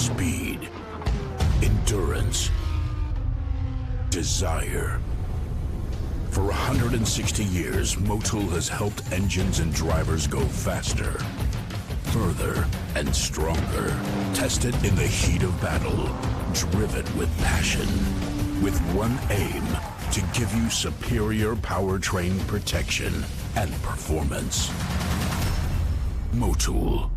speed, endurance, desire. For 160 years, Motul has helped engines and drivers go faster, further, and stronger. Tested in the heat of battle, driven with passion, with one aim, to give you superior powertrain protection and performance. Motul.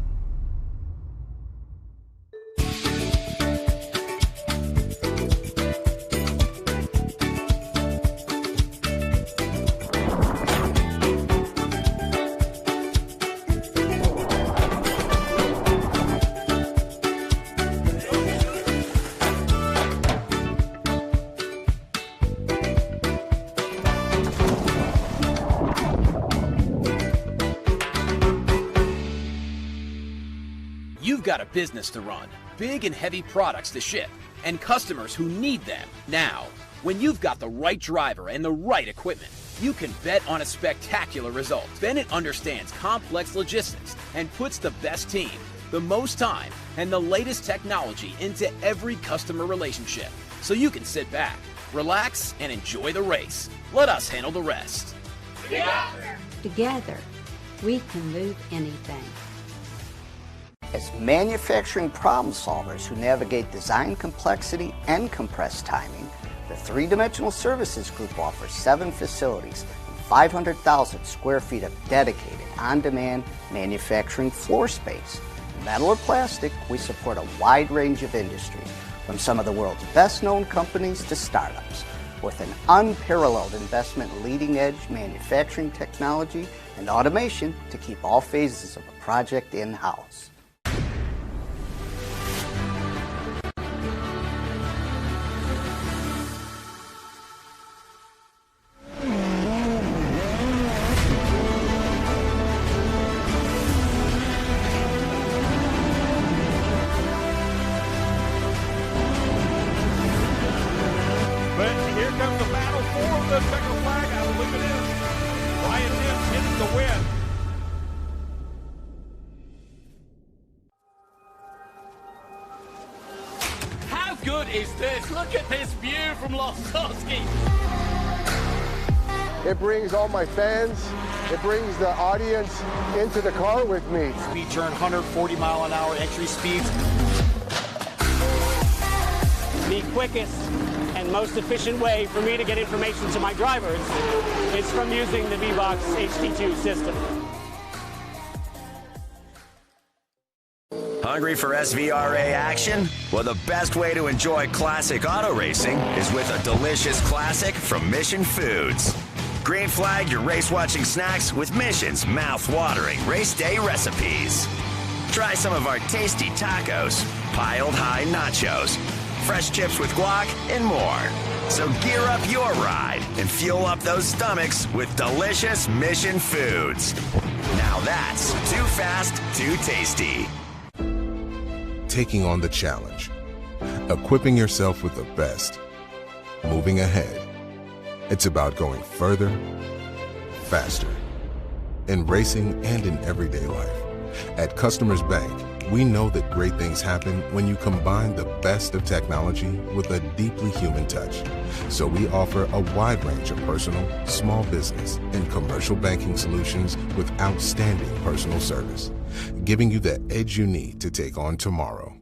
You've got a business to run, big and heavy products to ship, and customers who need them now. When you've got the right driver and the right equipment, you can bet on a spectacular result. Bennett understands complex logistics and puts the best team, the most time, and the latest technology into every customer relationship. So you can sit back, relax, and enjoy the race. Let us handle the rest. Together, we can move anything. As manufacturing problem solvers who navigate design complexity and compressed timing, the Three-Dimensional Services Group offers 7 facilities and 500,000 square feet of dedicated, on-demand manufacturing floor space. Metal or plastic, we support a wide range of industries, from some of the world's best-known companies to startups, with an unparalleled investment in leading-edge manufacturing technology and automation to keep all phases of a project in-house. Good is this? Look at this view from Losowski. It brings all my fans, it brings the audience into the car with me. Speed turn 140 mile an hour entry speeds. The quickest and most efficient way for me to get information to my drivers is from using the V-Box HD2 system. Hungry for SVRA action? Well, the best way to enjoy classic auto racing is with a delicious classic from Mission Foods. Green flag your race-watching snacks with Mission's mouth-watering race day recipes. Try some of our tasty tacos, piled high nachos, fresh chips with guac, and more. So gear up your ride and fuel up those stomachs with delicious Mission Foods. Now that's too fast, too tasty. Taking on the challenge, equipping yourself with the best, moving ahead. It's about going further, faster, in racing and in everyday life. At Customers Bank, we know that great things happen when you combine the best of technology with a deeply human touch. So we offer a wide range of personal, small business, and commercial banking solutions with outstanding personal service, giving you the edge you need to take on tomorrow.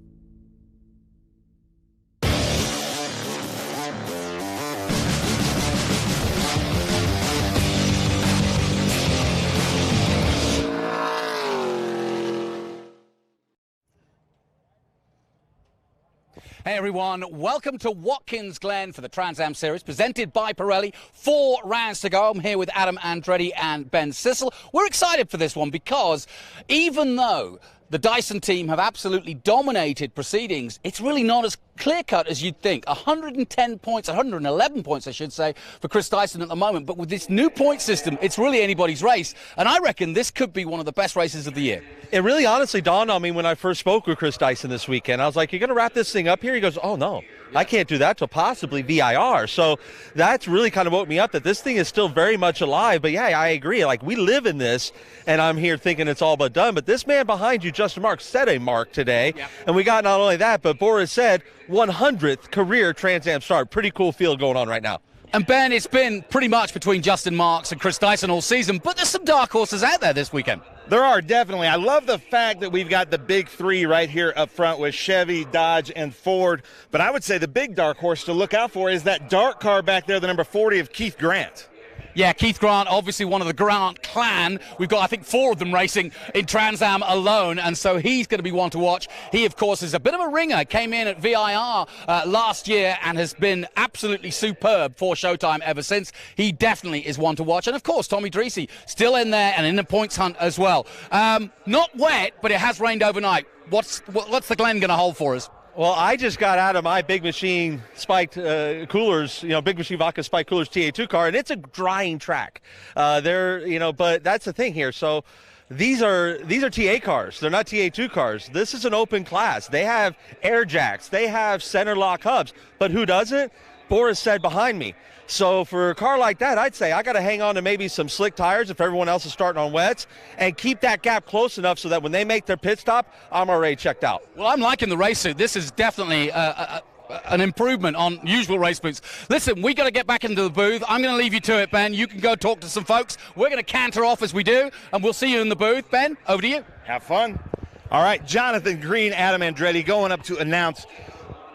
Hey everyone, welcome to Watkins Glen for the Trans Am Series, presented by Pirelli. 4 rounds to go. I'm here with Adam Andretti and Ben Sissel. We're excited for this one because even though the Dyson team have absolutely dominated proceedings, it's really not as clear-cut as you'd think. 110 points, 111 points, I should say, for Chris Dyson at the moment. But with this new point system, it's really anybody's race. And I reckon this could be one of the best races of the year. It really honestly dawned on me when I first spoke with Chris Dyson this weekend. I was like, you're going to wrap this thing up here? He goes, oh, no. I can't do that till possibly VIR. So that's really kind of woke me up that this thing is still very much alive. But yeah, I agree. Like, we live in this, and I'm here thinking it's all but done. But this man behind you, Justin Marks, set a mark today. Yep. And we got not only that, but Boris Said 100th career Trans Am start. Pretty cool field going on right now. And Ben, it's been pretty much between Justin Marks and Chris Dyson all season, but there's some dark horses out there this weekend. There are, definitely. I love the fact that we've got the big three right here up front with Chevy, Dodge, and Ford. But I would say the big dark horse to look out for is that dark car back there, the number 40 of Keith Grant. Yeah, Keith Grant, obviously one of the Grant clan. We've got, I think, 4 of them racing in Trans Am alone, and so he's going to be one to watch. He, of course, is a bit of a ringer. Came in at VIR last year and has been absolutely superb for Showtime ever since. He definitely is one to watch. And, of course, Tommy Dreesy still in there and in the points hunt as well. Not wet, but it has rained overnight. What's the Glen going to hold for us? Well, I just got out of my Big Machine spiked coolers, Big Machine Vodka spiked coolers TA2 car, and it's a drying track. But that's the thing here. So these are TA cars. They're not TA2 cars. This is an open class. They have air jacks. They have center lock hubs. But who doesn't? Boris Said behind me. So for a car like that, I'd say I got to hang on to maybe some slick tires if everyone else is starting on wets, and keep that gap close enough so that when they make their pit stop, I'm already checked out. Well, I'm liking the race suit. This is definitely an improvement on usual race boots. Listen, we got to get back into the booth. I'm going to leave you to it, Ben. You can go talk to some folks. We're going to canter off as we do, and we'll see you in the booth. Ben, over to you. Have fun. All right, Jonathan Green, Adam Andretti going up to announce.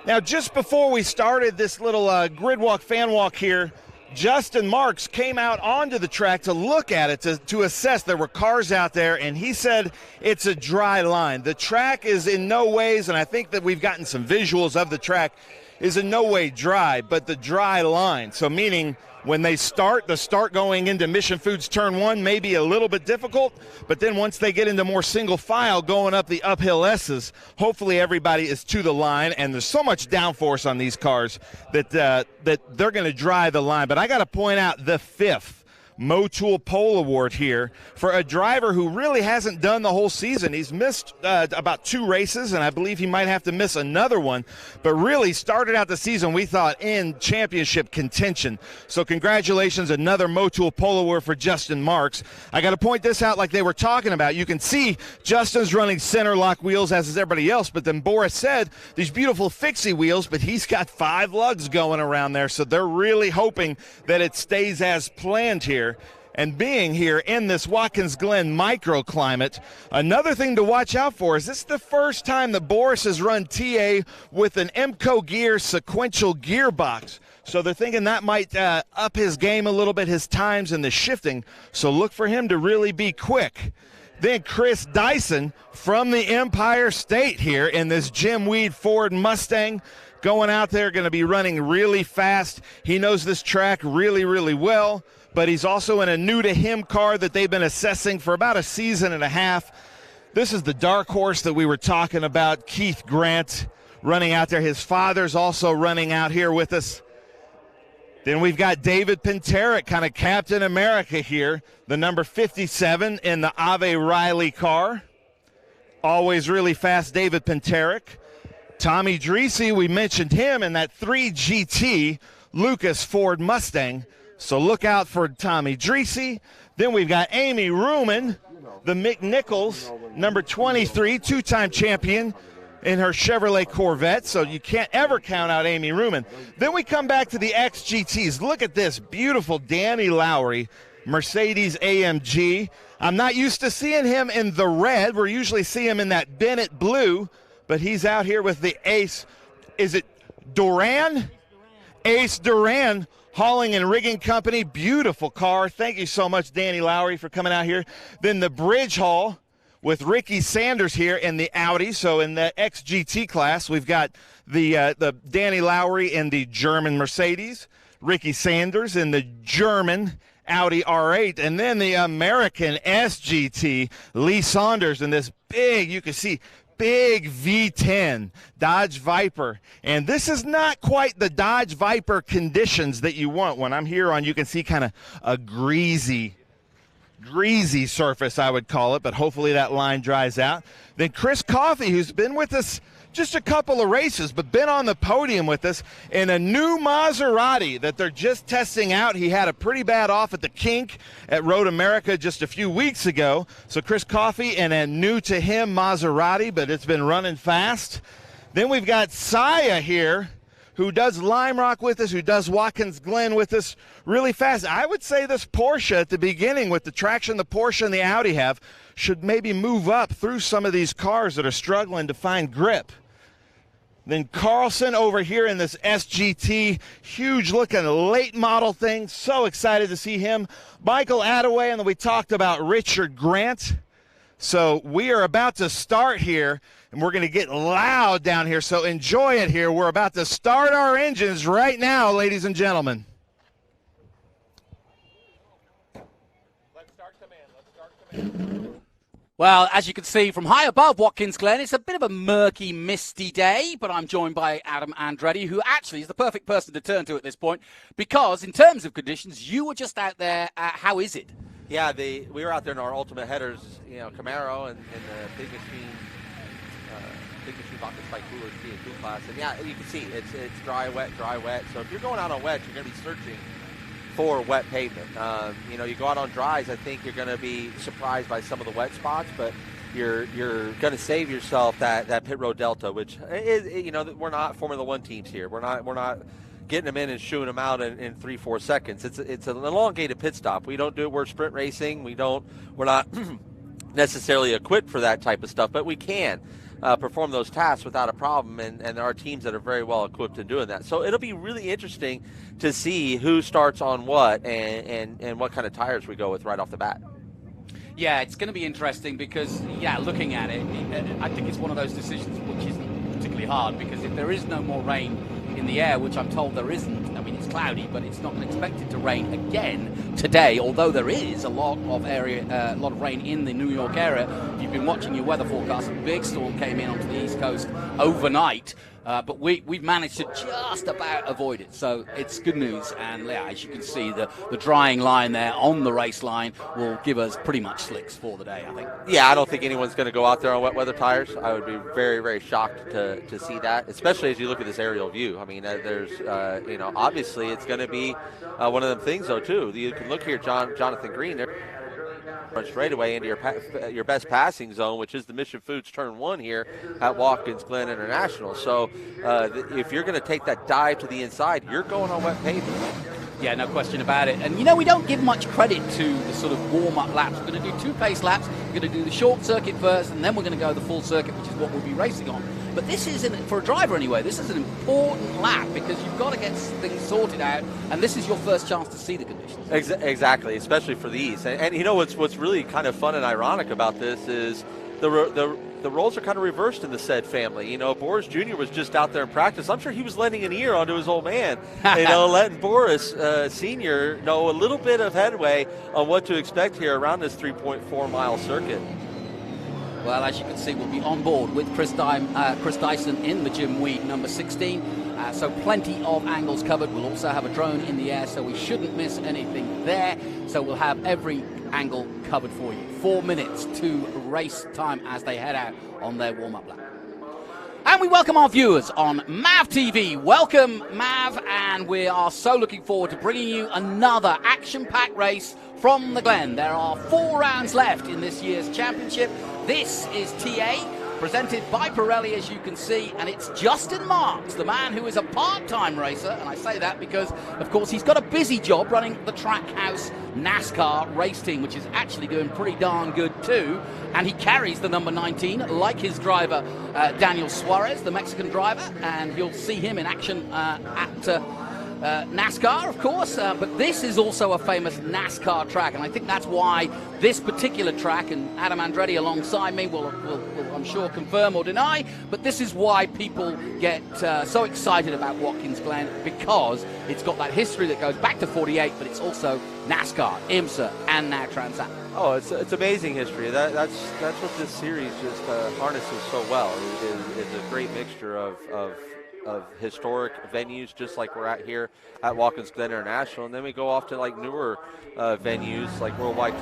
Now, just before we started this little grid walk, fan walk here, Justin Marks came out onto the track to look at it, to assess. There were cars out there, and he said it's a dry line. The track is in no ways, and I think that we've gotten some visuals of the track, is in no way dry, but the dry line. So meaning when they start, the start going into Mission Foods Turn 1 may be a little bit difficult, but then once they get into more single file going up the uphill S's, hopefully everybody is to the line, and there's so much downforce on these cars that they're going to dry the line. But I got to point out the 5th Motul Pole Award here for a driver who really hasn't done the whole season. He's missed about 2 races, and I believe he might have to miss another one, but really started out the season, we thought, in championship contention. So congratulations, another Motul Pole Award for Justin Marks. I got to point this out like they were talking about. You can see Justin's running center lock wheels, as is everybody else, but then Boris Said these beautiful fixie wheels, but he's got 5 lugs going around there, so they're really hoping that it stays as planned here. And being here in this Watkins Glen microclimate, another thing to watch out for is this is the first time that Boris has run TA with an MCO gear sequential gearbox. So they're thinking that might up his game a little bit, his times and the shifting. So look for him to really be quick. Then Chris Dyson from the Empire State here in this Jim Weed Ford Mustang, going out there, going to be running really fast. He knows this track really, really well, but he's also in a new-to-him car that they've been assessing for about a season and a half. This is the dark horse that we were talking about, Keith Grant, running out there. His father's also running out here with us. Then we've got David Pinterick, kind of Captain America here, the number 57 in the Ave Riley car. Always really fast, David Pinterick. Tommy Dreesy, we mentioned him in that 3GT Lucas Ford Mustang. So look out for Tommy Dreesy. Then we've got Amy Ruman, the McNichols, number 23, 2-time champion in her Chevrolet Corvette. So you can't ever count out Amy Ruman. Then we come back to the XGTs. Look at this beautiful Danny Lowry, Mercedes AMG. I'm not used to seeing him in the red. We're usually see him in that Bennett blue, but he's out here with the Ace. Is it Duran? Ace Duran Hauling and Rigging Company. Beautiful car. Thank you so much, Danny Lowry, for coming out here. Then the Bridge Hall with Ricky Sanders here in the Audi. So in the XGT class, we've got the Danny Lowry in the German Mercedes, Ricky Sanders in the German Audi R8, and then the American SGT, Lee Saunders in this big, you can see, big V10 Dodge Viper. And this is not quite the Dodge Viper conditions that you want. When I'm here on, you can see kind of a greasy surface, I would call it, but hopefully that line dries out. Then Chris Coffey, who's been with us just a couple of races, but been on the podium with us in a new Maserati that they're just testing out. He had a pretty bad off at the kink at Road America just a few weeks ago. So Chris Coffey and a new to him Maserati, but it's been running fast. Then we've got Saya here, who does Lime Rock with us, who does Watkins Glen with us really fast. I would say this Porsche at the beginning, with the traction the Porsche and the Audi have, should maybe move up through some of these cars that are struggling to find grip. Then Carlson over here in this SGT, huge looking late model thing. So excited to see him. Michael Attaway, and then we talked about Richard Grant. So we are about to start here, and we're going to get loud down here, so enjoy it here. We're about to start our engines right now, ladies and gentlemen. Let's start command. Well, as you can see from high above Watkins Glen, it's a bit of a murky, misty day, but I'm joined by Adam Andretti, who actually is the perfect person to turn to at this point, because in terms of conditions, you were just out there. How is it? Yeah, we were out there in our ultimate headers, Camaro and the big machine Watkins Spike Coolers T2 class. And yeah, you can see it's dry, wet. So if you're going out on wet, you're going to be searching for wet pavement. You go out on dries, I think you're going to be surprised by some of the wet spots, but you're going to save yourself that pit road delta, which is, we're not Formula One teams here. We're not getting them in and shooing them out in 3-4 seconds. It's an elongated pit stop. We don't do it. We're sprint racing. We're not necessarily equipped for that type of stuff, but we can perform those tasks without a problem, and there are teams that are very well equipped in doing that. So it'll be really interesting to see who starts on what and what kind of tires we go with right off the bat. Yeah, it's going to be interesting because, looking at it, I think it's one of those decisions which isn't particularly hard, because if there is no more rain in the air, which I'm told there isn't. I mean, it's cloudy, but it's not expected to rain again today, although there is a lot of rain in the New York area. If you've been watching your weather forecast, a big storm came in onto the East Coast overnight, but we've managed to just about avoid it, so it's good news. And as you can see, the drying line there on the race line will give us pretty much slicks for the day, I think. Yeah, I don't think anyone's going to go out there on wet weather tires. I would be very, very shocked to see that, especially as you look at this aerial view. I mean, there's, obviously it's going to be one of them things, though, too. You can look here, Jonathan Green there. Straight away into your best passing zone, which is the Mission Foods Turn 1 here at Watkins Glen International. So if you're going to take that dive to the inside, you're going on wet pavement. Yeah, no question about it. And, we don't give much credit to the sort of warm-up laps. We're going to do 2 pace laps. We're going to do the short circuit first, and then we're going to go the full circuit, which is what we'll be racing on. But this isn't, for a driver anyway, this is an important lap, because you've got to get things sorted out, and this is your first chance to see the conditions. Exactly, especially for these. And what's really kind of fun and ironic about this is the roles are kind of reversed in the Said family. Boris Jr. was just out there in practice. I'm sure he was lending an ear onto his old man, letting Boris Sr. know a little bit of headway on what to expect here around this 3.4-mile circuit. Well, as you can see, we'll be on board with Chris Dyson in the Jim Weed number 16. So plenty of angles covered. We'll also have a drone in the air, so we shouldn't miss anything there. So we'll have every angle covered for you. 4 minutes to race time as they head out on their warm-up lap. And we welcome our viewers on MAV TV. Welcome, MAV, and we are so looking forward to bringing you another action-packed race from the Glen. There are 4 rounds left in this year's championship. This is TA, presented by Pirelli, as you can see, and it's Justin Marks, the man who is a part-time racer, and I say that because, of course, he's got a busy job running the Trackhouse NASCAR race team, which is actually doing pretty darn good too, and he carries the number 19, like his driver, Daniel Suarez, the Mexican driver, and you'll see him in action at NASCAR, of course, but this is also a famous NASCAR track, and I think that's why this particular track, and Adam Andretti alongside me will I'm sure, confirm or deny, but this is why people get so excited about Watkins Glen, because it's got that history that goes back to 48, but it's also NASCAR, IMSA, and now Trans Am. Oh, it's amazing history. That's what this series just harnesses so well. It's a great mixture of historic venues, just like we're at here at Watkins Glen International, and then we go off to like newer venues like Worldwide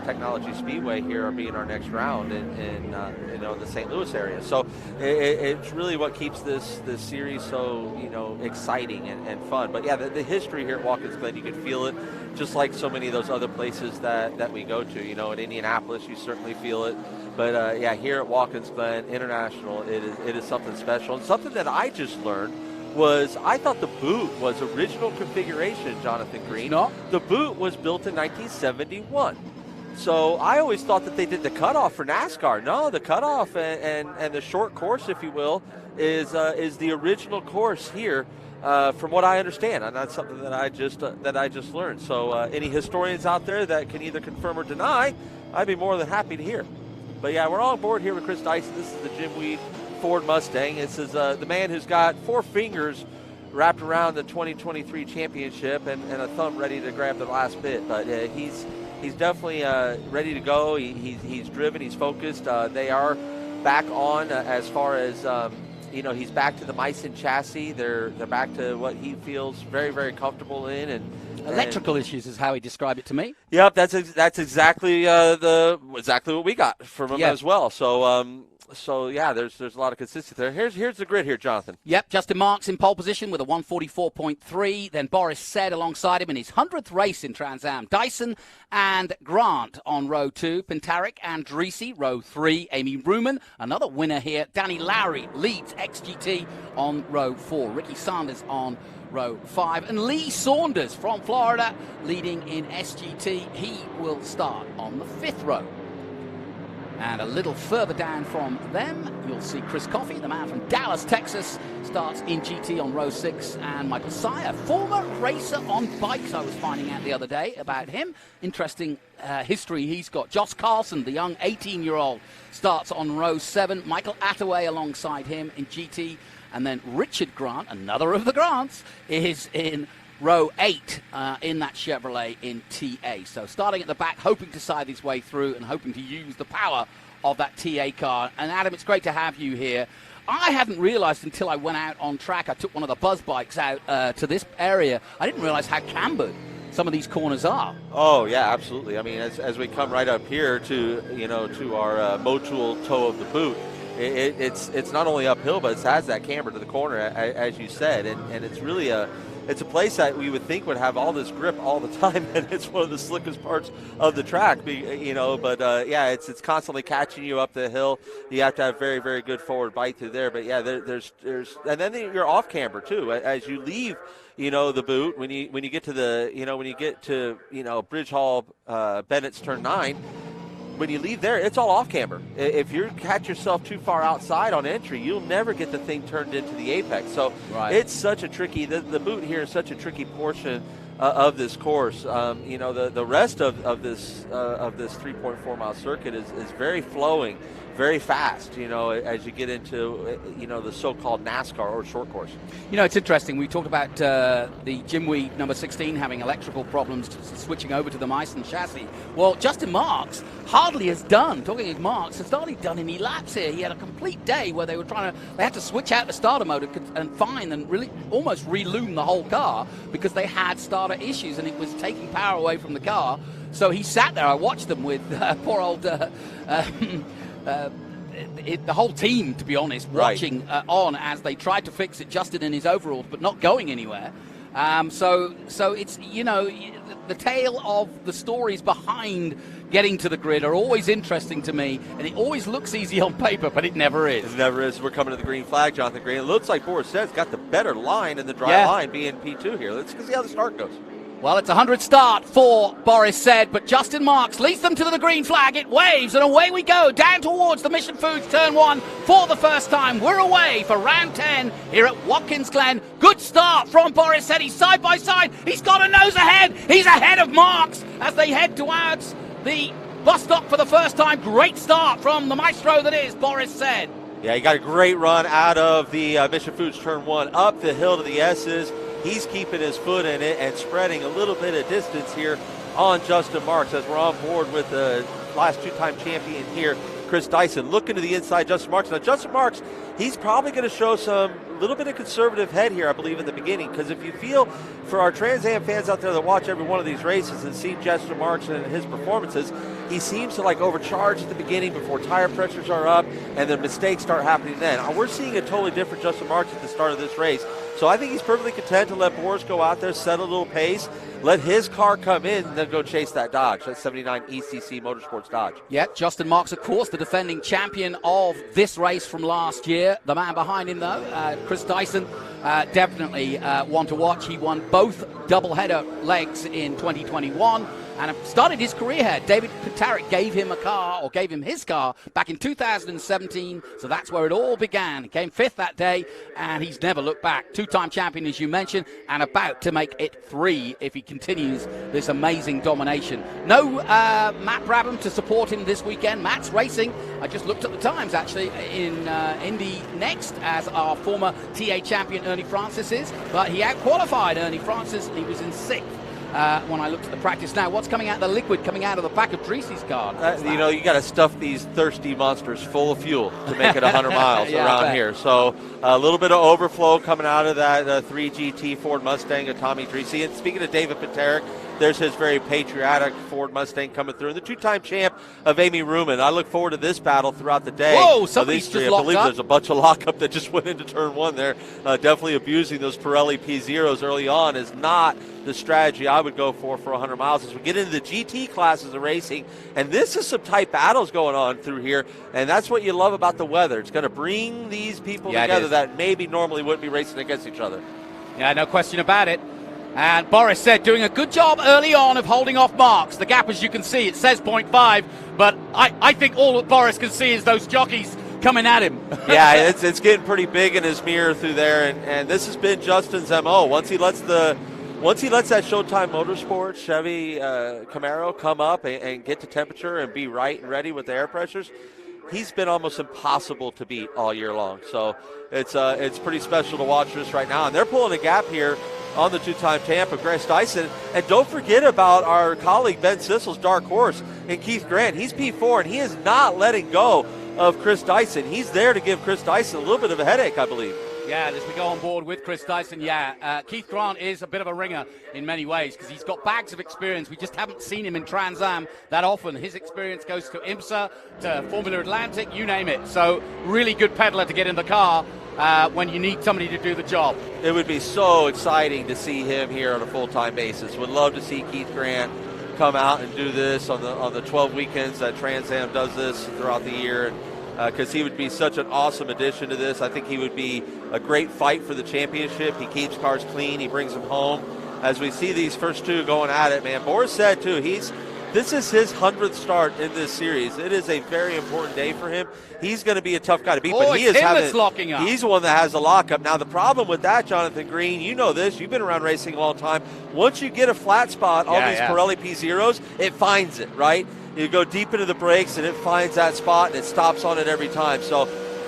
Technology Speedway here are being our next round in the St. Louis area. So it's really what keeps this series so exciting and fun. But yeah, the history here at Watkins Glen, you can feel it, just like so many of those other places that we go to. In Indianapolis, you certainly feel it. But yeah, here at Watkins Glen International, it is something special. And something that I just learned was I thought the boot was original configuration, Jonathan Green. No. The boot was built in 1971. So I always thought that they did the cutoff for NASCAR. No, the cutoff and the short course, if you will, is the original course here, from what I understand. And that's something that I just learned. So any historians out there that can either confirm or deny, I'd be more than happy to hear. But yeah, we're on board here with Chris Dyson. This is the Jim Weed Ford Mustang. This is the man who's got 4 fingers wrapped around the 2023 championship and a thumb ready to grab the last bit. But he's definitely ready to go. He's driven. He's focused. They are back on as far as he's back to the Meissen chassis. They're back to what he feels very, very comfortable in. And electrical issues is how he described it to me. Yep, that's exactly exactly what we got from him as well. So yeah, there's a lot of consistency there. Here's the grid here, Jonathan. Yep, Justin Marks in pole position with a 144.3. Then Boris Said alongside him in his 100th race in Trans Am. Dyson and Grant on row 2. Pintaric and Dreesy, row 3. Amy Ruman, another winner here. Danny Lowry leads XGT on row 4. Ricky Sanders on row 5. And Lee Saunders from Florida leading in SGT. He will start on the 5th row. And a little further down from them, you'll see Chris Coffey, the man from Dallas, Texas, starts in GT on row 6. And Michael Sire, former racer on bikes, I was finding out the other day about him. Interesting history he's got. Josh Carlson, the young 18-year-old, starts on row 7. Michael Attaway alongside him in GT. And then Richard Grant, another of the Grants, is in row 8 in that Chevrolet in TA. So starting at the back, hoping to side his way through and hoping to use the power of that TA car. And Adam, it's great to have you here. I hadn't realized until I went out on track, I took one of the Buzz bikes out to this area, I didn't realize how cambered some of these corners are. Oh yeah, absolutely. I mean, as we come right up here to our Motul toe of the boot, it's not only uphill, but it has that camber to the corner, as you said, and it's really it's a place that we would think would have all this grip all the time, and it's one of the slickest parts of the track, But yeah, it's constantly catching you up the hill. You have to have very, very good forward bite through there. But yeah, there's and then you're off camber too as you leave. The boot when you get to Bridge Hall, Bennett's turn 9. When you leave there, it's all off camber. If you catch yourself too far outside on entry, you'll never get the thing turned into the apex. So It's such a tricky, the boot here is such a tricky portion of this course. The rest of this 3.4 mile circuit is very flowing, very fast, as you get into, the so-called NASCAR or short course. It's interesting. We talked about the Jim Weed number 16 having electrical problems, switching over to the Meissen chassis. Well, Justin Marks hardly has done, talking of Marks, has hardly done any laps here. He had a complete day where they had to switch out the starter mode and really almost reloom the whole car because they had starter issues and it was taking power away from the car. So he sat there. I watched them with poor old the whole team, to be honest, watching on as they tried to fix it. Justin in his overalls, but not going anywhere. So it's the tale of the stories behind getting to the grid are always interesting to me, and it always looks easy on paper, but it never is. It never is. We're coming to the green flag, Jonathan Green. It looks like Boris Said got the better line in the dry line, being P2 here. Let's see how the start goes. Well, it's a 100 start for Boris Said, but Justin Marks leads them to the green flag. It waves, and away we go, down towards the Mission Foods Turn 1 for the first time. We're away for round 10 here at Watkins Glen. Good start from Boris Said. He's side by side. He's got a nose ahead. He's ahead of Marks as they head towards the bus stop for the first time. Great start from the maestro that is Boris Said. Yeah, he got a great run out of the Mission Foods Turn 1 up the hill to the S's. He's keeping his foot in it and spreading a little bit of distance here on Justin Marks as we're on board with the last two-time champion here, Chris Dyson, looking to the inside, Justin Marks. Now, Justin Marks, he's probably going to show some little bit of conservative head here, I believe, in the beginning, because if you feel, for our Trans Am fans out there that watch every one of these races and see Justin Marks and his performances, he seems to like overcharge at the beginning before tire pressures are up, and the mistakes start happening then. We're seeing a totally different Justin Marks at the start of this race. So I think he's perfectly content to let Boris go out there, set a little pace, let his car come in, and then go chase that Dodge, that 79 ECC Motorsports Dodge. Yeah, Justin Marks, of course, the defending champion of this race from last year. The man behind him, though, Chris Dyson, definitely one to watch. He won both doubleheader legs in 2021 and started his career here. David Patarik gave him his car back in 2017, so that's where it all began. He came fifth that day, and he's never looked back. Two-time champion, as you mentioned, and about to make it 3 if he continues this amazing domination. No Matt Brabham to support him this weekend. Matt's racing, I just looked at the times, actually, in Indy next, as our former TA champion Ernie Francis is, but he out-qualified Ernie Francis. He was in 6th. When I looked at the practice now, what's coming out, the liquid coming out of the back of Dreesy's car? You know, you got to stuff these thirsty monsters full of fuel to make it 100 miles around here. So a little bit of overflow coming out of that 3GT Ford Mustang of Tommy Dreesy. And speaking of David Patarik, there's his very patriotic Ford Mustang coming through. And the two-time champ of Amy Ruman. I look forward to this battle throughout the day. Whoa, somebody's just locked up. I believe there's a bunch of lockup that just went into turn 1 there. Definitely abusing those Pirelli P0s early on is not the strategy I would go for 100 miles. As we get into the GT classes of racing, and this is some tight battles going on through here, and that's what you love about the weather. It's going to bring these people together that maybe normally wouldn't be racing against each other. Yeah, no question about it. And Boris Said doing a good job early on of holding off Marks. The gap, as you can see, it says 0.5, but I think all that Boris can see is those jockeys coming at him. Yeah, it's getting pretty big in his mirror through there, and this has been Justin's MO. Once he lets that Showtime Motorsports Chevy Camaro come up and get to temperature and be right and ready with the air pressures, he's been almost impossible to beat all year long. So it's pretty special to watch this right now. And they're pulling a gap here on the two-time champ of Chris Dyson. And don't forget about our colleague Ben Sissel's dark horse in Keith Grant. He's P4, and he is not letting go of Chris Dyson. He's there to give Chris Dyson a little bit of a headache, I believe. Yeah, as we go on board with Chris Dyson, Keith Grant is a bit of a ringer in many ways because he's got bags of experience. We just haven't seen him in Trans Am that often. His experience goes to IMSA, to Formula Atlantic, you name it. So really good peddler to get in the car when you need somebody to do the job. It would be so exciting to see him here on a full-time basis. Would love to see Keith Grant come out and do this on the 12 weekends that Trans Am does this throughout the year. Because he would be such an awesome addition to this. I think he would be a great fight for the championship. He keeps cars clean. He brings them home. As we see these first two going at it, man, Boris Said, too, this is his 100th start in this series. It is a very important day for him. He's going to be a tough guy to beat, but he's the one that has the lockup. Now, the problem with that, Jonathan Green, you know this. You've been around racing a long time. Once you get a flat spot on these Pirelli P0s, it finds it, right? You go deep into the brakes, and it finds that spot, and it stops on it every time. So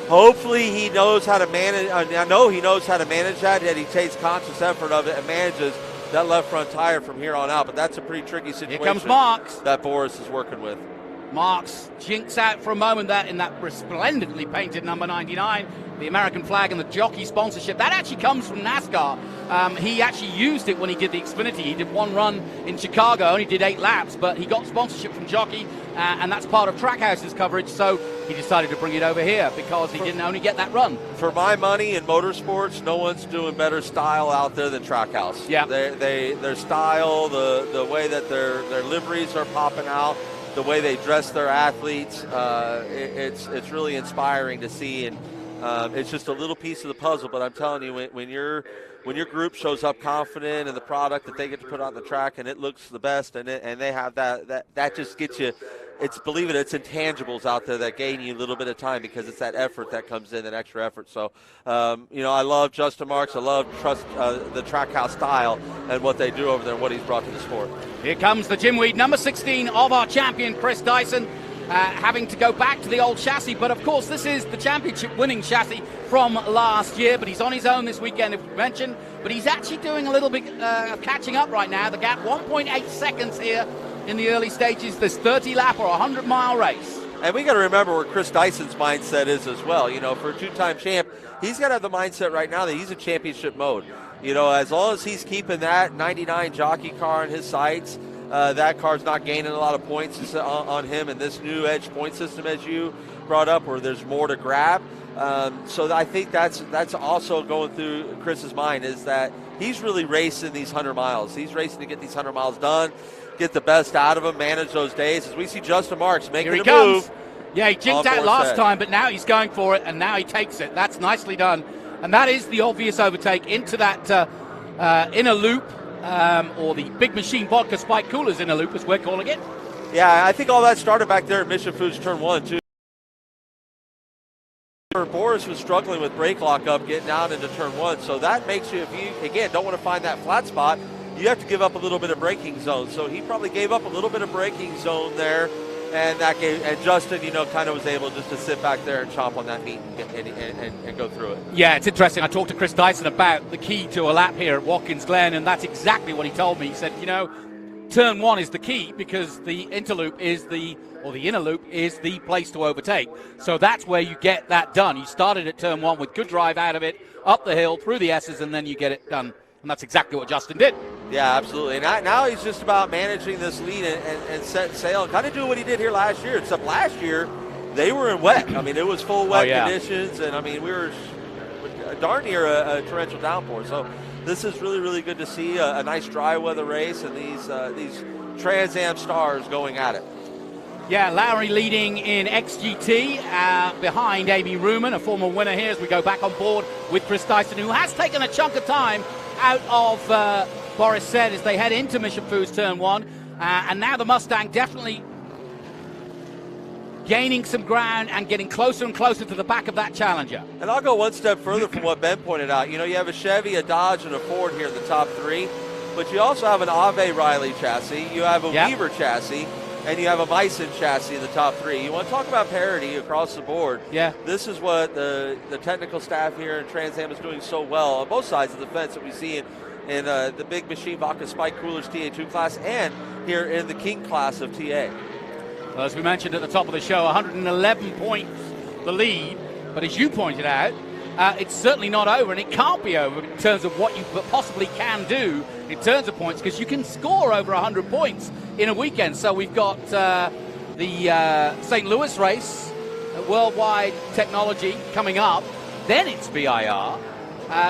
hopefully he knows how to manage. I know he knows how to manage that, and he takes conscious effort of it and manages that left front tire from here on out. But that's a pretty tricky situation. Here comes Marks. That Boris is working with. Marks jinks out for a moment in that resplendently painted number 99, the American flag and the jockey sponsorship. That actually comes from NASCAR. He actually used it when he did the Xfinity. He did one run in Chicago, only did 8 laps, but he got sponsorship from Jockey, and that's part of Trackhouse's coverage, so he decided to bring it over here because he didn't only get that run. For my money in motorsports, no one's doing better style out there than Trackhouse. Yeah. Their style, the way that their liveries are popping out, the way they dress their athletes, it's really inspiring to see, and it's just a little piece of the puzzle. But I'm telling you, when your group shows up confident in the product that they get to put on the track and it looks the best, and they have that just gets you. It's intangibles out there that gain you a little bit of time because it's that effort that comes in, that extra effort. So, I love Justin Marks. I love the Trackhouse style and what they do over there and what he's brought to the sport. Here comes the Jimweed, number 16 of our champion, Chris Dyson, having to go back to the old chassis. But, of course, this is the championship-winning chassis from last year. But he's on his own this weekend, as we mentioned. But he's actually doing a little bit of catching up right now. The gap, 1.8 seconds here in the early stages, this 30-lap or 100-mile race. And we got to remember where Chris Dyson's mindset is as well. You know, for a two-time champ, he's got to have the mindset right now that he's in championship mode. You know, as long as he's keeping that 99 jockey car in his sights, that car's not gaining a lot of points on him in this new Edge point system, as you brought up, where there's more to grab. So I think that's also going through Chris's mind, is that he's really racing these 100 miles. He's racing to get these 100 miles done, get the best out of them, manage those days. As we see Justin Marks making a move. Yeah, he jinked out last time, but now he's going for it, and now he takes it. That's nicely done. And that is the obvious overtake into that inner loop, or the Big Machine Vodka Spike Coolers inner loop, as we're calling it. Yeah, I think all that started back there at Mission Foods Turn 1, too. Boris was struggling with brake lockup getting out into Turn 1, so that makes you, if you, again, don't want to find that flat spot, you have to give up a little bit of braking zone. So he probably gave up a little bit of braking zone there, and that gave, and Justin, you know, kind of was able just to sit back there and chomp on that meat and go through it. Yeah, it's interesting. I talked to Chris Dyson about the key to a lap here at Watkins Glen, and that's exactly what he told me. He said, you know, Turn 1 is the key because the interloop is the inner loop is the place to overtake. So that's where you get that done. You started at Turn 1 with good drive out of it, up the hill, through the S's, and then you get it done. And that's exactly what Justin did. Yeah, absolutely. And now he's just about managing this lead and setting sail and kind of doing what he did here last year, except last year they were in wet. I mean, it was full wet conditions, and I mean, we were darn near a torrential downpour. So this is really, really good to see a nice dry weather race and these Trans Am stars going at it. Yeah, Lowry leading in XGT behind Amy Ruman, a former winner here, as we go back on board with Chris Dyson, who has taken a chunk of time out of Boris Said as they head into Mission Foods Turn 1. And now the Mustang definitely gaining some ground and getting closer and closer to the back of that Challenger. And I'll go one step further from what Ben pointed out. You know, you have a Chevy, a Dodge, and a Ford here in the top three, but you also have an Ave Riley chassis, you have a Weaver chassis, and you have a Bison chassis in the top three. You want to talk about parity across the board. Yeah. This is what the technical staff here in Trans Am is doing so well on both sides of the fence that we see in the Big Machine Vodka Spike Coolers TA2 class and here in the King class of TA. Well, as we mentioned at the top of the show, 111 points the lead. But as you pointed out, it's certainly not over, and it can't be over in terms of what you possibly can do in terms of points, because you can score over 100 points in a weekend. So we've got the St. Louis race, Worldwide Technology coming up. Then it's VIR.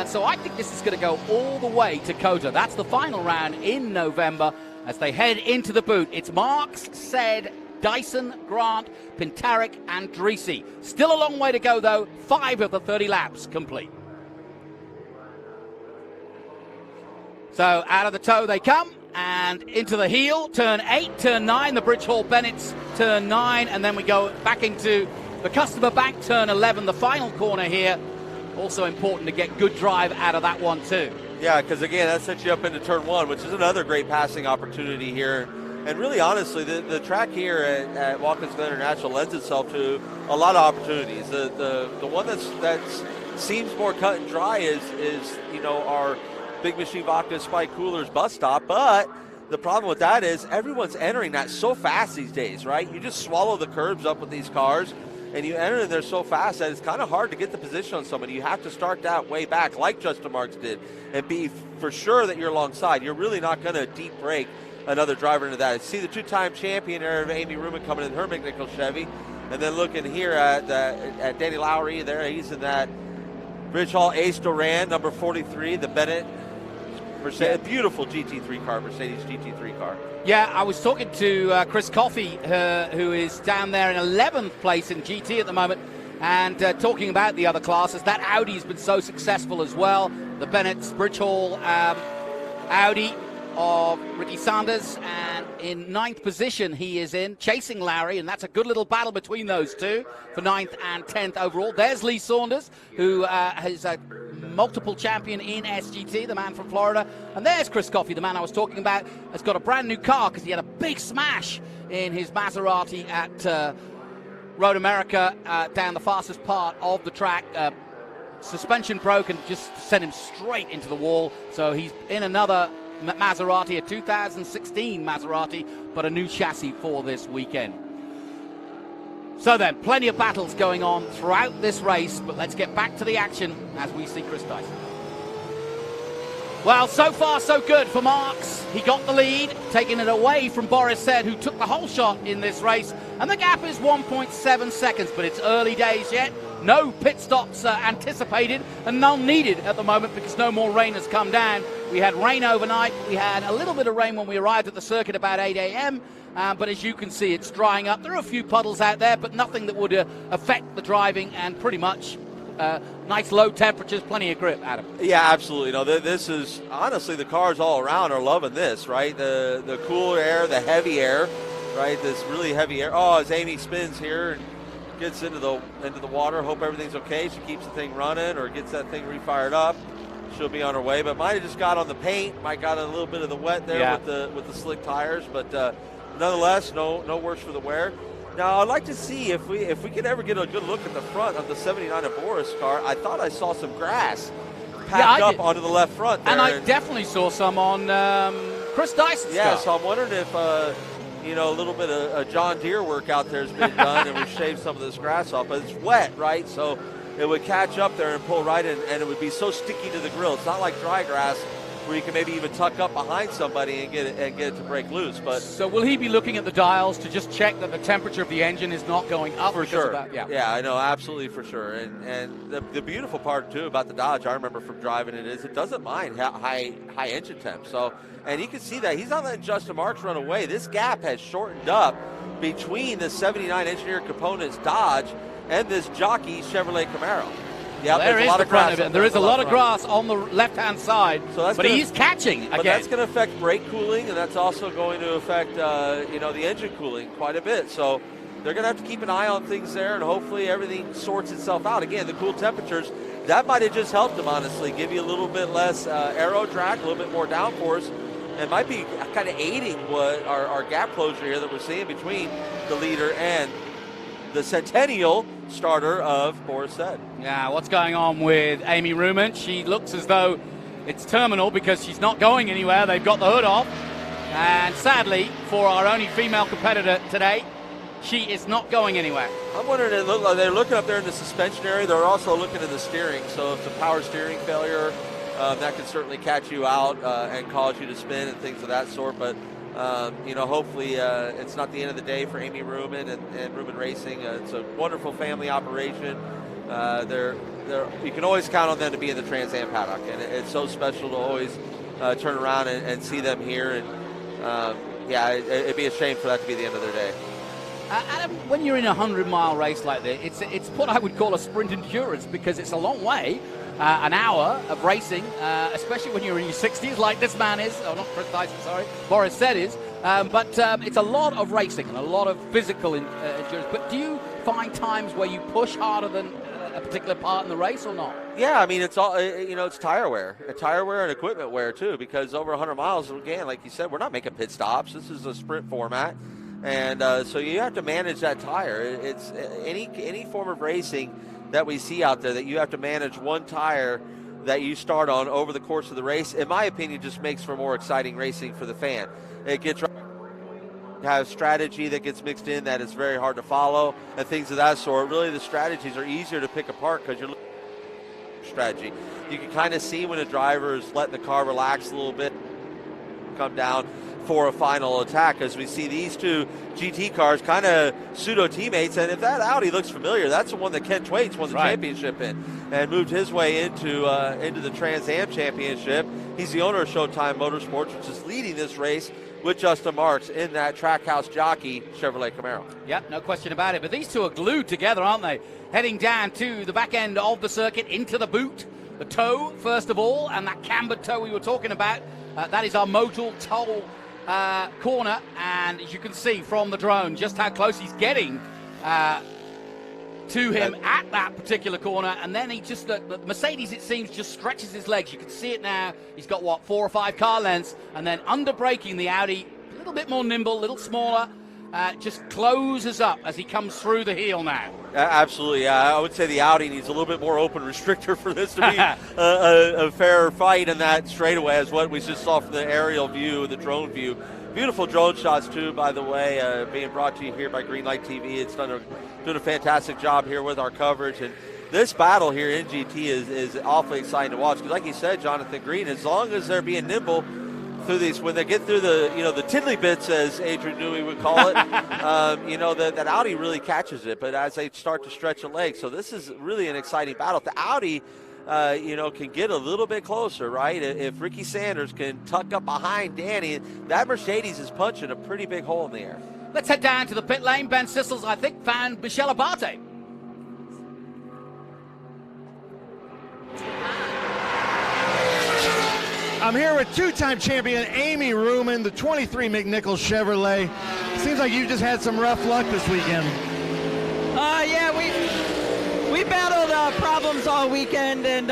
So I think this is going to go all the way to COTA. That's the final round in November as they head into the boot. It's Marks, Said, Dyson, Grant, Pintarik, and Dreesy. Still a long way to go, though. 5 of the 30 laps complete. So out of the toe they come, and into the heel. Turn 8, turn 9, the Bridge Hall Bennett's turn 9, and then we go back into the Customer Bank turn 11, the final corner here. Also important to get good drive out of that one, too. Yeah, because, again, that sets you up into Turn 1, which is another great passing opportunity here. And really, honestly, the track here at Watkins Glen International lends itself to a lot of opportunities. The one that seems more cut and dry is you know, our Big Machine Vodka Spike Coolers bus stop. But the problem with that is everyone's entering that so fast these days, right? You just swallow the curbs up with these cars, and you enter in there so fast that it's kind of hard to get the position on somebody. You have to start that way back like Justin Marks did and be for sure that you're alongside. You're really not going to deep brake another driver into that. See the two-time champion there of Amy Ruman coming in her McNichol Chevy, and then looking here at Danny Lowry there. He's in that Bridge Hall Ace Duran, number 43, the Bennett Mercedes, beautiful GT3 car, Mercedes GT3 car. Yeah, I was talking to Chris Coffey, who is down there in 11th place in GT at the moment, and talking about the other classes. That Audi's been so successful as well. The Bennett's Bridge Hall Audi of Ricky Sanders, and in 9th position he is in, chasing Lowry, and that's a good little battle between those two for 9th and 10th overall. There's Lee Saunders, who is a multiple champion in SGT, the man from Florida. And there's Chris Coffey, the man I was talking about, has got a brand new car because he had a big smash in his Maserati at Road America down the fastest part of the track. Suspension broke and just sent him straight into the wall. So he's in another Maserati, a 2016 Maserati, but a new chassis for this weekend. So then, plenty of battles going on throughout this race, but let's get back to the action as we see Chris Dyson. Well, so far so good for Marks. He got the lead, taking it away from Boris Said, who took the whole shot in this race. And the gap is 1.7 seconds, but it's early days yet. No pit stops anticipated and none needed at the moment because no more rain has come down. We had rain overnight. We had a little bit of rain when we arrived at the circuit about 8 a.m. But as you can see, it's drying up. There are a few puddles out there, but nothing that would affect the driving, and pretty much nice low temperatures, plenty of grip, Adam. Yeah, absolutely. No, this is honestly, the cars all around are loving this, right? The cooler air, the heavy air, right? This really heavy air. Oh, as Amy spins here and gets into the water, hope everything's okay. She keeps the thing running or gets that thing refired up. She'll be on her way, but might have just got on the paint. Might got a little bit of the wet there with the slick tires, but nonetheless, no worse for the wear. Now, I'd like to see if we could ever get a good look at the front of the 79 of Boris car. I thought I saw some grass packed up onto the left front there. And I definitely saw some on Chris Dyson's car. Yeah, so I'm wondering if, a little bit of John Deere work out there has been done and we've shaved some of this grass off. But it's wet, right? So it would catch up there and pull right in, and it would be so sticky to the grill. It's not like dry grass, where you can maybe even tuck up behind somebody and get it to break loose. But so will he be looking at the dials to just check that the temperature of the engine is not going up? For sure. Yeah, I know, absolutely, for sure. And the beautiful part too about the Dodge, I remember from driving it, is it doesn't mind high engine temp. So, and you can see that he's not letting Justin Marks run away. This gap has shortened up between the 79 engineered components Dodge and this jockey Chevrolet Camaro. Yeah, there is the front of it. There is a lot of grass on the left-hand side, but he's catching again. But that's going to affect brake cooling, and that's also going to affect, the engine cooling quite a bit. So they're going to have to keep an eye on things there, and hopefully everything sorts itself out. Again, the cool temperatures, that might have just helped them, honestly, give you a little bit less aero drag, a little bit more downforce, and might be kind of aiding what our gap closure here that we're seeing between the leader and the Centennial starter of Boris Said. Yeah, what's going on with Amy Ruman? She looks as though it's terminal because she's not going anywhere. They've got the hood off. And sadly, for our only female competitor today, she is not going anywhere. I'm wondering, they're looking up there in the suspension area. They're also looking at the steering. So if it's a power steering failure, that can certainly catch you out and cause you to spin and things of that sort. But hopefully it's not the end of the day for Amy Ruman and Ruman Racing. It's a wonderful family operation. You can always count on them to be in the Trans Am paddock, and it's so special to always turn around and see them here. And it'd be a shame for that to be the end of their day. Adam, when you're in a 100-mile race like this, it's what I would call a sprint endurance because it's a long way. An hour of racing, especially when you're in your 60s, like this man is. Oh, not Chris Dyson, sorry. Boris Said is. But it's a lot of racing and a lot of physical endurance. But do you find times where you push harder than a particular part in the race or not? Yeah, I mean, it's all, it's tire wear and equipment wear, too, because over 100 miles, again, like you said, we're not making pit stops. This is a sprint format. And so you have to manage that tire. It's any form of racing that we see out there that you have to manage one tire that you start on over the course of the race, in my opinion, just makes for more exciting racing for the fan. It gets have strategy that gets mixed in that is very hard to follow and things of that sort. Really, the strategies are easier to pick apart because you're looking at strategy. You can kind of see when a driver is letting the car relax a little bit, come down for a final attack, as we see these two GT cars kind of pseudo teammates. And if that Audi looks familiar, that's the one that Ken Twaits won the championship in and moved his way into the Trans Am Championship. He's the owner of Showtime Motorsports, which is leading this race with Justin Marks in that Trackhouse jockey Chevrolet Camaro. Yep, no question about it. But these two are glued together, aren't they? Heading down to the back end of the circuit into the boot. The toe, first of all, and that cambered toe we were talking about. That is our modal toe corner, and as you can see from the drone just how close he's getting to him at that particular corner. And then he just, the Mercedes, it seems, just stretches his legs. You can see it now. He's got, 4 or 5 car lengths, and then under braking the Audi, a little bit more nimble, a little smaller, just closes up as he comes through the heel now. Absolutely. I would say the Audi needs a little bit more open restrictor for this to be a fair fight, and that straightaway is what we just saw from the aerial view, the drone view. Beautiful drone shots, too, by the way, being brought to you here by Greenlight TV. It's doing a fantastic job here with our coverage. And this battle here in GT is awfully exciting to watch because, like you said, Jonathan Green, as long as they're being nimble through these, when they get through the tiddly bits, as Adrian Newey would call it, that Audi really catches it. But as they start to stretch the leg, so this is really an exciting battle. If the Audi can get a little bit closer, right? If Ricky Sanders can tuck up behind Danny, that Mercedes is punching a pretty big hole in the air. Let's head down to the pit lane. Ben Sissels, I think, found Michele Abate. I'm here with two-time champion Amy Ruman, the 23 McNichols Chevrolet. Seems like you just had some rough luck this weekend. Yeah, we battled problems all weekend, and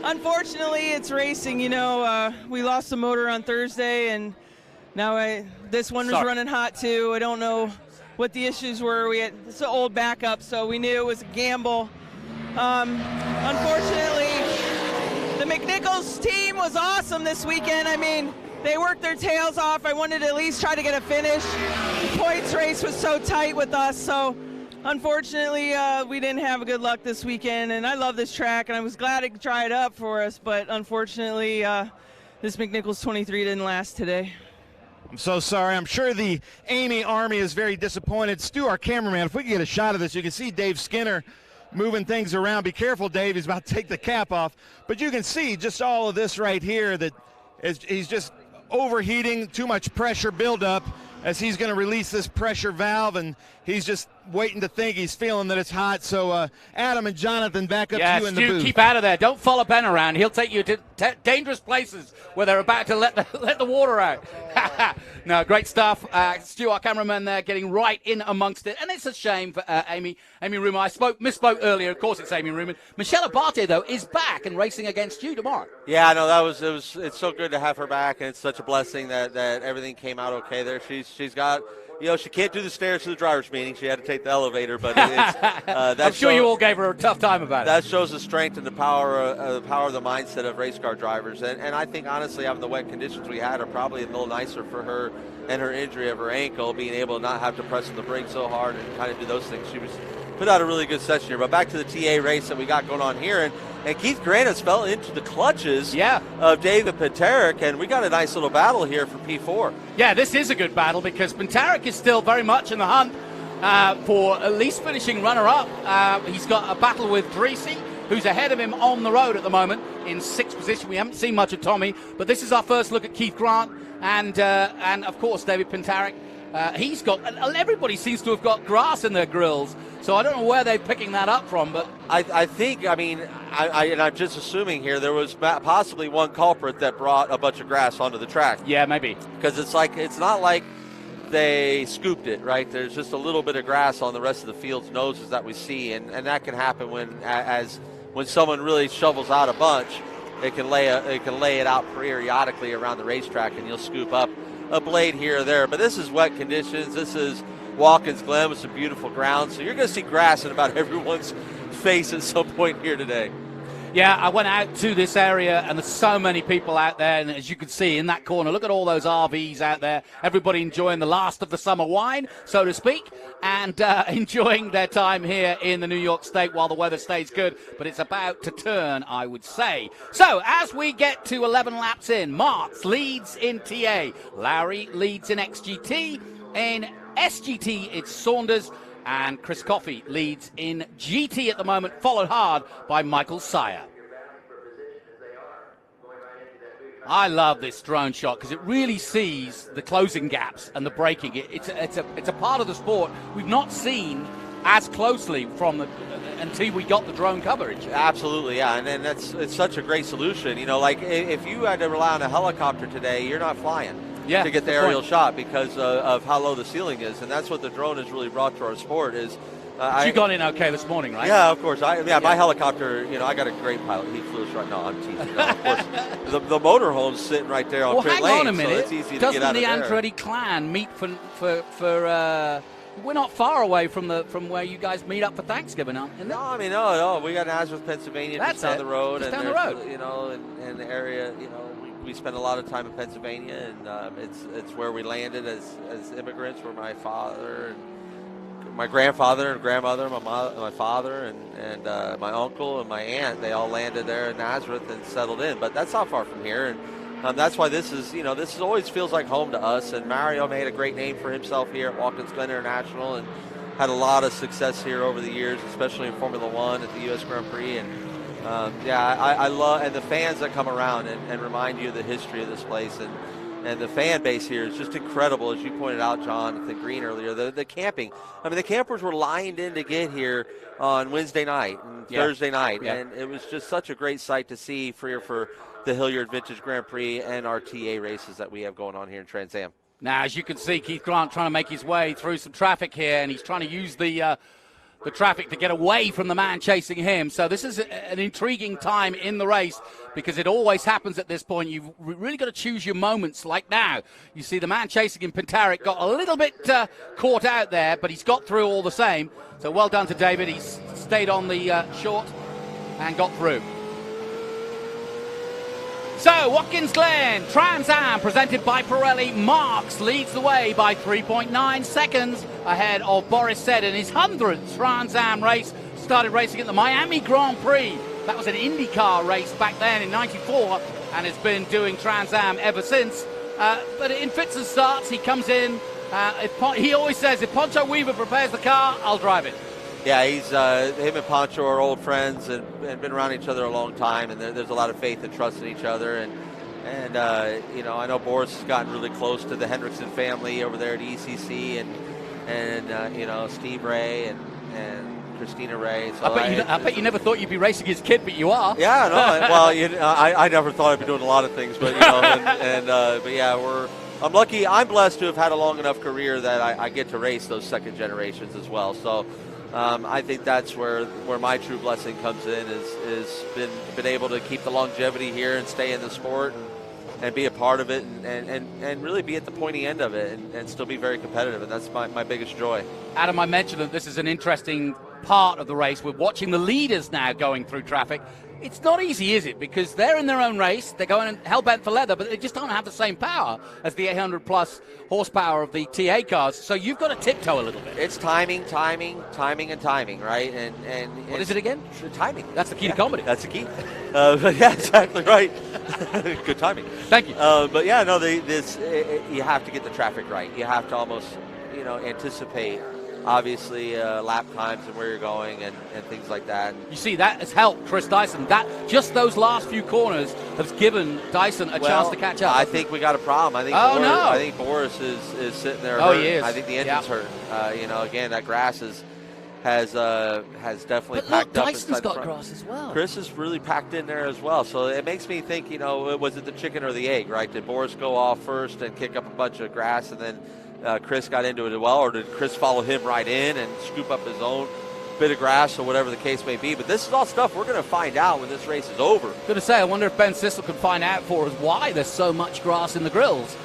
unfortunately, it's racing. We lost the motor on Thursday, and now this one was running hot too. I don't know what the issues were. It's an old backup, so we knew it was a gamble. Unfortunately, the McNichols team was awesome this weekend. I mean, they worked their tails off. I wanted to at least try to get a finish. The points race was so tight with us, so unfortunately, we didn't have good luck this weekend, and I love this track, and I was glad it dried up for us, but unfortunately, this McNichols 23 didn't last today. I'm so sorry. I'm sure the Amy Army is very disappointed. Stu, our cameraman, if we can get a shot of this, you can see Dave Skinner moving things around. Be careful, Dave. He's about to take the cap off. But you can see just all of this right here that he's just overheating, too much pressure buildup as he's going to release this pressure valve, and he's just waiting to think. He's feeling that it's hot. So Adam and Jonathan, back up to you in the booth. Keep out of there. Don't follow Ben around. He'll take you to dangerous places where they're about to let the water out. No, great stuff. Stu, our cameraman there, getting right in amongst it. And it's a shame for Amy Ruman. I misspoke earlier. Of course, it's Amy Ruman. Michele Abate, though, is back and racing against you tomorrow. Yeah, no, it's so good to have her back, and it's such a blessing that everything came out okay there. She's got, she can't do the stairs to the driver's meeting. She had to take the elevator, but I'm sure you all gave her a tough time about it. That shows the strength and the power of the mindset of race car drivers. And I think, honestly, having the wet conditions we had are probably a little nicer for her and her injury of her ankle, being able to not have to press on the brake so hard and kind of do those things. She put out a really good session here. But back to the TA race that we got going on here. And Keith Granis fell into the clutches of David Pintarik, and we got a nice little battle here for P4. Yeah, this is a good battle because Pintarik is still very much in the hunt for at least finishing runner-up. He's got a battle with Dreesy, who's ahead of him on the road at the moment in 6th position. We haven't seen much of Tommy, but this is our first look at Keith Grant and of course, David Pintarik. He's got, everybody seems to have got grass in their grills, so I don't know where they're picking that up from, but I think, I'm just assuming here, there was possibly one culprit that brought a bunch of grass onto the track. Yeah, maybe. Because it's not like they scooped it, right? There's just a little bit of grass on the rest of the field's noses that we see, and that can happen when someone really shovels out a bunch. It can lay it out periodically around the racetrack, and you'll scoop up a blade here or there. But this is wet conditions. This is Watkins Glen with some beautiful ground, so you're going to see grass in about everyone's face at some point here today. Yeah, I went out to this area, and there's so many people out there, and as you can see in that corner, look at all those RVs out there, everybody enjoying the last of the summer wine, so to speak, and enjoying their time here in the New York State while the weather stays good, but it's about to turn, I would say. So, as we get to 11 laps in, Martz leads in TA, Lowry leads in XGT, in SGT it's Saunders, and Chris Coffey leads in GT at the moment, followed hard by Michael Sire. I love this drone shot because it really sees the closing gaps and the braking. It's a part of the sport we've not seen as closely until we got the drone coverage. Absolutely, yeah, and it's such a great solution. Like if you had to rely on a helicopter today, you're not flying. To get the aerial shot because of how low the ceiling is, and that's what the drone has really brought to our sport is You got in okay this morning, right? Yeah, of course. My helicopter, I got a great pilot. He flew us right now. I'm teasing. No, of course, the motorhome's sitting right there on pit lane. Hang on a minute. So it's easy to Doesn't get out the of there. Andretti clan meet for we're not far away from where you guys meet up for Thanksgiving, aren't you? No. We got Nazareth, Pennsylvania, just down the road. Just and down the road. In the area, we spend a lot of time in Pennsylvania, and it's where we landed as immigrants. Where my father and my grandfather and grandmother, my father and my uncle and my aunt, they all landed there in Nazareth and settled in. But that's not far from here, and that's why this always feels like home to us. And Mario made a great name for himself here at Watkins Glen International, and had a lot of success here over the years, especially in Formula One at the U.S. Grand Prix. And I love, and the fans that come around and remind you of the history of this place, and the fan base here is just incredible, as you pointed out, John, at the green earlier. The camping, the campers were lined in to get here on Wednesday night and Thursday night, and it was just such a great sight to see for the Hilliard Vintage Grand Prix and our TA races that we have going on here in Trans Am. Now, as you can see, Keith Grant trying to make his way through some traffic here, and he's trying to use the traffic to get away from the man chasing him. So this is an intriguing time in the race, because it always happens at this point. You've really got to choose your moments. Like now, you see the man chasing him, Pintaric, got a little bit caught out there, but he's got through all the same. So well done to David. He's stayed on the short and got through. So, Watkins Glen Trans Am, presented by Pirelli. Marks leads the way by 3.9 seconds ahead of Boris Said in his 100th Trans Am race. Started racing at the Miami Grand Prix. That was an IndyCar race back then in '94, and has been doing Trans Am ever since. But in fits and starts, he comes in. He always says, if Poncho Weaver prepares the car, I'll drive it. Yeah, him and Poncho are old friends and been around each other a long time, and there's a lot of faith and trust in each other. And I know Boris has gotten really close to the Hendrickson family over there at ECC, and Steve Ray and Christina Ray. So I bet you never thought you'd be racing his kid, but you are. Yeah, no. Well, I never thought I'd be doing a lot of things, but but yeah, I'm lucky. I'm blessed to have had a long enough career that I get to race those second generations as well. So. I think that's where my true blessing comes in, is been able to keep the longevity here and stay in the sport and be a part of it and really be at the pointy end of it and still be very competitive, and that's my biggest joy. Adam, I mentioned that this is an interesting part of the race. We're watching the leaders now going through traffic. It's not easy, is it? Because they're in their own race, they're going hell-bent for leather, but they just don't have the same power as the 800-plus horsepower of the TA cars. So you've got to tiptoe a little bit. It's timing, right? And what is it again? Timing. That's the key to comedy. That's the key. Yeah, exactly right. Good timing. Thank you. But yeah, no, you have to get the traffic right. You have to almost, anticipate. Obviously, lap times and where you're going and things like that. You see, that has helped Chris Dyson. Just those last few corners has given Dyson a chance to catch up. I think we got a problem. I think Boris is sitting there hurt. He is. I think the engine's hurt. Again, that grass has definitely but packed look, up. Dyson's got grass as well. Chris is really packed in there as well. So it makes me think, was it the chicken or the egg, right? Did Boris go off first and kick up a bunch of grass, and then Chris got into it as well, or did Chris follow him right in and scoop up his own bit of grass, or whatever the case may be? But this is all stuff we're going to find out when this race is over. Going to say, I wonder if Ben Sissel can find out for us why there's so much grass in the grills,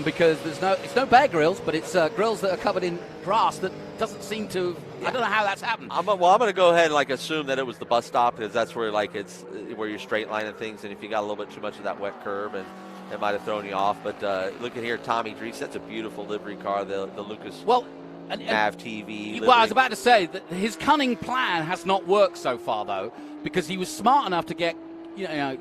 because it's no bare grills, but it's grills that are covered in grass that doesn't seem to. I don't know how that's happened. I'm going to go ahead and assume that it was the bus stop, because that's where it's where you're straight lining things, and if you got a little bit too much of that wet curb, and it might have thrown you off. But look at here, Tommy Drees. That's a beautiful livery car, the Lucas Mav TV. Well, I was about to say that his cunning plan has not worked so far, though, because he was smart enough to get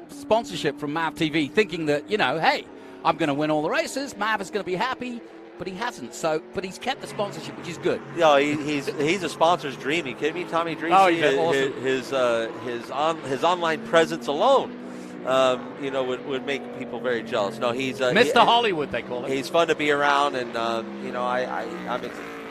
sponsorship from Mav TV, thinking that, hey, I'm going to win all the races. Mav is going to be happy. But he hasn't. But he's kept the sponsorship, which is good. He's a sponsor's dream. You kidding me, Tommy Drees? Oh, he's awesome. His online presence alone. Would make people very jealous. No, he's Mr. Hollywood, they call him. He's fun to be around, and I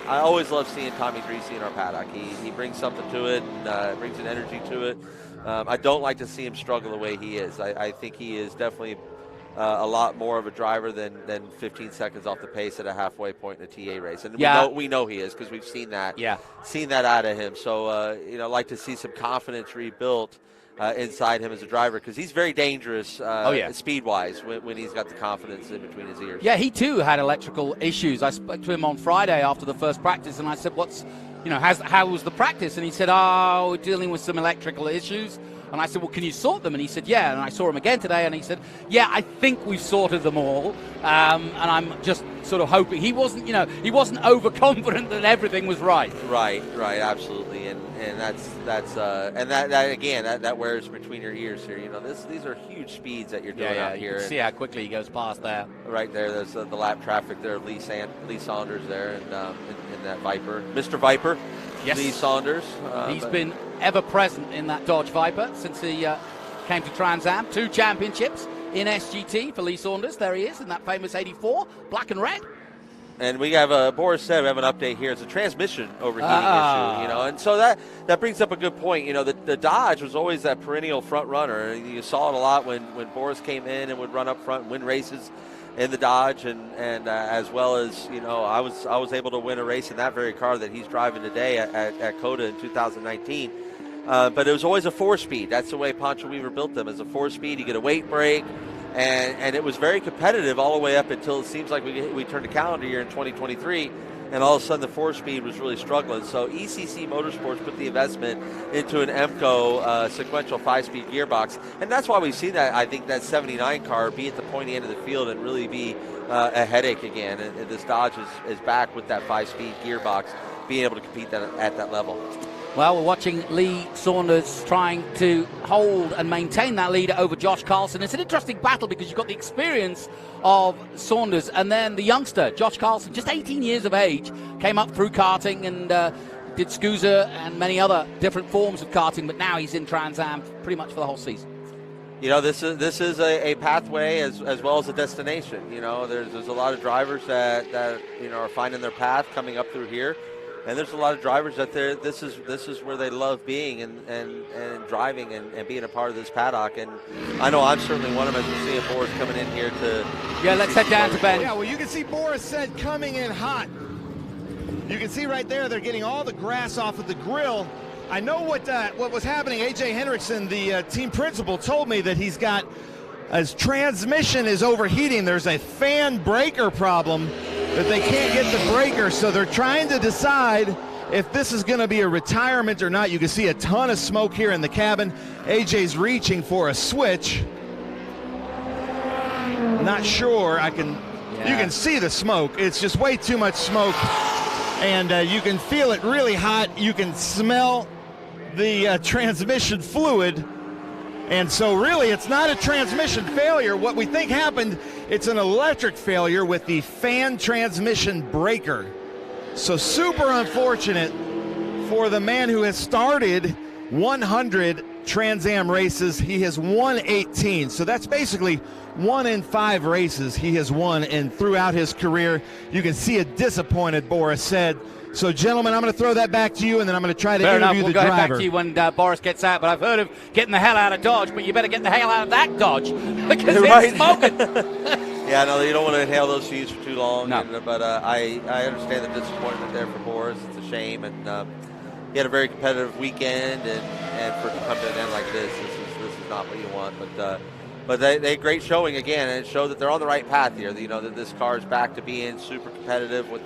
always love seeing Tommy Drees in our paddock. He brings something to it, and brings an energy to it. I don't like to see him struggle the way he is. I think he is definitely a lot more of a driver than 15 seconds off the pace at a halfway point in a TA race. And we know he is because we've seen that. Yeah. Seen that out of him. So, I'd like to see some confidence rebuilt inside him as a driver because he's very dangerous speed-wise when he's got the confidence in between his ears. Yeah, he too had electrical issues. I spoke to him on Friday after the first practice, and I said, how was the practice? And he said, we're dealing with some electrical issues. And I said, well, can you sort them? And he said, yeah. And I saw him again today, and he said, yeah, I think we've sorted them all. And I'm just sort of hoping he wasn't overconfident that everything was right. Right, absolutely. And that again, that wears between your ears here. These are huge speeds that you're doing out here. You can see how quickly he goes past there. Right there, there's the lap traffic there. Lee Saunders there, and in that Viper, Mr. Viper. Yes. Lee Saunders. He's been ever present in that Dodge Viper since he came to Trans Am. 2 championships in SGT for Lee Saunders. There he is in that famous 84, black and red. And we have Boris Said, we have an update here. It's a transmission overheating issue, and so that brings up a good point. The Dodge was always that perennial front runner. You saw it a lot when Boris came in and would run up front and win races in the Dodge, and as well as I was able to win a race in that very car that he's driving today at COTA in 2019. But it was always a 4-speed. That's the way Pancho Weaver built them, as a 4-speed. You get a weight brake, and it was very competitive all the way up until it seems like we turned a calendar year in 2023, and all of a sudden the 4-speed was really struggling. So ECC Motorsports put the investment into an EMCO sequential 5-speed gearbox, and that's why we've seen that. I think that 79 car be at the pointy end of the field and really be a headache again. And this Dodge is back with that 5-speed gearbox, being able to compete at that level. Well, we're watching Lee Saunders trying to hold and maintain that lead over Josh Carlson. It's an interesting battle because you've got the experience of Saunders and then the youngster, Josh Carlson, just 18 years of age, came up through karting and did SCUSA and many other different forms of karting, but now he's in Trans Am pretty much for the whole season. This is a pathway as well as a destination. There's a lot of drivers that are finding their path coming up through here. And there's a lot of drivers that this is where they love being and driving and being a part of this paddock. And I know I'm certainly one of them, as we're seeing Boris coming in here to... Yeah, let's head down to Ben. Yeah, well, you can see Boris Said coming in hot. You can see right there, they're getting all the grass off of the grill. I know what was happening. A.J. Hendrickson, the team principal, told me that he's got... His transmission is overheating. There's a fan breaker problem that they can't get the breaker, so they're trying to decide if this is going to be a retirement or not. You can see a ton of smoke here in the cabin. AJ's reaching for a switch. Not sure. You can see the smoke. It's just way too much smoke, and you can feel it really hot. You can smell the transmission fluid. And so really, it's not a transmission failure. What we think happened, it's an electric failure with the fan transmission breaker. So super unfortunate for the man who has started 100 Trans Am races. He has won 18. So that's basically 1 in 5 races he has won. And throughout his career, you can see a disappointed Boris Said. So, gentlemen, I'm going to throw that back to you, and then I'm going to try to interview the driver. We'll go back to you when Boris gets out, but I've heard of getting the hell out of Dodge, but you better get the hell out of that Dodge because it's smoking. Yeah, no, you don't want to inhale those fumes for too long. No. But I understand the disappointment there for Boris. It's a shame, and he had a very competitive weekend, and for it to come to an end like this is not what you want. But they had great showing again, and it showed that they're on the right path here. That this car is back to being super competitive with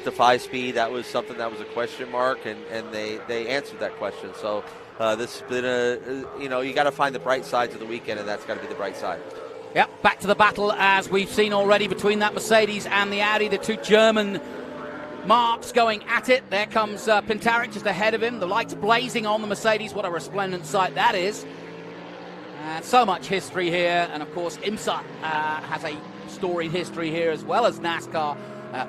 the 5-speed. That was something that was a question mark, and they answered that question. So this has been you got to find the bright sides of the weekend, and that's got to be the bright side. Yep, back to the battle as we've seen already between that Mercedes and the Audi, the 2 German marks going at it. There comes Pintarek just ahead of him, the lights blazing on the Mercedes. What a resplendent sight that is. So much history here, and of course IMSA has a storied history here as well as NASCAR.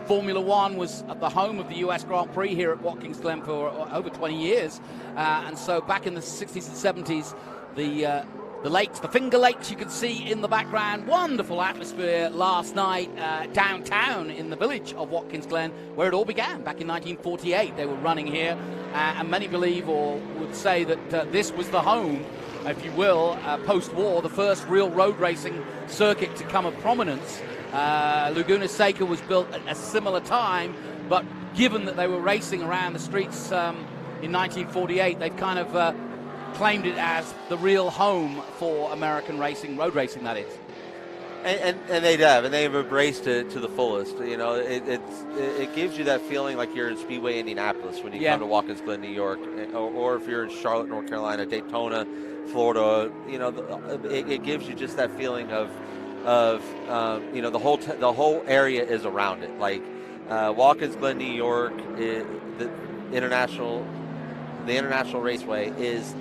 Formula One was at the home of the US Grand Prix here at Watkins Glen for over 20 years. And so back in the 60s and 70s, the lakes, the Finger Lakes you can see in the background. Wonderful atmosphere last night downtown in the village of Watkins Glen, where it all began back in 1948. They were running here, and many believe or would say that this was the home if you will, post-war, the first real road racing circuit to come of prominence. Laguna Seca was built at a similar time, but given that they were racing around the streets in 1948, they've kind of claimed it as the real home for American racing, road racing, that is. And they have, and they've embraced it to the fullest. You know, it gives you that feeling like you're in Speedway Indianapolis when you come to Watkins Glen, New York, or if you're in Charlotte, North Carolina, Daytona, Florida. You know, it gives you just that feeling of you know, the whole area is around it. Like Watkins Glen, New York, the International Raceway is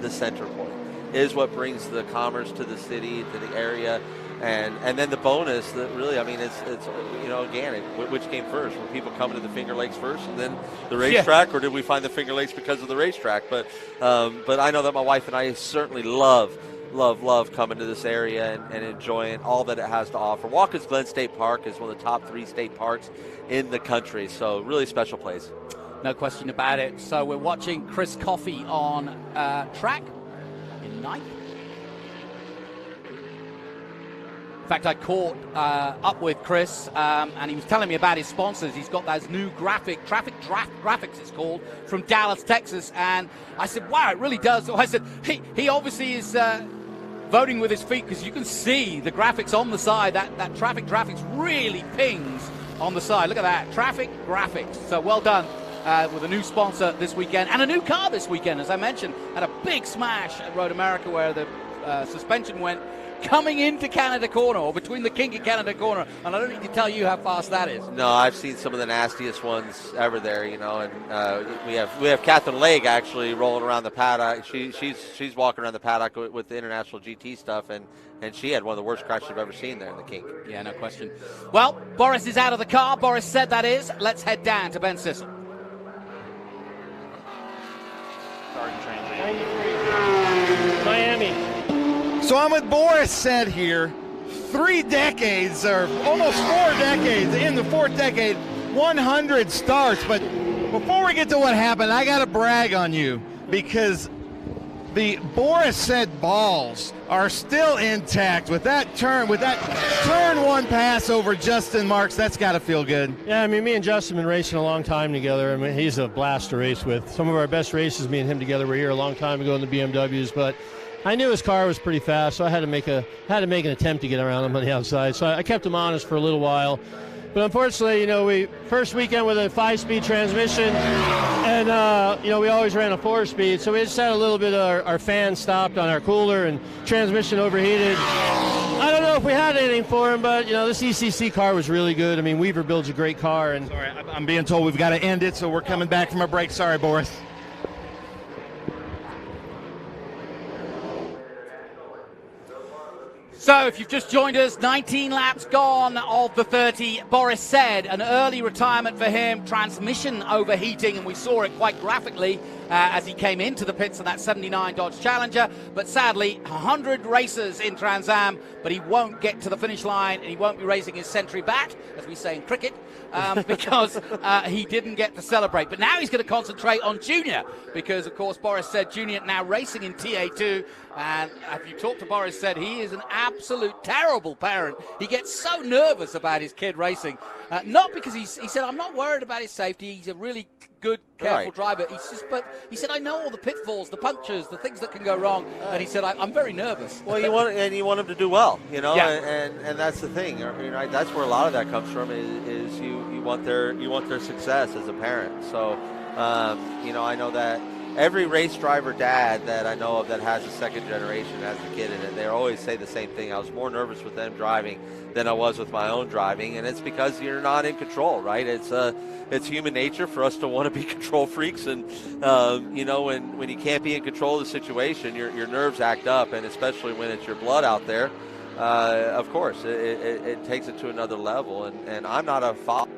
the center point. Is what brings the commerce to the city, to the area, and then the bonus that really, I mean, it's you know, again, which came first? Were people coming to the Finger Lakes first and then the racetrack, or did we find the Finger Lakes because of the racetrack? But I know that my wife and I certainly love coming to this area and enjoying all that it has to offer. Watkins Glen State Park is one of the top 3 state parks in the country, so really special place. No question about it. So we're watching Chris Coffey on track. In 9th. In fact, I caught up with Chris, and he was telling me about his sponsors. He's got those new traffic graphics, it's called, from Dallas, Texas. And I said, wow, it really does. So I said, he obviously is voting with his feet, because you can see the graphics on the side. That traffic graphics really pings on the side. Look at that, traffic graphics. So well done. With a new sponsor this weekend and a new car this weekend, as I mentioned, had a big smash at Road America where the suspension went coming into Canada Corner, or between the kink and Canada Corner, and I don't need to tell you how fast that is. No, I've seen some of the nastiest ones ever there, you know, and we have Catherine Legge actually rolling around the paddock. She's walking around the paddock with the International GT stuff, and she had one of the worst crashes I've ever seen there in the kink. Yeah, no question. Well, Boris is out of the car. Boris Said, that is. Let's head down to Ben Sissel. Miami. So I'm with Boris Said here. 3 decades, or almost 4 decades, in the 4th decade, 100 starts. But before we get to what happened, I got to brag on you, because the Boris Said balls are still intact with that turn 1 pass over Justin Marks. That's got to feel good. Yeah, I mean, me and Justin have been racing a long time together. I mean, he's a blast to race with. Some of our best races, me and him together, were here a long time ago in the BMWs, but I knew his car was pretty fast, so I had to make an attempt to get around him on the outside. So I kept him honest for a little while. But unfortunately, you know, first weekend with a 5-speed transmission, and you know, we always ran a 4-speed, so we just had a little bit of our fan stopped on our cooler and transmission overheated. I don't know if we had anything for him, but you know, this ECC car was really good. I mean, Weaver builds a great car. And sorry, I'm being told we've got to end it, so we're coming back from a break. Sorry, Boris. So if you've just joined us, 19 laps gone of the 30. Boris Said, an early retirement for him, transmission overheating, and we saw it quite graphically as he came into the pits in that 79 Dodge Challenger. But sadly, 100 races in Trans Am, but he won't get to the finish line, and he won't be raising his century bat, as we say in cricket, because he didn't get to celebrate. But now he's going to concentrate on Junior, because, of course, Boris Said Junior now racing in TA2. And if you talk to Boris Said, he is an absolute terrible parent. He gets so nervous about his kid racing. Not because he said, I'm not worried about his safety. He's a really good, careful driver. But he said, I know all the pitfalls, the punctures, the things that can go wrong. And he said, I'm very nervous. Well, you want him to do well, you know, and that's the thing. You know, that's where a lot of that comes from. Is you want their success as a parent. So, you know, I know that every race driver dad that I know of that has a second generation, has a kid in it, they always say the same thing. I was more nervous with them driving than I was with my own driving, and it's because you're not in control, right? It's human nature for us to want to be control freaks, and you know, when you can't be in control of the situation, your nerves act up, and especially when it's your blood out there, of course, it takes it to another level, and I'm not a father.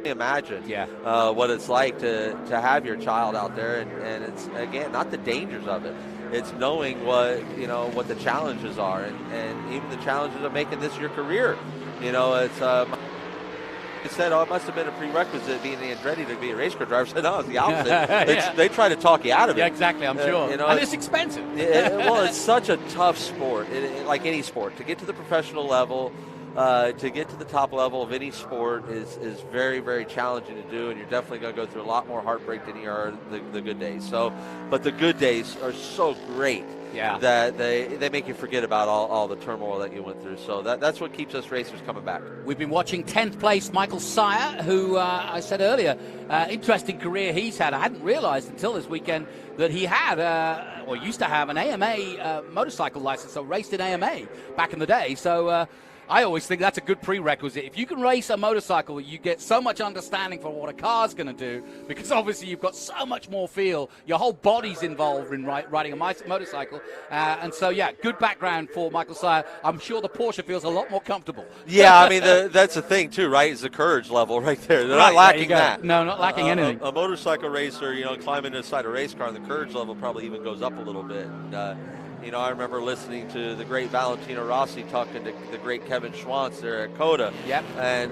Imagine what it's like to have your child out there, and it's, again, not the dangers of it. It's knowing what the challenges are, and even the challenges of making this your career. You know, it's you said, oh, it must have been a prerequisite being Andretti to be a race car driver. I said, no, it's the opposite. They try to talk you out of it. Yeah, exactly, I'm sure. And it's expensive. Well, it's such a tough sport, like any sport. To get to the professional level, to get to the top level of any sport is very, very challenging to do, and you're definitely going to go through a lot more heartbreak than you are the good days. But the good days are so great that they make you forget about all the turmoil that you went through. So that's what keeps us racers coming back. We've been watching 10th place Michael Sire, who I said earlier, interesting career he's had. I hadn't realized until this weekend that he had, or used to have, an AMA motorcycle license, so raced in AMA back in the day. So I always think that's a good prerequisite. If you can race a motorcycle, you get so much understanding for what a car's going to do, because obviously you've got so much more feel. Your whole body's involved in riding a motorcycle. And so, yeah, good background for Michael Sire. I'm sure the Porsche feels a lot more comfortable. Yeah, I mean, that's the thing, too, right? Is the courage level right there. They're not lacking that. No, not lacking anything. A motorcycle racer, climbing inside a race car, and the courage level probably even goes up a little bit. And, I remember listening to the great Valentino Rossi talking to the great Kevin Schwantz there at COTA. Yep. And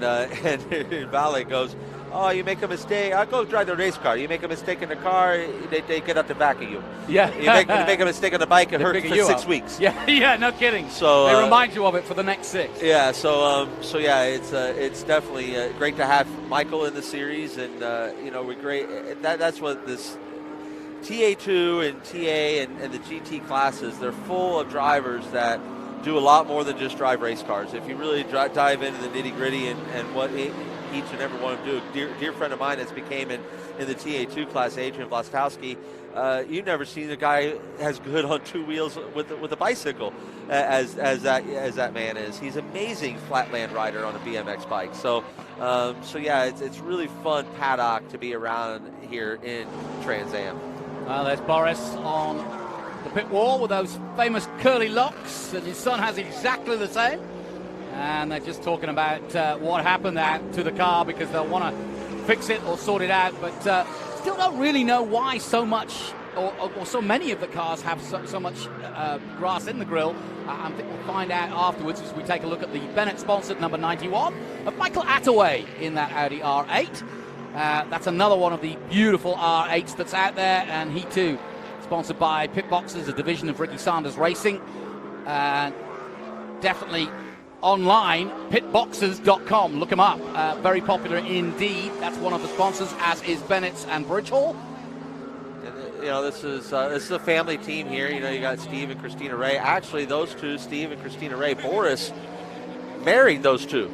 Vale goes, oh, you make a mistake. I'll go drive the race car. You make a mistake in the car, they get up the back of you. Yeah. You make a mistake on the bike, it hurts for 6 weeks. Yeah, no kidding. So they remind you of it for the next 6. Yeah, it's definitely great to have Michael in the series, and we're great. That's what this TA2 and TA and the GT classes, they're full of drivers that do a lot more than just drive race cars. If you really dive into the nitty-gritty and what each and every one of them do, dear friend of mine that's became in the TA2 class, Adrian Vlastowski, you've never seen a guy as good on 2 wheels with a bicycle as that man is. He's an amazing flatland rider on a BMX bike. So it's really fun paddock to be around here in Trans Am. Well, there's Boris on the pit wall with those famous curly locks, and his son has exactly the same. And they're just talking about what happened to the car, because they'll want to fix it or sort it out, but still don't really know why so much or so many of the cars have so much grass in the grille. I think we'll find out afterwards as we take a look at the Bennett-sponsored number 91 of Michael Attaway in that Audi R8. That's another one of the beautiful R8s that's out there, and he too sponsored by Pit Boxes, a division of Ricky Sanders Racing. Definitely online, pitboxes.com. Look them up. Very popular indeed. That's one of the sponsors, as is Bennett's and Bridgehall. This is a family team here. You got Steve and Christina Ray. Actually, those two, Steve and Christina Ray, Boris married those two.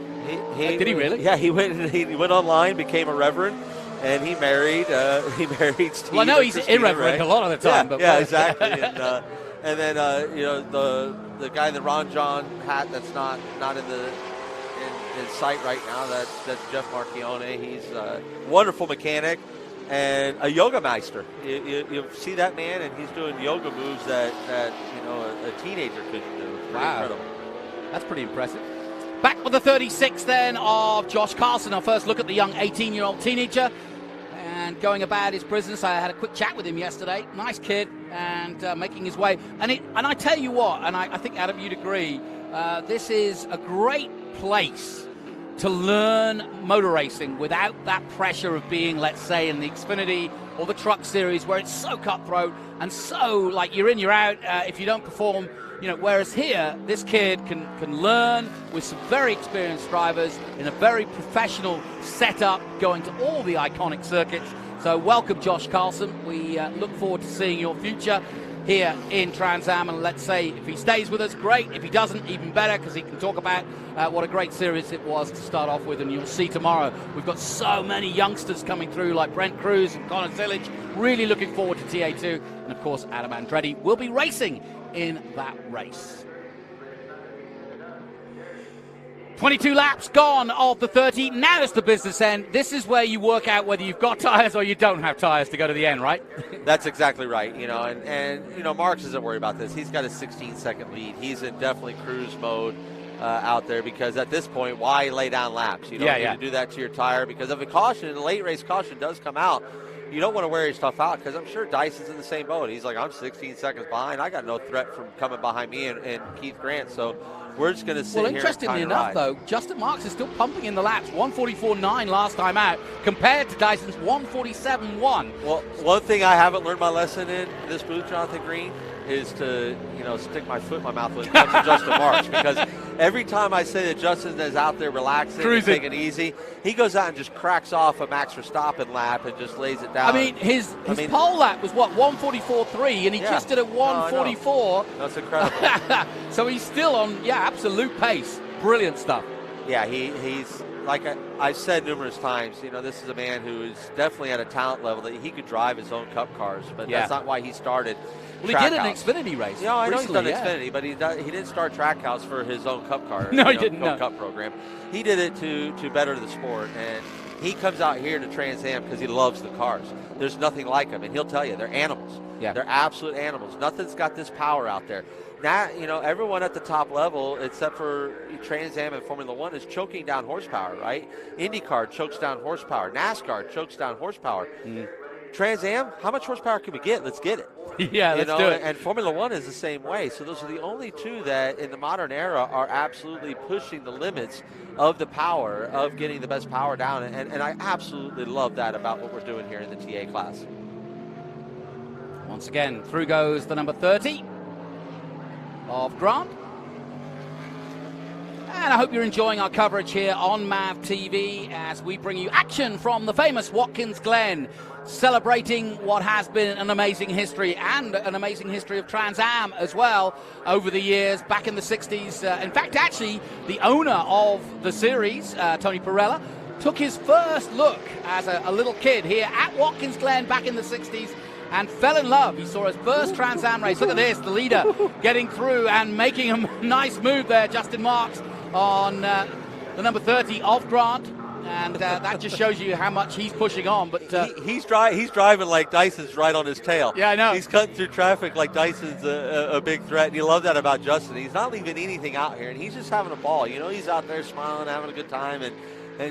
Did he really? Yeah, he went online, became a reverend, and he married Steve. Well, I know he's irreverent a lot of the time. Yeah, exactly. And then the guy in the Ron John hat that's not in sight right now. That's Jeff Marchione. He's a wonderful mechanic and a yoga meister. You see that man, and he's doing yoga moves that a teenager couldn't do. Wow, incredible. That's pretty impressive. Back with the 36 then of Josh Carlson. Our first look at the young 18-year-old teenager and going about his business. I had a quick chat with him yesterday. Nice kid, and making his way. And I tell you what, and I think, Adam, you'd agree, this is a great place to learn motor racing without that pressure of being, let's say, in the Xfinity or the Truck Series, where it's so cutthroat and so, like, you're in, you're out. If you don't perform, whereas here, this kid can learn with some very experienced drivers in a very professional setup, going to all the iconic circuits. So welcome, Josh Carlson. We look forward to seeing your future here in Trans Am, and let's say if he stays with us, great. If he doesn't, even better, because he can talk about what a great series it was to start off with, and you'll see tomorrow. We've got so many youngsters coming through, like Brent Cruz and Connor Tillage. Really looking forward to TA2, and of course Adam Andretti will be racing in that race. 22 laps gone of the 30. Now it's the business end. This is where you work out whether you've got tires or you don't have tires to go to the end, right? That's exactly right. And Marks doesn't worry about this. He's got a 16-second lead. He's in definitely cruise mode out there, because at this point, why lay down laps? You don't need to do that to your tire, because if a caution, a late race caution does come out, you don't want to wear your stuff out because I'm sure Dyson's in the same boat. He's like, I'm 16 seconds behind. I got no threat from coming behind me and Keith Grant. So we're just going to sit here. Well, interestingly enough, though, Justin Marks is still pumping in the laps. 144.9 last time out, compared to Dyson's 147.1. Well, one thing I haven't learned my lesson in this booth, Jonathan Green, is to stick my foot in my mouth when it comes to Justin Marks, because every time I say that Justin is out there relaxing and taking it easy, he goes out and just cracks off a Max Verstappen lap and just lays it down. I mean, his pole lap was what, 144.3, and he just did a 144. That's incredible. So he's still on absolute pace. Brilliant stuff. Yeah, he's like I've said numerous times, this is a man who is definitely at a talent level that he could drive his own Cup cars, but that's not why he started. Well, he did an Xfinity race. Yeah, I know he's done yeah. Xfinity, but he didn't start Trackhouse for his own Cup car. No, he didn't. Cup program. He did it to better the sport, and he comes out here to Trans Am because he loves the cars. There's nothing like him, and he'll tell you they're animals. Yeah, they're absolute animals. Nothing's got this power out there. Now, everyone at the top level, except for Trans Am and Formula One, is choking down horsepower, right? IndyCar chokes down horsepower. NASCAR chokes down horsepower. Trans Am, how much horsepower can we get? Let's get it. Yeah, let's do it. And Formula One is the same way. So those are the only two that in the modern era are absolutely pushing the limits of the power, of getting the best power down. And I absolutely love that about what we're doing here in the TA class. Once again, through goes the number 30 of Grant. And I hope you're enjoying our coverage here on MAV TV as we bring you action from the famous Watkins Glen, celebrating what has been an amazing history and an amazing history of Trans Am as well over the years, back in the 60s. In fact, actually, the owner of the series, Tony Pirelli, took his first look as a little kid here at Watkins Glen back in the 60s and fell in love. He saw his first Trans Am race. Look at this, the leader getting through and making a nice move there, Justin Marks, on the number 30 of Grant. And that just shows you how much he's pushing on. But he's driving like Dyson's right on his tail. Yeah, I know. He's cutting through traffic like Dyson's a big threat. And you love that about Justin. He's not leaving anything out here, and he's just having a ball. He's out there smiling, having a good time, and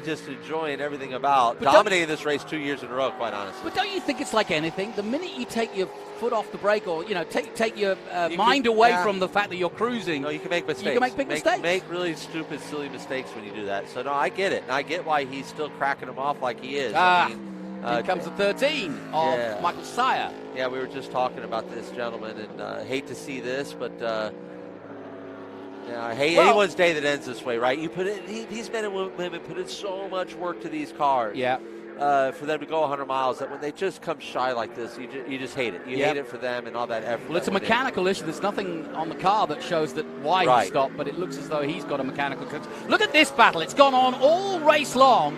just enjoying everything about dominating this race 2 years in a row, quite honestly. But don't you think it's like anything? The minute you take your foot off the brake, or take your mind away from the fact that you're cruising, you can make mistakes. You can make big mistakes. Make really stupid, silly mistakes when you do that. So no, I get it, and I get why he's still cracking them off like he is. Here comes the 13 of Michael Sire. Yeah, we were just talking about this gentleman, and hate to see this, but. I hate anyone's day that ends this way, right? You put it; these men and women put in so much work to these cars. Yeah. For them to go 100 miles, that when they just come shy like this, you just hate it. You hate it for them and all that effort. Well, it's a mechanical issue. There's nothing on the car that shows that why he stopped, but it looks as though he's got a mechanical glitch. Look at this battle. It's gone on all race long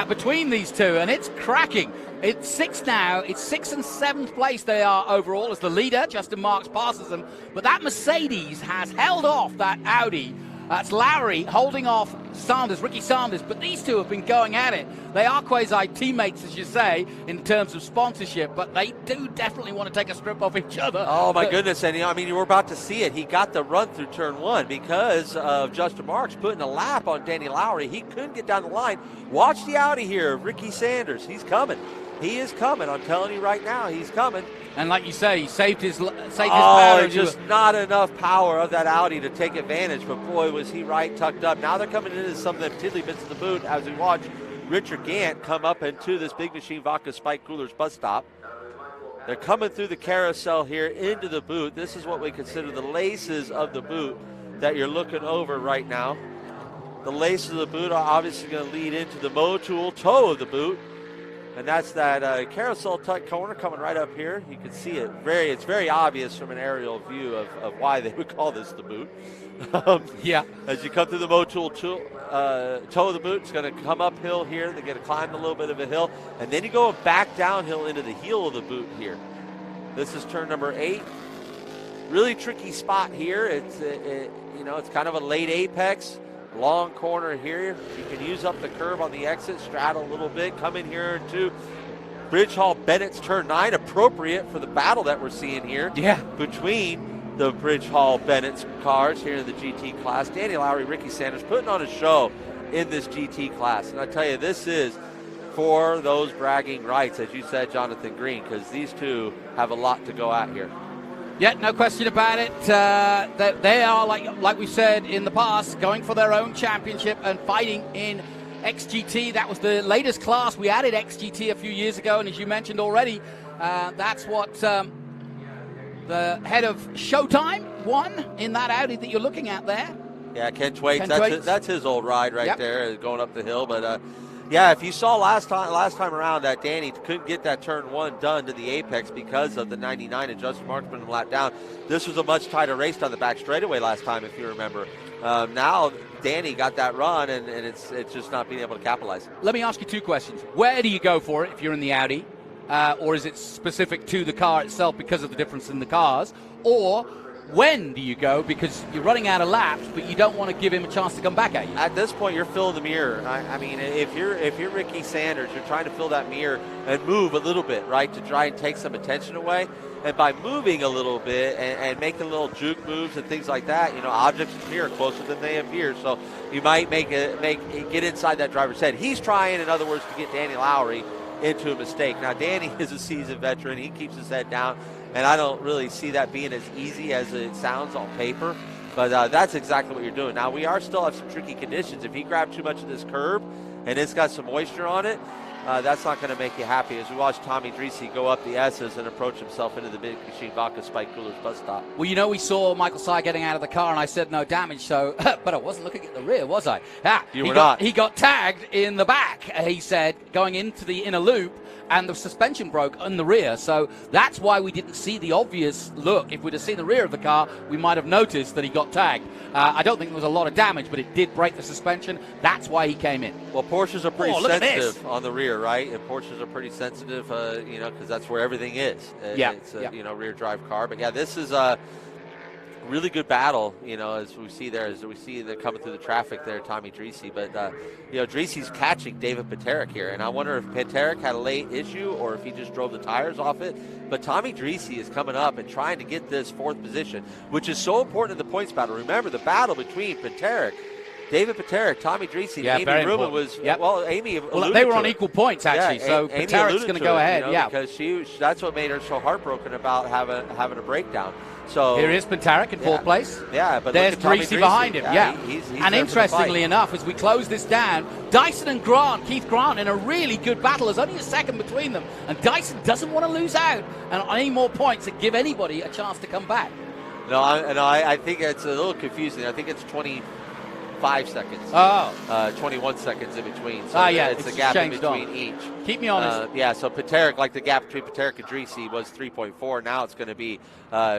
between these two, and it's cracking. It's 6 now. It's 6th and 7th place they are overall as the leader. Justin Marks passes them. But that Mercedes has held off that Audi. That's Lowry holding off Ricky Sanders. But these two have been going at it. They are quasi-teammates, as you say, in terms of sponsorship. But they do definitely want to take a strip off each other. Oh, my goodness. And, you were about to see it. He got the run through turn 1 because of Justin Marks putting a lap on Danny Lowry. He couldn't get down the line. Watch the Audi here. Ricky Sanders. He's coming. He is coming. I'm telling you right now, he's coming. And like you say, he saved his power. Just not enough power of that Audi to take advantage. But boy, was he right tucked up. Now they're coming into some of them tiddly bits of the boot as we watch Richard Gant come up into this Big Machine Vodka Spike Coolers bus stop. They're coming through the carousel here into the boot. This is what we consider the laces of the boot that you're looking over right now. The laces of the boot are obviously going to lead into the Motul toe of the boot. And that's that carousel tuck corner coming right up here. You can see it. It's very obvious from an aerial view of why they would call this the boot. As you come through the Motul toe of the boot, it's going to come uphill here. They're going to climb a little bit of a hill. And then you go back downhill into the heel of the boot here. This is turn number 8. Really tricky spot here. It's kind of a late apex. Long corner here. You can use up the curve on the exit, straddle a little bit, come in here to Bridge Hall Bennett's turn 9, appropriate for the battle that we're seeing here between the Bridge Hall Bennett's cars here in the GT class. Danny Lowry, Ricky Sanders putting on a show in this GT class. And I tell you, this is for those bragging rights, as you said, Jonathan Green, because these two have a lot to go at here. Yeah, no question about it. That they are, like we said in the past, going for their own championship and fighting in XGT. That was the latest class. We added XGT a few years ago, and as you mentioned already, that's what the head of Showtime won in that Audi that you're looking at there. Yeah, Ken Twaits. Ken That's his old ride right there, going up the hill. But yeah, if you saw last time around that Danny couldn't get that turn 1 done to the apex because of the 99 and Justin Marks put him lap down. This was a much tighter race down the back straightaway last time, if you remember. Now Danny got that run, and it's just not being able to capitalize. Let me ask you 2 questions. Where do you go for it if you're in the Audi? Or is it specific to the car itself because of the difference in the cars? Or when do you go because you're running out of laps, but you don't want to give him a chance to come back at you? At this point, you're filling the mirror. I mean, if you're Ricky Sanders, you're trying to fill that mirror and move a little bit, right, to try and take some attention away. And by moving a little bit and making little juke moves and things like that, objects appear closer than they appear. So you might get inside that driver's head. He's trying, in other words, to get Danny Lowry into a mistake. Now, Danny is a seasoned veteran. He keeps his head down, and I don't really see that being as easy as it sounds on paper. But that's exactly what you're doing. Now, we still have some tricky conditions. If he grabbed too much of this curb and it's got some moisture on it, that's not going to make you happy. As we watch Tommy Dreese go up the S's and approach himself into the Big Machine Vodka Spike Coolers bus stop. Well, we saw Michael Sy getting out of the car, and I said no damage, so but I wasn't looking at the rear, was I? You were not. He got tagged in the back, he said, going into the inner loop, and the suspension broke in the rear. So that's why we didn't see the obvious look. If we'd have seen the rear of the car, we might have noticed that he got tagged. I don't think there was a lot of damage, but it did break the suspension. That's why he came in. Well, Porsches are pretty sensitive on the rear, right? And Porsches are pretty sensitive, because that's where everything is. It's a rear drive car. But yeah, this is a really good battle, as we see they're coming through the traffic there, Tommy Dreese. But, Dreese's catching David Paterick here. And I wonder if Paterick had a late issue or if he just drove the tires off it. But Tommy Dreese is coming up and trying to get this 4th position, which is so important in the points battle. Remember, the battle between Paterick, David Paterick, Tommy Dreese, and Amy Rubin was, Amy alluded they were to on equal points, actually, so Paterick's going to go ahead, because that's what made her so heartbroken about having a breakdown. So here is Paterick in 4th place. Yeah, but there's Dreese behind him. He's and interestingly enough, as we close this down, Dyson and Keith Grant, in a really good battle. There's only a second between them, and Dyson doesn't want to lose out and on any more points that give anybody a chance to come back. No, I think it's a little confusing. I think it's 25 seconds. 21 seconds in between. So it's a gap in between each. Keep me honest. So Paterick, like the gap between Paterick and Dreese was 3.4. Now it's going to be,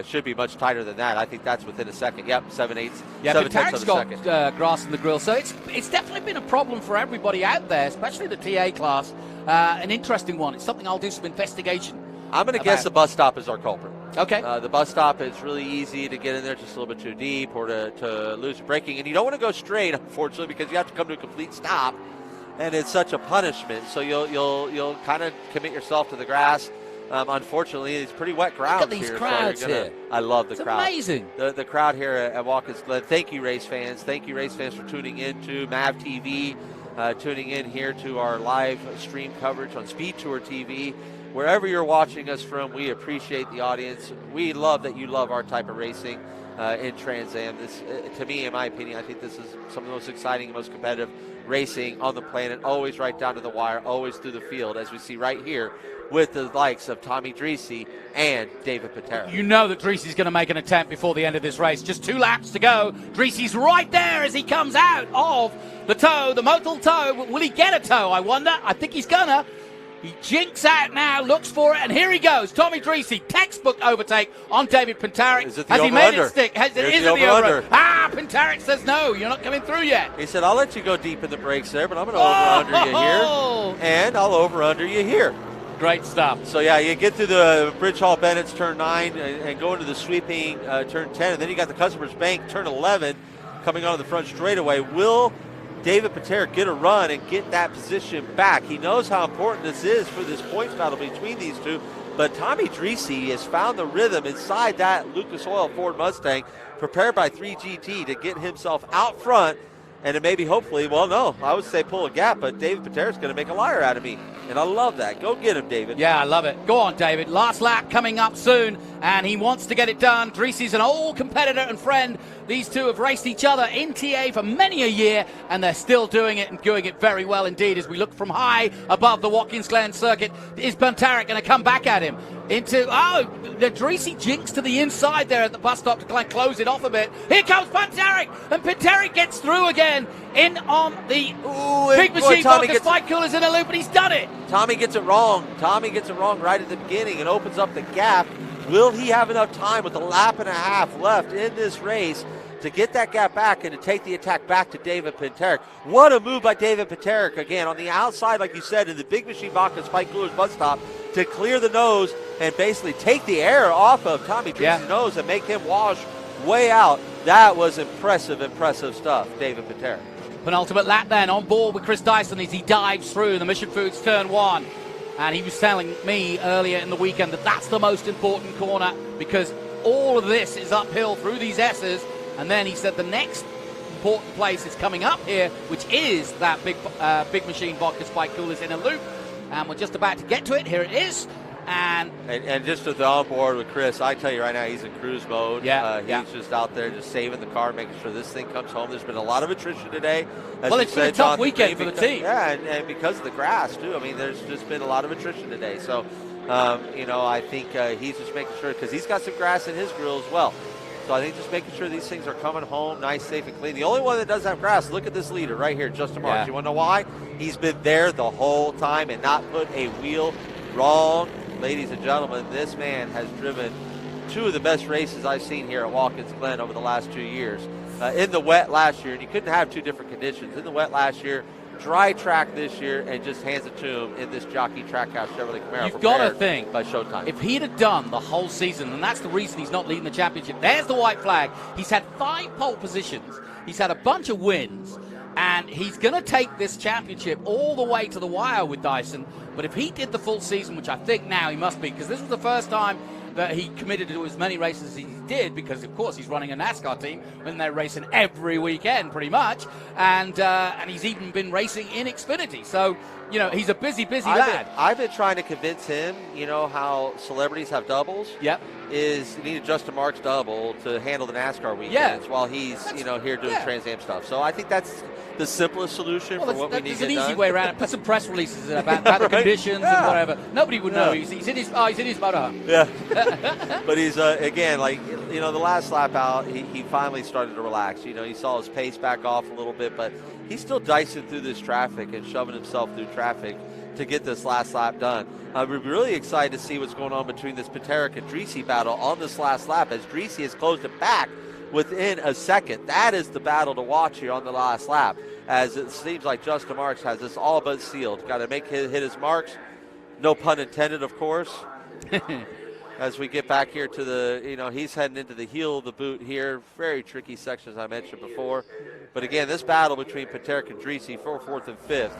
should be much tighter than that. I think that's within a second. 7/8. Yeah, Paterick's got grass in the grill. So it's definitely been a problem for everybody out there, especially the TA class. An interesting one. It's something I'll do some investigation. I'm going to guess the bus stop is our culprit. Okay. The bus stop, it's really easy to get in there just a little bit too deep or to lose braking. And you don't want to go straight, unfortunately, because you have to come to a complete stop. And it's such a punishment. So you'll kind of commit yourself to the grass. Unfortunately, it's pretty wet ground. Look at these crowds here. I love the crowd. It's amazing. The crowd here at Watkins Glen. Thank you, race fans. Thank you, race fans, for tuning in to MAV TV, tuning in here to our live stream coverage on SpeedTour TV. Wherever you're watching us from, we appreciate the audience. We love that you love our type of racing in Trans Am. This, to me, in my opinion, I think this is some of the most exciting and most competitive racing on the planet. Always right down to the wire, always through the field, as we see right here with the likes of Tommy Dreese and David Paterick. You know that Dreese's going to make an attempt before the end of this race. Just 2 laps to go. Dreese's right there as he comes out of the tow, the modal tow. Will he get a tow, I wonder? I think he's going to. He jinks out now, looks for it, and here he goes. Tommy Dreese, textbook overtake on David Paterick. Is it the Has he made over-under? it stick? Is it the over-under? Paterick says no, you're not coming through yet. He said, I'll let you go deep in the brakes there, but I'm going to over-under you here, and I'll over-under you here. Great stuff. So, you get through the Bridge Hall Bennett's turn 9 and go into the sweeping turn 10, and then you got the Customer's Bank turn 11 coming onto the front straightaway. Will David Paterick get a run and get that position back? He knows how important this is for this points battle between these two, but Tommy Dreese has found the rhythm inside that Lucas Oil Ford Mustang prepared by 3GT to get himself out front and to maybe hopefully, well, no, I would say pull a gap, but David Pater's going to make a liar out of me. And I love that. Go get him, David. Yeah, I love it. Go on, David. Last lap coming up soon, and he wants to get it done. Dreesy's an old competitor and friend. These two have raced each other in TA for many a year, and they're still doing it and doing it very well indeed. As we look from high above the Watkins Glen circuit, is Panteric going to come back at him? The Dreesy jinx to the inside there at the bus stop to close it off a bit. Here comes Panteric, and Panteric gets through again in on the big machine vodka spike coolers in a loop, and he's done it. Tommy gets it wrong. Tommy gets it wrong right at the beginning and opens up the gap. Will he have enough time with a lap and a half left in this race to get that gap back and to take the attack back to David Panteric? What a move by David Panteric, again, on the outside, like you said, in the Big Machine Vodka Spike Coolers bus stop to clear the nose and basically take the air off of Tommy Dreesy's nose and make him wash way out. That was impressive stuff, David Panteric. Penultimate lap then, on board with Chris Dyson as he dives through the Mission Foods turn 1. And he was telling me earlier in the weekend that that's the most important corner because all of this is uphill through these S's. And then he said the next important place is coming up here, which is that big machine vodka spike coolers in a loop. And we're just about to get to it. Here it is. And just with the onboard with Chris, I tell you right now, he's in cruise mode. He's just out there just saving the car, making sure this thing comes home. There's been a lot of attrition today. Well, it's been a tough weekend for the team. Yeah, and because of the grass, too. I mean, there's just been a lot of attrition today. So, I think he's just making sure, because he's got some grass in his grill as well. So I think just making sure these things are coming home nice, safe, and clean. The only one that doesn't have grass, look at this leader right here, Justin Marks. You want to know why? He's been there the whole time and not put a wheel wrong. Ladies and gentlemen, this man has driven two of the best races I've seen here at Watkins Glen over the last 2 years. In the wet last year, and you couldn't have two different conditions. In the wet last year, dry track this year, and just hands it to him in this Jockey Trackhouse Chevrolet Camaro. You've got to think, by Showtime, if he'd have done the whole season, and that's the reason he's not leading the championship, there's the white flag. He's had 5 pole positions. He's had a bunch of wins. And he's going to take this championship all the way to the wire with Dyson. But if he did the full season, which I think now he must be, because this was the first time that he committed to as many races as he did, because, of course, he's running a NASCAR team when they're racing every weekend, pretty much. And he's even been racing in Xfinity. So, he's a busy lad. I've been trying to convince him, how celebrities have doubles. Yep. Is you need a Justin Marks double to handle the NASCAR weekends while he's, here doing Trans Am stuff. So I think that's the simplest solution for what we need to get done. There's an easy way around it. Put some press releases in about the conditions and whatever. Nobody would know. He's in his motorhome. Yeah. But he's, again, the last lap out, he finally started to relax. He saw his pace back off a little bit, but he's still dicing through this traffic and shoving himself through traffic to get this last lap done. We're really excited to see what's going on between this Panteric and Dreesy battle on this last lap, as Dreesy has closed it back within a second. That is the battle to watch here on the last lap, as it seems like Justin Marks has this all but sealed. Got to hit his marks. No pun intended, of course. As we get back here to the, he's heading into the heel of the boot here. Very tricky section, as I mentioned before. But again, this battle between Panteric and Dreesy for 4th and 5th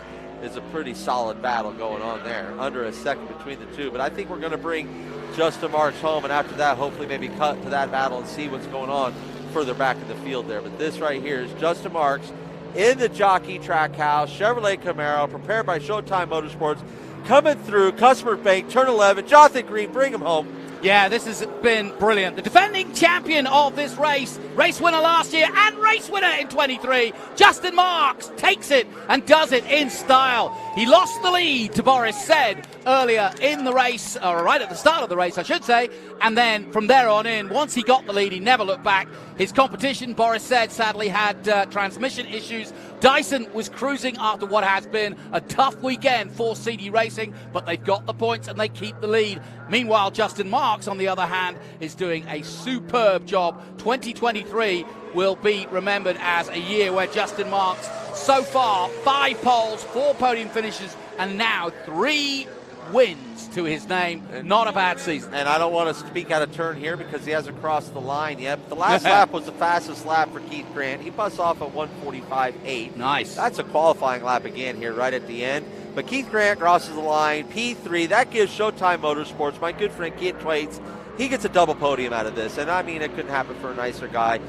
is a pretty solid battle going on there. Under a second between the two. But I think we're going to bring Justin Marks home, and after that, hopefully maybe cut to that battle and see what's going on further back in the field there. But this right here is Justin Marks in the Jockey Trackhouse Chevrolet Camaro, prepared by Showtime Motorsports, coming through Customer Bank, turn 11. Jonathan Green, bring him home. Yeah, this has been brilliant. The defending champion of this race winner last year and race winner in 23, Justin Marks takes it and does it in style. He lost the lead to Boris Said earlier in the race, or right at the start of the race, I should say, and then from there on in, once he got the lead, he never looked back. His competition, Boris Said, sadly had transmission issues. Dyson was cruising after what has been a tough weekend for CD Racing, but they've got the points and they keep the lead. Meanwhile, Justin Marks, on the other hand, is doing a superb job. 2023 will be remembered as a year where Justin Marks, so far, 5 poles, 4 podium finishes, and now 3 wins to his name. Not a bad season. And I don't want to speak out of turn here because he hasn't crossed the line yet. But the last lap was the fastest lap for Keith Grant. He busts off at 1:45.8. Nice. That's a qualifying lap again here right at the end. But Keith Grant crosses the line, P3. That gives Showtime Motorsports, my good friend Keith Twaits, he gets a double podium out of this. And I mean, it couldn't happen for a nicer guy.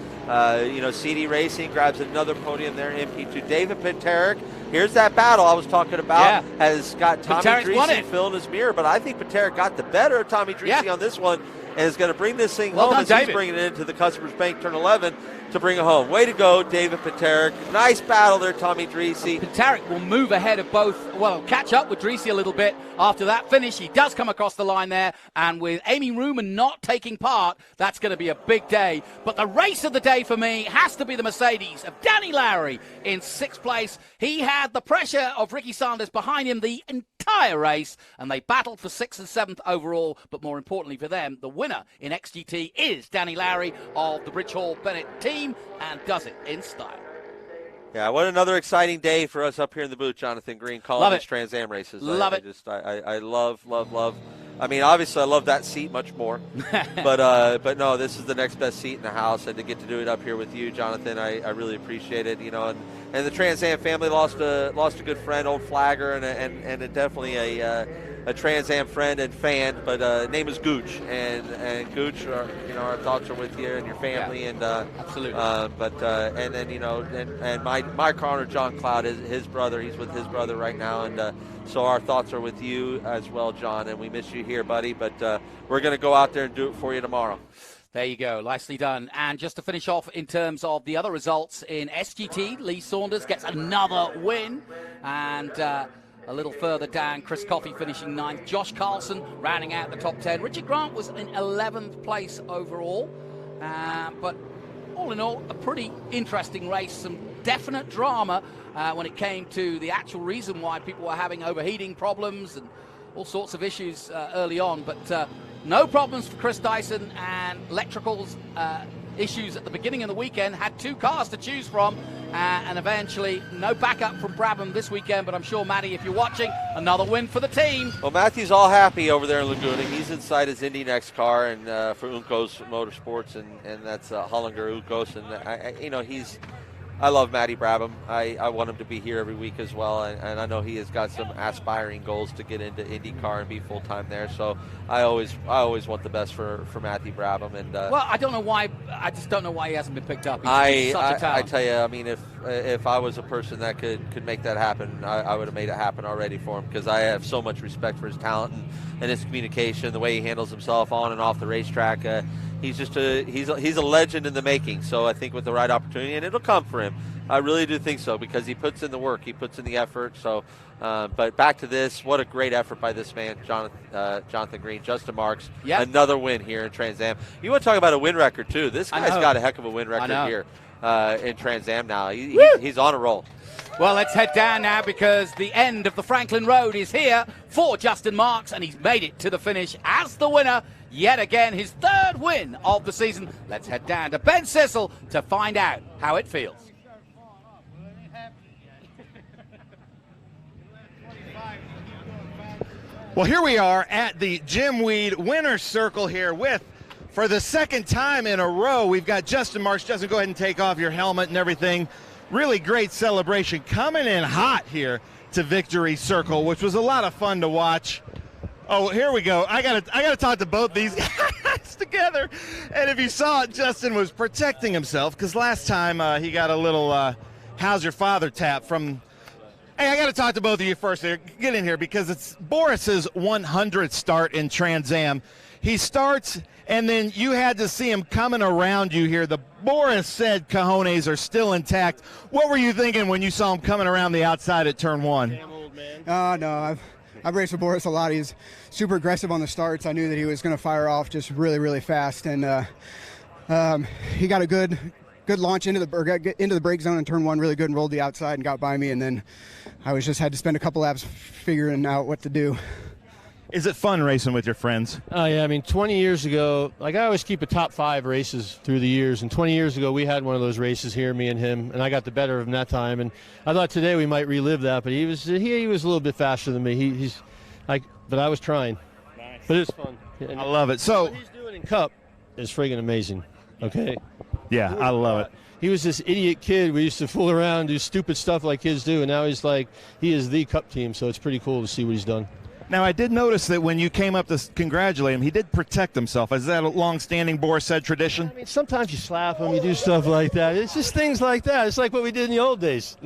CD Racing grabs another podium there in P2. David Paterick, here's that battle I was talking about, has got Tommy Dreese filling his mirror, but I think Paterick got the better of Tommy Dreese on this one and is going to bring this thing home as he's bringing it into the Customers Bank Turn 11 to bring it home. Way to go, David Paterick. Nice battle there, Tommy Dreese. Paterick will move ahead of both, well, catch up with Dreese a little bit after that finish. He does come across the line there, and with Amy Ruman not taking part, that's going to be a big day. But the race of the day for me has to be the Mercedes of Danny Lowry in 6th place. He had the pressure of Ricky Sanders behind him the entire race, and they battled for 6th and 7th overall. But more importantly for them, the winner in XGT is Danny Lowry of the Bridge Hall Bennett team, and does it in style. Yeah, what another exciting day for us up here in the booth, Jonathan Green, calling these Trans Am races. Love it. I love. I mean, obviously, I love that seat much more, but no, this is the next best seat in the house, and to get to do it up here with you, Jonathan, I really appreciate it. You know, and the Trans Am family lost a good friend, old flagger, and definitely a Trans Am friend and fan, but name is Gooch, and Gooch, our thoughts are with you and your family, and absolutely. And then and my car owner John Cloud is his brother. He's with his brother right now, and so our thoughts are with you as well, John. And we miss you here, buddy. But we're going to go out there and do it for you tomorrow. There you go. Nicely done. And just to finish off in terms of the other results in SGT, Lee Saunders gets another win, and a little further down, Chris Coffey finishing 9th. Josh Carlson rounding out the top 10. Richard Grant was in 11th place overall. But all in all, a pretty interesting race. Some definite drama when it came to the actual reason why people were having overheating problems and all sorts of issues early on. But no problems for Chris Dyson, and electricals issues at the beginning of the weekend. Had 2 cars to choose from, and eventually no backup from Brabham this weekend. But I'm sure, Matty, if you're watching, another win for the team. Well, Matthew's all happy over there in Laguna. He's inside his Indy Next car, and for Uncos Motorsports, and that's Hollinger Uncos, and I love Matty Brabham. I want him to be here every week as well, and I know he has got some aspiring goals to get into IndyCar and be full-time there. So I always want the best for Matty Brabham. And well, I don't know why. I just don't know why he hasn't been picked up. He's such a talent. I tell you, I mean, if I was a person that could make that happen, I would have made it happen already for him, because I have so much respect for his talent and his communication, the way he handles himself on and off the racetrack. He's just he's a legend in the making. So I think with the right opportunity, and it'll come for him. I really do think so, because he puts in the work, he puts in the effort. So, but back to this, what a great effort by this man, Jonathan Green, Justin Marks. Yep. Another win here in Trans Am. You want to talk about a win record too? This guy's got a heck of a win record here in Trans Am now. He's on a roll. Well, let's head down now, because the end of the Franklin Road is here for Justin Marks, and he's made it to the finish as the winner. Yet again, his 3rd win of the season. Let's head down to Ben Sissel to find out how it feels. Well, here we are at the Jim Weed Winner's Circle here with, for the 2nd time in a row, we've got Justin Marks. Justin, go ahead and take off your helmet and everything. Really great celebration coming in hot here to Victory Circle, which was a lot of fun to watch. Oh, here we go. I gotta talk to both these guys together. And if you saw it, Justin was protecting himself, because last time he got a little how's your father tap from. Hey, I got to talk to both of you first here. Get in here, because it's Boris's 100th start in Trans Am. He starts, and then you had to see him coming around you here. The Boris Said cojones are still intact. What were you thinking when you saw him coming around the outside at turn 1? Damn old man. No, I've raced with Boris a lot. He's super aggressive on the starts. I knew that he was going to fire off just really, really fast, and he got a good launch into the brake zone in turn 1, really good, and rolled the outside and got by me, and then I had to spend a couple laps figuring out what to do. Is it fun racing with your friends? Oh, yeah. I mean, 20 years ago, I always keep a top 5 races through the years. And 20 years ago, we had one of those races here, me and him, and I got the better of him that time. And I thought today we might relive that, but he was a little bit faster than me. But I was trying. Nice. But it's fun. I love it. So what he's doing in Cup is friggin' amazing. Okay. Yeah, I love it. He was this idiot kid. We used to fool around, do stupid stuff like kids do, and now he is the Cup team. So it's pretty cool to see what he's done. Now, I did notice that when you came up to congratulate him, he did protect himself. Is that a long-standing Boris Said tradition? I mean, sometimes you slap him, you do stuff like that. It's just things like that. It's like what we did in the old days.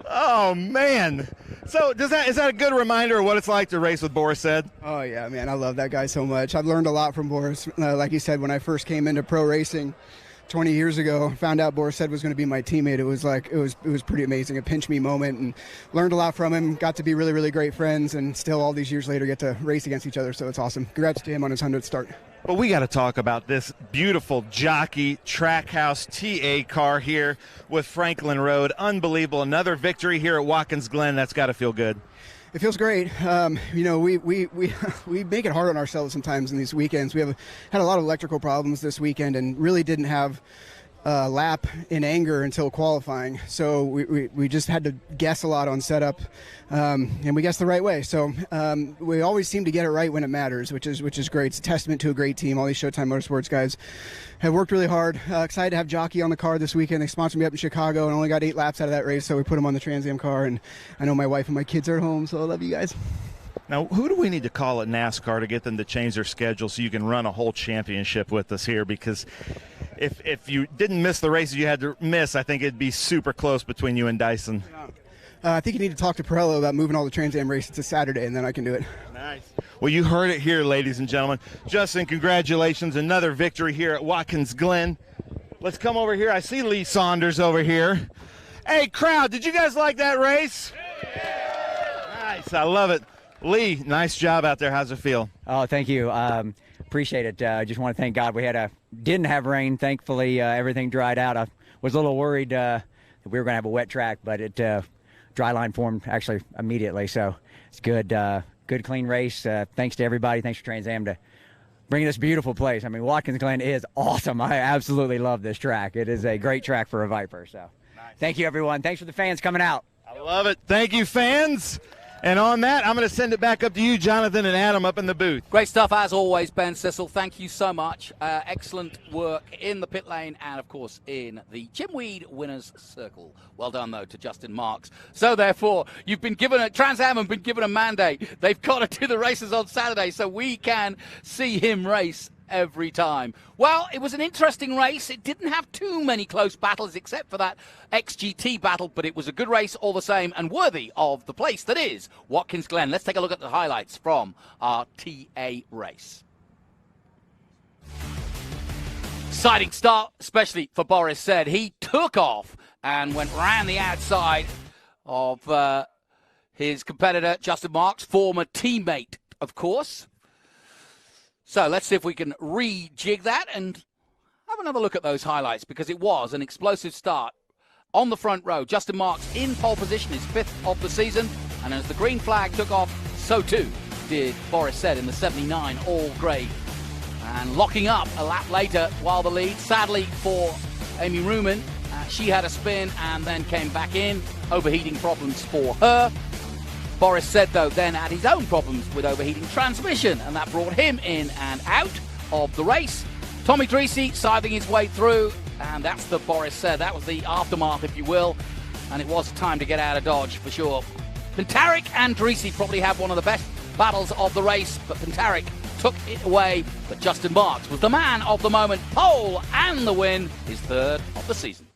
Oh, man. So is that a good reminder of what it's like to race with Boris Said? Oh, yeah, man. I love that guy so much. I've learned a lot from Boris. Like you said, when I first came into pro racing 20 years ago, found out Boris Said was going to be my teammate. It was pretty amazing, a pinch me moment, and learned a lot from him. Got to be really, really great friends, and still all these years later get to race against each other. So it's awesome. Congrats to him on his 100th start. But we got to talk about this beautiful jockey Trackhouse TA car here with Franklin Road. Unbelievable. Another victory here at Watkins Glen. That's got to feel good. It feels great. You know, we make it hard on ourselves sometimes in these weekends. We had a lot of electrical problems this weekend and really didn't have a lap in anger until qualifying. So we just had to guess a lot on setup, and we guessed the right way. So we always seem to get it right when it matters, which is great. It's a testament to a great team. All these Showtime Motorsports guys have worked really hard. Excited to have Jockey on the car this weekend. They sponsored me up in Chicago and only got 8 laps out of that race, so we put him on the Trans Am car. And I know my wife and my kids are at home, so I love you guys. Now, who do we need to call at NASCAR to get them to change their schedule so you can run a whole championship with us here? Because if you didn't miss the races you had to miss, I think it'd be super close between you and Dyson. I think you need to talk to Pirelli about moving all the Trans Am races to Saturday, and then I can do it. Nice. Well, you heard it here, ladies and gentlemen. Justin, congratulations. Another victory here at Watkins Glen. Let's come over here. I see Lee Saunders over here. Hey, crowd, did you guys like that race? Nice. I love it. Lee, nice job out there. How's it feel? Oh, thank you. Appreciate it. Just want to thank God we didn't have rain. Thankfully, everything dried out. I was a little worried that we were going to have a wet track, but it dry line formed actually immediately. So it's good, good clean race. Thanks to everybody. Thanks for Trans Am to bring this beautiful place. I mean, Watkins Glen is awesome. I absolutely love this track. It is a great track for a Viper. So Thank you, everyone. Thanks for the fans coming out. I love it. Thank you, fans. And on that, I'm going to send it back up to you, Jonathan and Adam, up in the booth. Great stuff, as always, Ben Sissel. Thank you so much. Excellent work in the pit lane and, of course, in the Jimweed Winners Circle. Well done, though, to Justin Marks. So, therefore, you've been given Trans Am have been given a mandate. They've got to do the races on Saturday so we can see him race every time. Well, it was an interesting race. It didn't have too many close battles except for that XGT battle, but it was a good race all the same and worthy of the place that is Watkins Glen. Let's take a look at the highlights from our TA race. Exciting start, especially for Boris Said. He took off and went round the outside of his competitor, Justin Marks, former teammate, of course. So let's see if we can rejig that and have another look at those highlights, because it was an explosive start on the front row. Justin Marks in pole position, his 5th of the season, and as the green flag took off, so too did Boris Said in the 79 all grade. And locking up a lap later while the lead, sadly for Amy Ruman, she had a spin and then came back in, overheating problems for her. Boris Said, though, then had his own problems with overheating transmission, and that brought him in and out of the race. Tommy Dreesy scything his way through, and that's the Boris Said. That was the aftermath, if you will, and it was time to get out of Dodge for sure. Pintaric and Dreesy probably have one of the best battles of the race, but Pintaric took it away. But Justin Marks was the man of the moment, pole and the win, his 3rd of the season.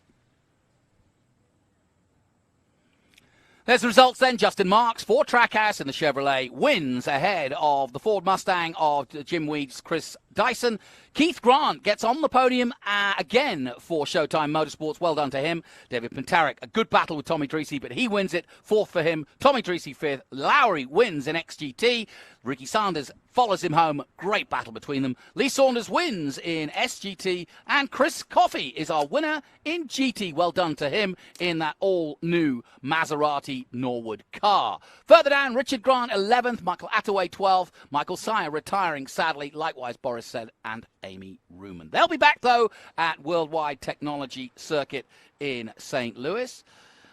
There's the results then. Justin Marks for Trackhouse in the Chevrolet wins ahead of the Ford Mustang of Jim Weed's Chris Dyson. Keith Grant gets on the podium again for Showtime Motorsports. Well done to him. David Pintaric, a good battle with Tommy Dreesy, but he wins it. 4th for him. Tommy Dreesy 5th. Lowry wins in XGT. Ricky Sanders follows him home. Great battle between them. Lee Saunders wins in SGT. And Chris Coffey is our winner in GT. Well done to him in that all-new Maserati Norwood car. Further down, Richard Grant 11th. Michael Attaway 12th. Michael Sire retiring, sadly. Likewise, Boris Said and Amy Ruman. They'll be back, though, at Worldwide Technology Circuit in St. Louis.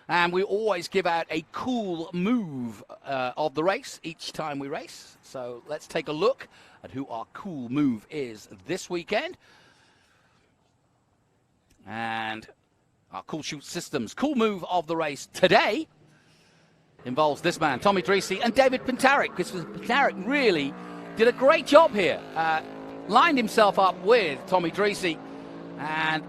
And we always give out a cool move of the race each time we race. So let's take a look at who our cool move is this weekend. And our Cool Shoot Systems cool move of the race today involves this man, Tommy Dreese, and David Pintarik, because Pintarik really did a great job here. Lined himself up with Tommy Dreese, and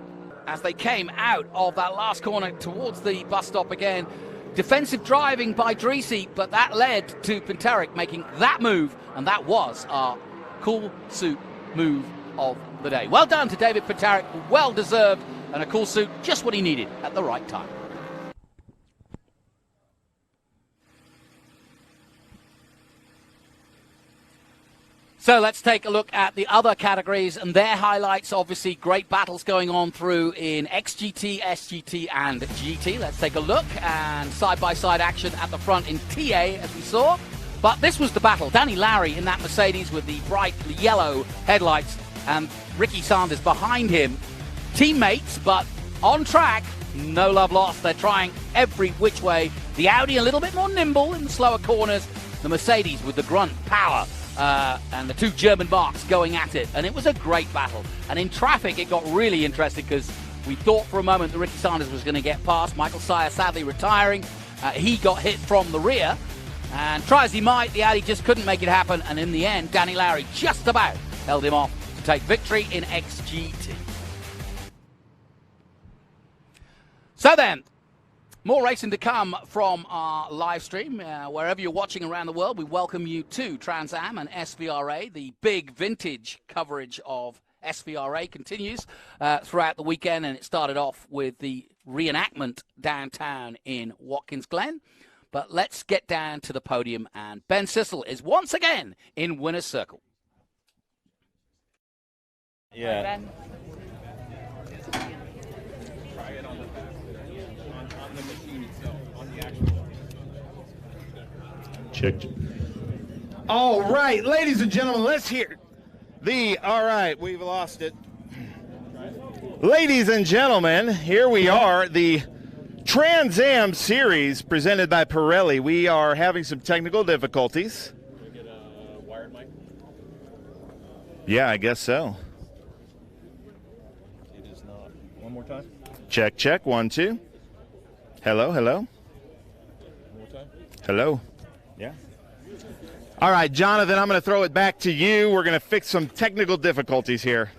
as they came out of that last corner towards the bus stop again, defensive driving by Dreese, but that led to Pintarik making that move, and that was our cool suit move of the day. Well done to David Pintarik, well deserved, and a cool suit, just what he needed at the right time. So let's take a look at the other categories and their highlights. Obviously, great battles going on through in XGT, SGT, and GT. Let's take a look, and side-by-side action at the front in TA, as we saw. But this was the battle. Danny Lowry in that Mercedes with the bright yellow headlights, and Ricky Sanders behind him. Teammates, but on track, no love lost. They're trying every which way. The Audi a little bit more nimble in the slower corners. The Mercedes with the grunt power. And the two German marks going at it, and it was a great battle. And in traffic, it got really interesting because we thought for a moment that Ricky Sanders was going to get past. Michael Sire sadly retiring. He got hit from the rear, and try as he might, the Audi just couldn't make it happen. And in the end, Danny Lowry just about held him off to take victory in XGT. So then, more racing to come from our live stream. Wherever you're watching around the world, we welcome you to Trans Am and SVRA. The big vintage coverage of SVRA continues throughout the weekend, and it started off with the reenactment downtown in Watkins Glen. But let's get down to the podium, and Ben Sissel is once again in winner's circle. Yeah. Hi, Ben. Check. All right, ladies and gentlemen, let's hear all right, we've lost it. Ladies and gentlemen, here we are, the Trans Am Series presented by Pirelli. We are having some technical difficulties. Can we get a wired mic? Yeah, I guess so. It is not. One more time. Check, check, 1, 2. Hello, hello. One more time. Hello. Yeah. All right, Jonathan, I'm going to throw it back to you. We're going to fix some technical difficulties here.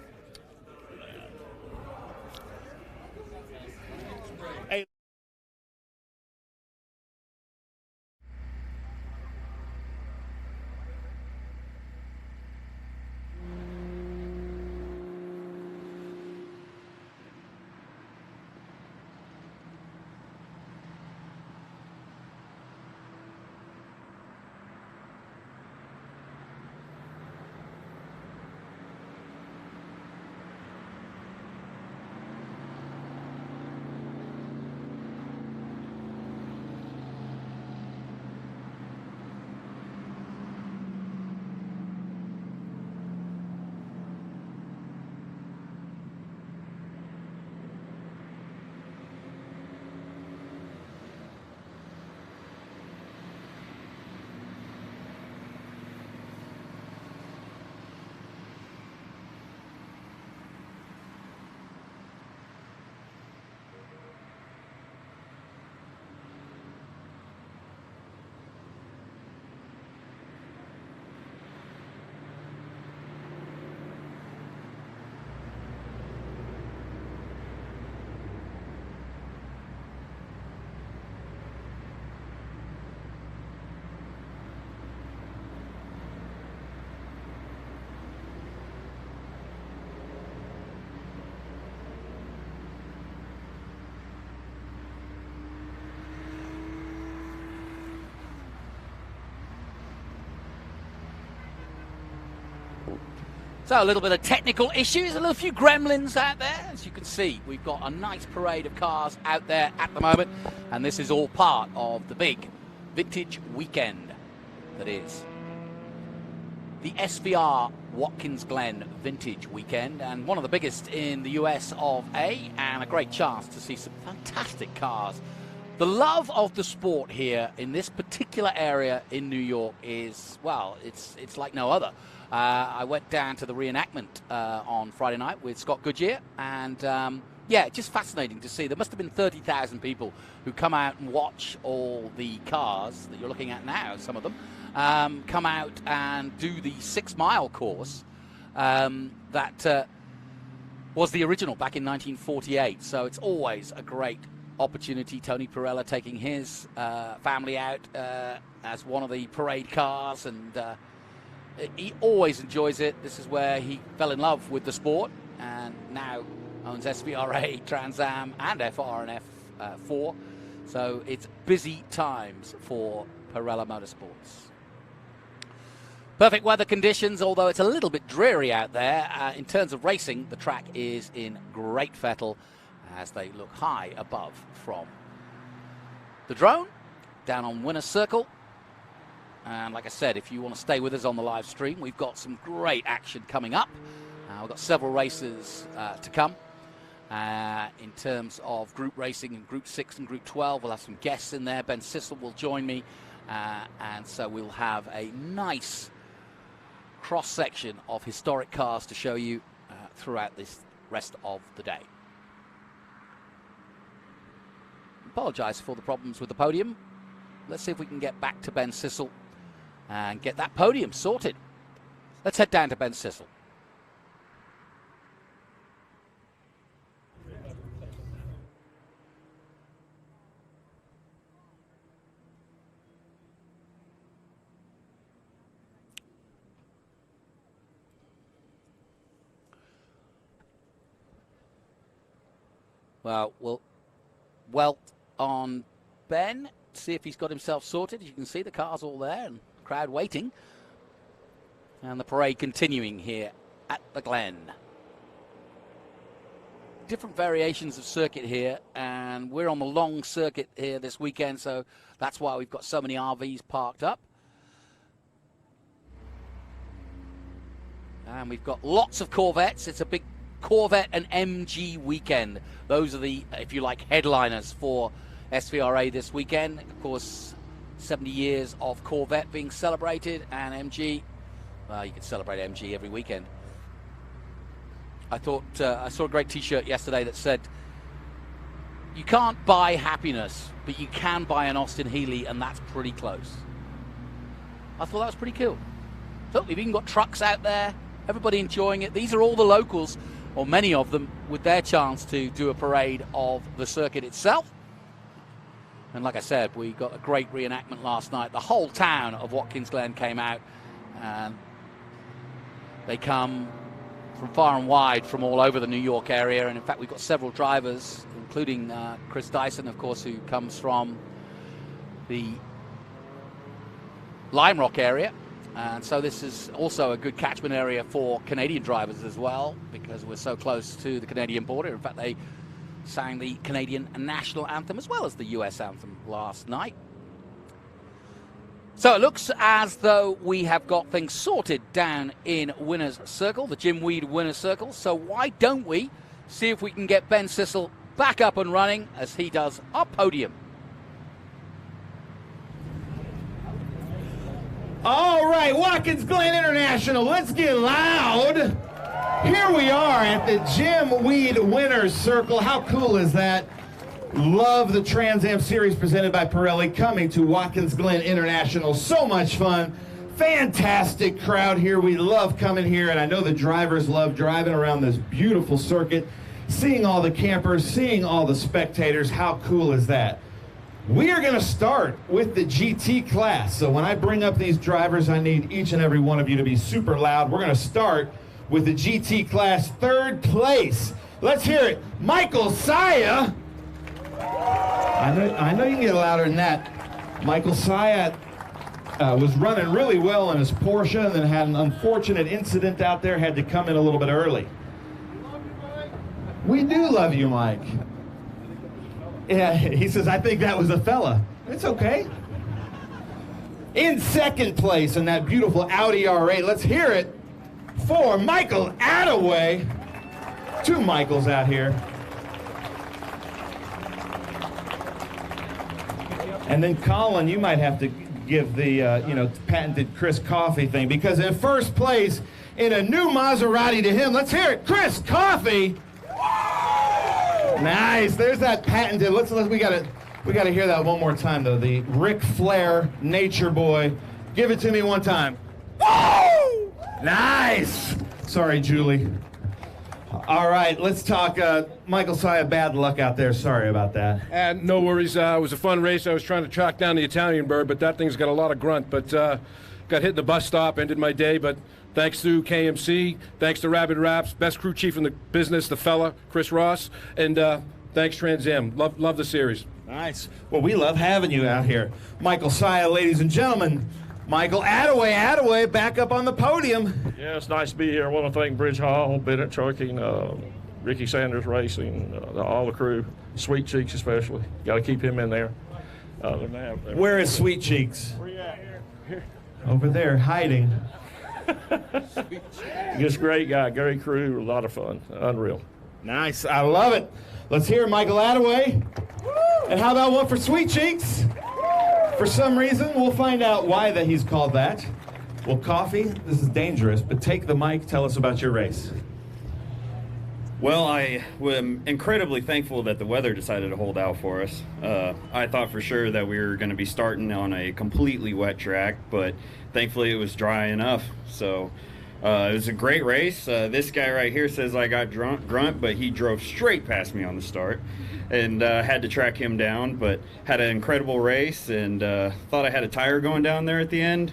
So a little bit of technical issues, a little few gremlins out there. As you can see, we've got a nice parade of cars out there at the moment, and this is all part of the big vintage weekend that is the SVR Watkins Glen Vintage Weekend, and one of the biggest in the US of A, and a great chance to see some fantastic cars. The love of the sport here in this particular area in New York is, well, it's like no other. I went down to the reenactment on Friday night with Scott Goodyear, and yeah, just fascinating to see. There must have been 30,000 people who come out and watch all the cars that you're looking at now, some of them, come out and do the 6-mile course that was the original back in 1948. So it's always a great opportunity. Tony Pirelli taking his family out as one of the parade cars, and he always enjoys it. This is where he fell in love with the sport, and now owns SVRA, Trans Am, and FR and F4. So it's busy times for Pirelli Motorsports. Perfect weather conditions, although it's a little bit dreary out there. In terms of racing, the track is in great fettle as they look high above from the drone down on Winner's Circle. And like I said, if you want to stay with us on the live stream, we've got some great action coming up. We've got several races to come. In terms of group racing in Group 6 and Group 12, we'll have some guests in there. Ben Sissel will join me. And so we'll have a nice cross-section of historic cars to show you throughout this rest of the day. Apologise for the problems with the podium. Let's see if we can get back to Ben Sissel and get that podium sorted. Let's head down to Ben Sissel. Well, we'll welt on Ben, see if he's got himself sorted. As you can see, the car's all there and the crowd waiting. And the parade continuing here at the Glen. Different variations of circuit here, and we're on the long circuit here this weekend, so that's why we've got so many RVs parked up. And we've got lots of Corvettes. It's a big Corvette and MG weekend. Those are the, if you like, headliners for SVRA this weekend. Of course, 70 years of Corvette being celebrated, and MG, well, you can celebrate MG every weekend. I thought I saw a great t-shirt yesterday that said, you can't buy happiness, but you can buy an Austin Healey, and that's pretty close. I thought that was pretty cool. So we've even got trucks out there, everybody enjoying it. These are all the locals, or many of them, with their chance to do a parade of the circuit itself. And like I said, we got a great reenactment last night. The whole town of Watkins Glen came out, and they come from far and wide from all over the New York area. And in fact, we've got several drivers, including Chris Dyson, of course, who comes from the Lime Rock area. And so this is also a good catchment area for Canadian drivers as well, because we're so close to the Canadian border. In fact, they sang the Canadian national anthem as well as the US anthem last night. So it looks as though we have got things sorted down in Winner's Circle, the Jim Weed Winner's Circle. So why don't we see if we can get Ben Sissel back up and running as he does our podium. All right, Watkins Glen International, let's get loud. Here we are at the Jim Weed Winner's Circle. How cool is that? Love the Trans Am Series presented by Pirelli coming to Watkins Glen International. So much fun. Fantastic crowd here. We love coming here, and I know the drivers love driving around this beautiful circuit, seeing all the campers, seeing all the spectators. How cool is that? We are going to start with the GT class. So when I bring up these drivers, I need each and every one of you to be super loud. We're going to start with the GT class, third place. Let's hear it. Michael Saya. I know you can get louder than that. Michael Saya was running really well in his Porsche and then had an unfortunate incident out there, had to come in a little bit early. We do love you, Mike. Yeah, he says, I think that was a fella. It's okay. In second place in that beautiful Audi R8, let's hear it for Michael Attaway. Two Michaels out here. And then Colin, you might have to give the patented Chris Coffey thing, because in first place in a new Maserati to him, let's hear it, Chris Coffey. Nice. There's that patented. We gotta hear that one more time though. The Ric Flair Nature Boy. Give it to me one time. Woo! Nice. Sorry, Julie. All right, let's talk. Michael Saya, bad luck out there. Sorry about that. And no worries. It was a fun race. I was trying to track down the Italian bird, but that thing's got a lot of grunt. But got hit in the bus stop, ended my day. But thanks to KMC, thanks to Rabid Raps, best crew chief in the business, the fella, Chris Ross, and thanks Trans Am. Love the series. Nice. Well, we love having you out here. Michael Saya, ladies and gentlemen. Michael Attaway, back up on the podium. Yeah, it's nice to be here. I want to thank Bridge Hall, Bennett Trucking, Ricky Sanders Racing, all the crew, Sweet Cheeks especially. Got to keep him in there. Where is Sweet Cheeks? Where you at? Here. Over there, hiding. Just a great guy, great crew, a lot of fun, unreal. Nice, I love it. Let's hear Michael Attaway. And how about one for Sweet Cheeks? For some reason, we'll find out why that he's called that. Well, Coffee, this is dangerous, but take the mic, tell us about your race. Well, I am incredibly thankful that the weather decided to hold out for us. I thought for sure that we were going to be starting on a completely wet track, but thankfully it was dry enough. So it was a great race. This guy right here says I got grunt, but he drove straight past me on the start. And had to track him down, but had an incredible race and thought I had a tire going down there at the end.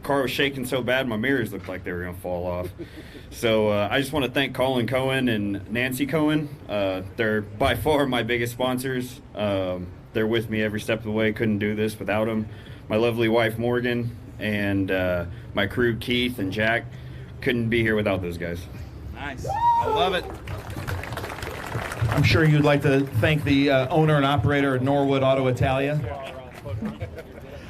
Car was shaking so bad my mirrors looked like they were going to fall off. So I just want to thank Colin Cohen and Nancy Cohen. They're by far my biggest sponsors. They're with me every step of the way. Couldn't do this without them. My lovely wife Morgan and my crew Keith and Jack. Couldn't be here without those guys. Nice. I love it. I'm sure you'd like to thank the owner and operator of Norwood Auto Italia.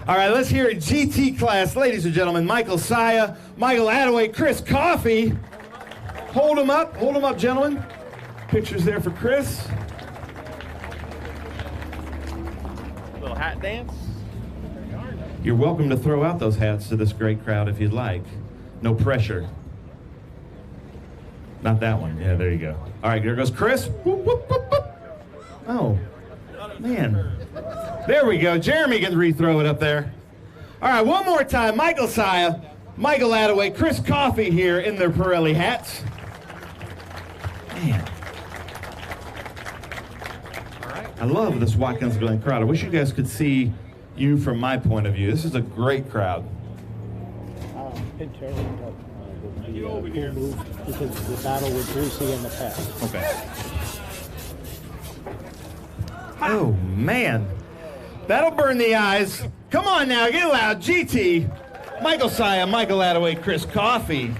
All right, let's hear it. GT class, ladies and gentlemen. Michael Saya, Michael Attaway, Chris Coffee. Hold them up, gentlemen. Pictures there for Chris. Little hat dance. You're welcome to throw out those hats to this great crowd if you'd like. No pressure. Not that one. Yeah, there you go. All right, there goes Chris. Whoop, whoop, whoop, whoop. Oh, man. There we go. Jeremy can rethrow it up there. All right, one more time. Michael Saya, Michael Attaway, Chris Coffee here in their Pirelli hats. Man. All right. I love this Watkins Glen crowd. I wish you guys could see you from my point of view. This is a great crowd. Over here. Because the battle with Brucey in the past. Okay. Oh, man. That'll burn the eyes. Come on now, get loud. GT. Michael Saya, Michael Attaway, Chris Coffee.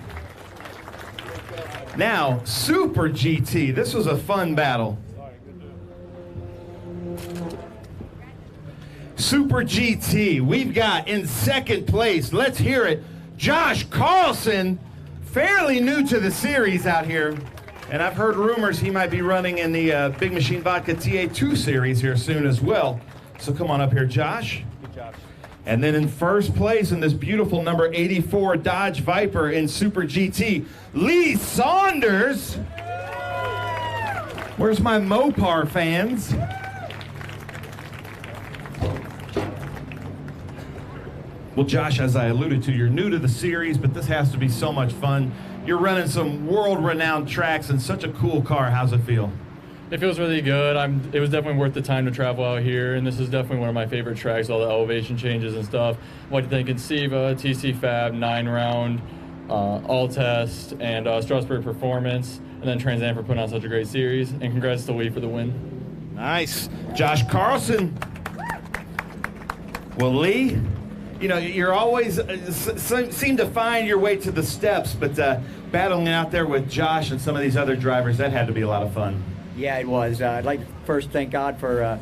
Now, Super GT. This was a fun battle. Super GT. We've got in second place. Let's hear it. Josh Carlson. Fairly new to the series out here, and I've heard rumors he might be running in the Big Machine Vodka TA2 series here soon as well. So come on up here, Josh. Good job. And then in first place in this beautiful number 84 Dodge Viper in Super GT, Lee Saunders. Where's my Mopar fans? Well, Josh, as I alluded to, you're new to the series, but this has to be so much fun. You're running some world-renowned tracks in such a cool car. How's it feel? It feels really good. It was definitely worth the time to travel out here, and this is definitely one of my favorite tracks, all the elevation changes and stuff. I'd like to thank Insiva, TC Fab, 9-Round, All Test, and Strasbourg Performance, and then Trans Am for putting on such a great series. And congrats to Lee for the win. Nice. Josh Carlson. Well, Lee, you know, you're always seem to find your way to the steps, but battling out there with Josh and some of these other drivers, that had to be a lot of fun. Yeah, it was. I'd like to first thank God for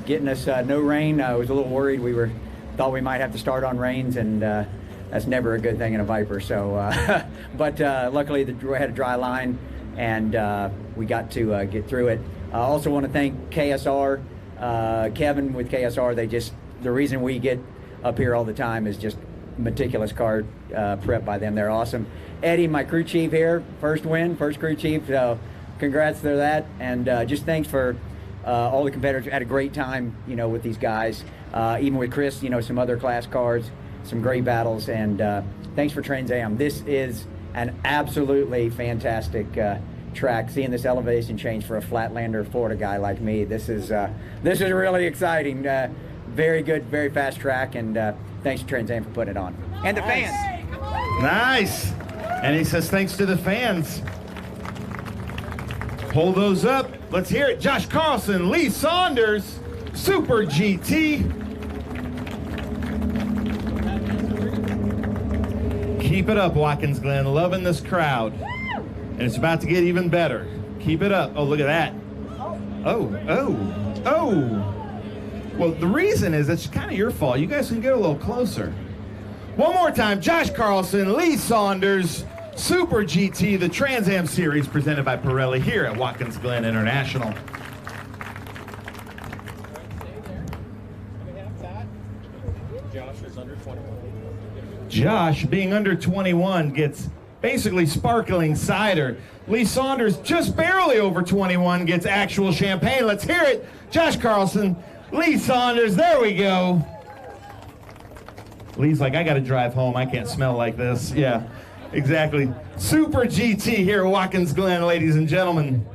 getting us no rain. I was a little worried. Thought we might have to start on rains, and that's never a good thing in a Viper. So, but luckily we had a dry line, and we got to get through it. I also want to thank KSR, Kevin with KSR. The reason we get up here all the time is just meticulous car prep by them. They're awesome. Eddie, my crew chief here, first win, first crew chief. So congrats for that, and just thanks for all the competitors. We had a great time, with these guys, even with Chris, some other class cars, some great battles, and thanks for Trans Am. This is an absolutely fantastic track. Seeing this elevation change for a Flatlander Florida guy like me, this is really exciting. Very good, very fast track, and thanks to Trans Am for putting it on. And the fans. Nice. And he says thanks to the fans. Hold those up. Let's hear it. Josh Carlson, Lee Saunders, Super GT. Keep it up, Watkins Glen. Loving this crowd. And it's about to get even better. Keep it up. Oh, look at that. Oh. Well, the reason is it's kind of your fault. You guys can get a little closer. One more time. Josh Carlson, Lee Saunders, Super GT, the Trans Am Series presented by Pirelli here at Watkins Glen International. Josh, being under 21, gets basically sparkling cider. Lee Saunders, just barely over 21, gets actual champagne. Let's hear it. Josh Carlson, Lee Saunders, there we go. Lee's like, I got to drive home. I can't smell like this. Yeah, exactly. Super GT here at Watkins Glen, ladies and gentlemen.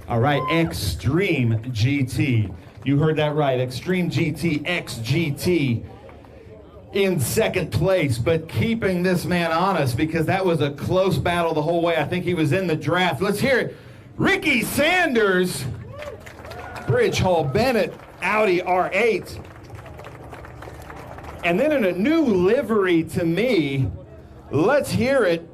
All right, Extreme GT. You heard that right. Extreme GT, XGT in second place, but keeping this man honest because that was a close battle the whole way. I think he was in the draft. Let's hear it. Ricky Sanders, Bridge Hall Bennett, Audi R8. And then in a new livery to me, let's hear it.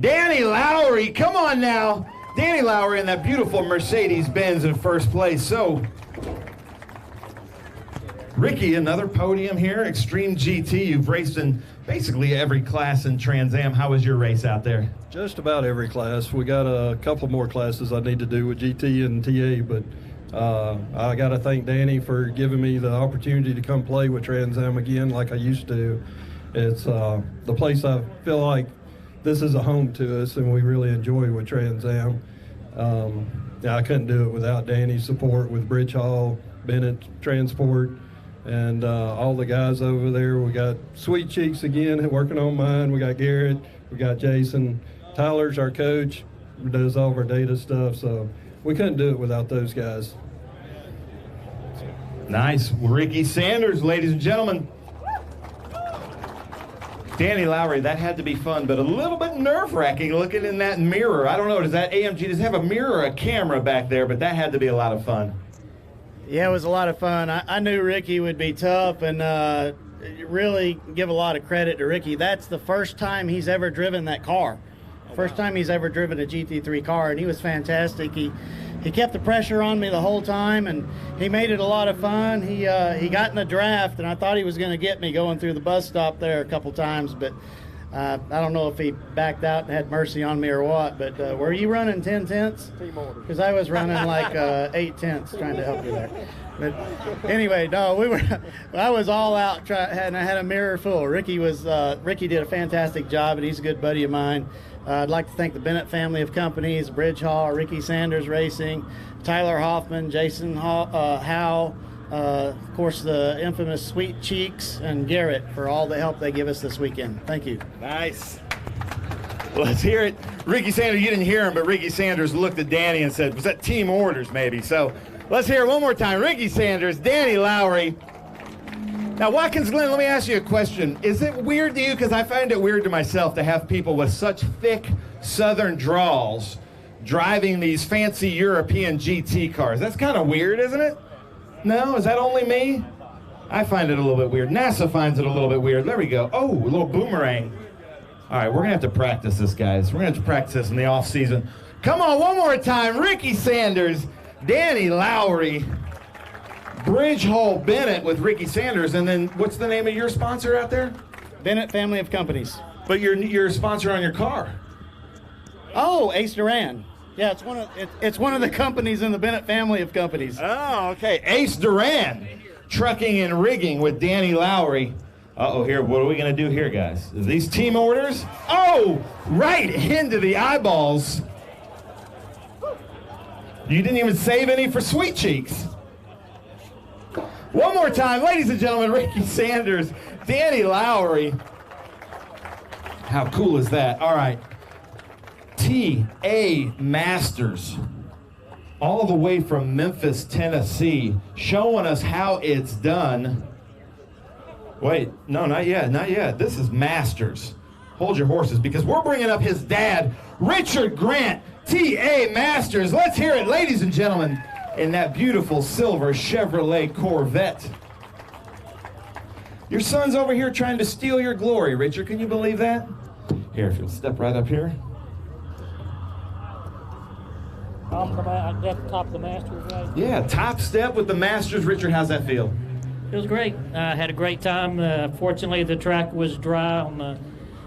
Danny Lowry, come on now. Danny Lowry in that beautiful Mercedes-Benz in first place. So, Ricky, another podium here, Extreme GT. You've raced in basically every class in Trans Am. How was your race out there? Just about every class. We got a couple more classes I need to do with GT and TA, but I got to thank Danny for giving me the opportunity to come play with Trans Am again like I used to. It's the place I feel like this is a home to us, and we really enjoy with Trans Am. I couldn't do it without Danny's support with Bridge Hall, Bennett Transport, and all the guys over there. We got Sweet Cheeks again working on mine. We got Garrett. We got Jason. Tyler's our coach, does all of our data stuff. So we couldn't do it without those guys. Nice. Ricky Sanders, ladies and gentlemen. Danny Lowry, that had to be fun, but a little bit nerve-wracking looking in that mirror. I don't know, does that AMG, does it have a mirror or a camera back there? But that had to be a lot of fun. Yeah, it was a lot of fun. I knew Ricky would be tough, and really give a lot of credit to Ricky. That's the first time he's ever driven that car. First time he's ever driven a GT3 car, and he was fantastic. He kept the pressure on me the whole time, and he made it a lot of fun. He got in the draft, and I thought he was going to get me going through the bus stop there a couple times, but I don't know if he backed out and had mercy on me or what. But were you running 10 tenths? Because I was running like 8 tenths trying to help you there. But anyway, no, I was all out and I had a mirror full. Ricky did a fantastic job, and he's a good buddy of mine. I'd like to thank the Bennett family of companies, Bridge Hall, Ricky Sanders Racing, Tyler Hoffman, Jason Howe, of course the infamous Sweet Cheeks, and Garrett for all the help they give us this weekend. Thank you. Nice. Let's hear it. Ricky Sanders, you didn't hear him, but Ricky Sanders looked at Danny and said, was that team orders maybe? So let's hear it one more time. Ricky Sanders, Danny Lowry. Now, Watkins Glen, let me ask you a question. Is it weird to you, because I find it weird to myself to have people with such thick southern drawls driving these fancy European GT cars? That's kind of weird, isn't it? No? Is that only me? I find it a little bit weird. NASA finds it a little bit weird. There we go. Oh, a little boomerang. All right, we're going to have to practice this, guys. We're going to have to practice this in the off season. Come on, one more time. Ricky Sanders, Danny Lowry, Bridge Hall Bennett with Ricky Sanders, and then what's the name of your sponsor out there? Bennett family of companies. But your sponsor on your car? Oh, Ace Duran. Yeah, it's one of the companies in the Bennett family of companies. Oh, okay. Ace Duran, trucking and rigging with Danny Lowry. Uh-oh, here, what are we going to do here, guys? Is these team orders? Oh, right into the eyeballs. You didn't even save any for Sweet Cheeks. One more time, ladies and gentlemen, Ricky Sanders, Danny Lowry. How cool is that? All right. T.A. Masters, all the way from Memphis, Tennessee, showing us how it's done. Wait, no, not yet, not yet. This is Masters. Hold your horses, because we're bringing up his dad, Richard Grant, T.A. Masters. Let's hear it, ladies and gentlemen, in that beautiful silver Chevrolet Corvette. Your son's over here trying to steal your glory, Richard. Can you believe that? Here, if you'll step right up here. At the top of the Masters, right? Yeah, top step with the Masters. Richard, how's that feel? It was great. I had a great time. Fortunately, the track was dry on the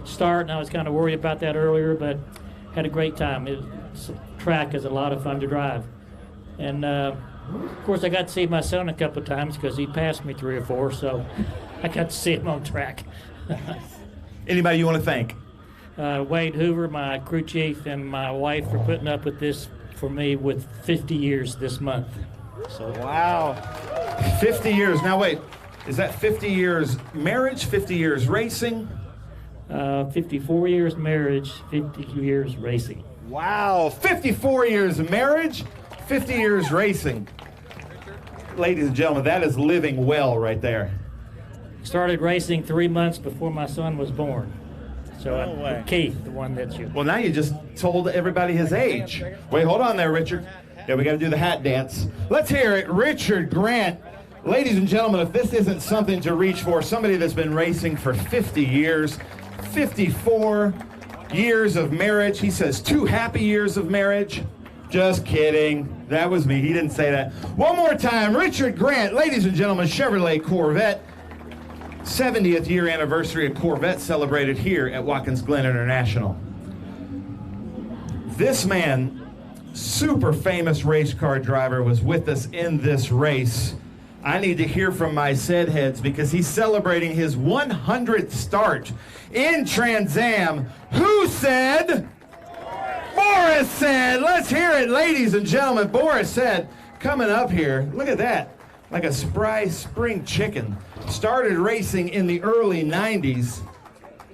start, and I was kind of worried about that earlier, but had a great time. The track is a lot of fun to drive. And, of course, I got to see my son a couple of times because he passed me 3 or 4, so I got to see him on track. Anybody you want to thank? Wade Hoover, my crew chief, and my wife for putting up with this for me with 50 years this month. So wow. 50 years. Now, wait. Is that 50 years marriage, 50 years racing? 54 years marriage, 50 years racing. Wow. 54 years of marriage, 50 years racing. Ladies and gentlemen, that is living well right there. Started racing 3 months before my son was born. So Keith, the one that you... Well, now you just told everybody his age. Wait, hold on there, Richard. Yeah, we got to do the hat dance. Let's hear it, Richard Grant. Ladies and gentlemen, if this isn't something to reach for, somebody that's been racing for 50 years, 54 years of marriage. He says 2 happy years of marriage. Just kidding. That was me. He didn't say that. One more time, Richard Grant. Ladies and gentlemen, Chevrolet Corvette. 70th year anniversary of Corvette celebrated here at Watkins Glen International. This man, super famous race car driver, was with us in this race. I need to hear from my Said heads because he's celebrating his 100th start in Trans Am. Who said? Boris Said. Let's hear it, ladies and gentlemen. Boris Said coming up here. Look at that. Like a spry spring chicken. Started racing in the early 90s.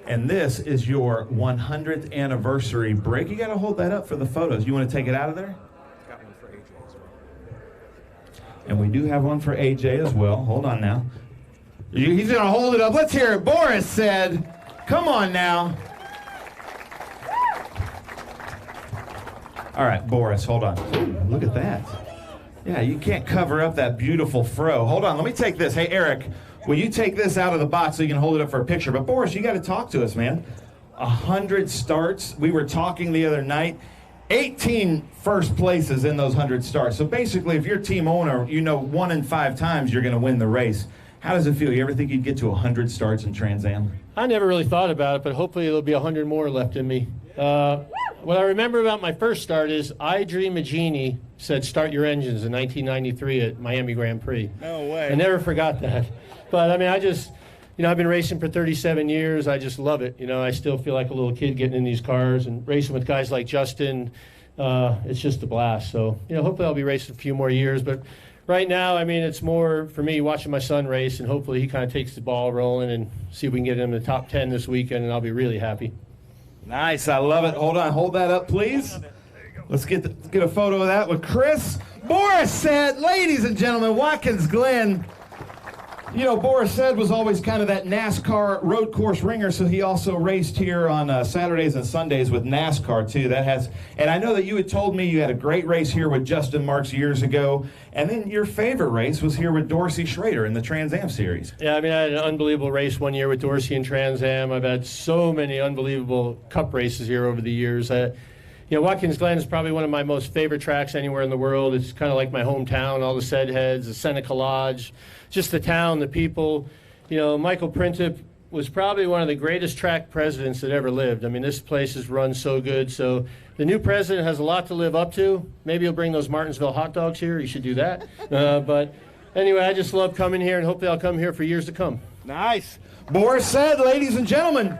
And this is your 100th anniversary break. You got to hold that up for the photos. You want to take it out of there? Got one for AJ as well. And we do have one for AJ as well. Hold on now. He's going to hold it up. Let's hear it. Boris Said. Come on now. All right, Boris, hold on. Ooh, look at that. Yeah, you can't cover up that beautiful fro. Hold on, let me take this. Hey, Eric, will you take this out of the box so you can hold it up for a picture? But, Boris, you got to talk to us, man. 100 starts. We were talking the other night. 18 first places in those 100 starts. So, basically, if you're team owner, you know 1 in 5 times you're going to win the race. How does it feel? You ever think you'd get to 100 starts in Trans Am? I never really thought about it, but hopefully there'll be 100 more left in me. What I remember about my first start is I Dream a Genie said start your engines in 1993 at Miami Grand Prix. No way. I never forgot that. But I mean, I just, I've been racing for 37 years. I just love it. I still feel like a little kid getting in these cars and racing with guys like Justin. It's just a blast. So, hopefully I'll be racing a few more years. But right now, I mean, it's more for me watching my son race, and hopefully he kind of takes the ball rolling and see if we can get him in the top 10 this weekend, and I'll be really happy. Nice, I love it. Hold on, hold that up, please. Let's get a photo of that with Chris. Boris Said, ladies and gentlemen, Watkins Glen. Boris Said was always kind of that NASCAR road course ringer, so he also raced here on Saturdays and Sundays with NASCAR too. And I know that you had told me you had a great race here with Justin Marks years ago, and then your favorite race was here with Dorsey Schrader in the Trans Am Series. Yeah, I mean, I had an unbelievable race one year with Dorsey in Trans Am. I've had so many unbelievable Cup races here over the years. Watkins Glen is probably one of my most favorite tracks anywhere in the world. It's kind of like my hometown, all the Said heads, the Seneca Lodge, just the town, the people. Michael Princip was probably one of the greatest track presidents that ever lived. I mean, this place is run so good. So the new president has a lot to live up to. Maybe he'll bring those Martinsville hot dogs here. He should do that. But anyway, I just love coming here, and hopefully I'll come here for years to come. Nice. Boris Said, ladies and gentlemen.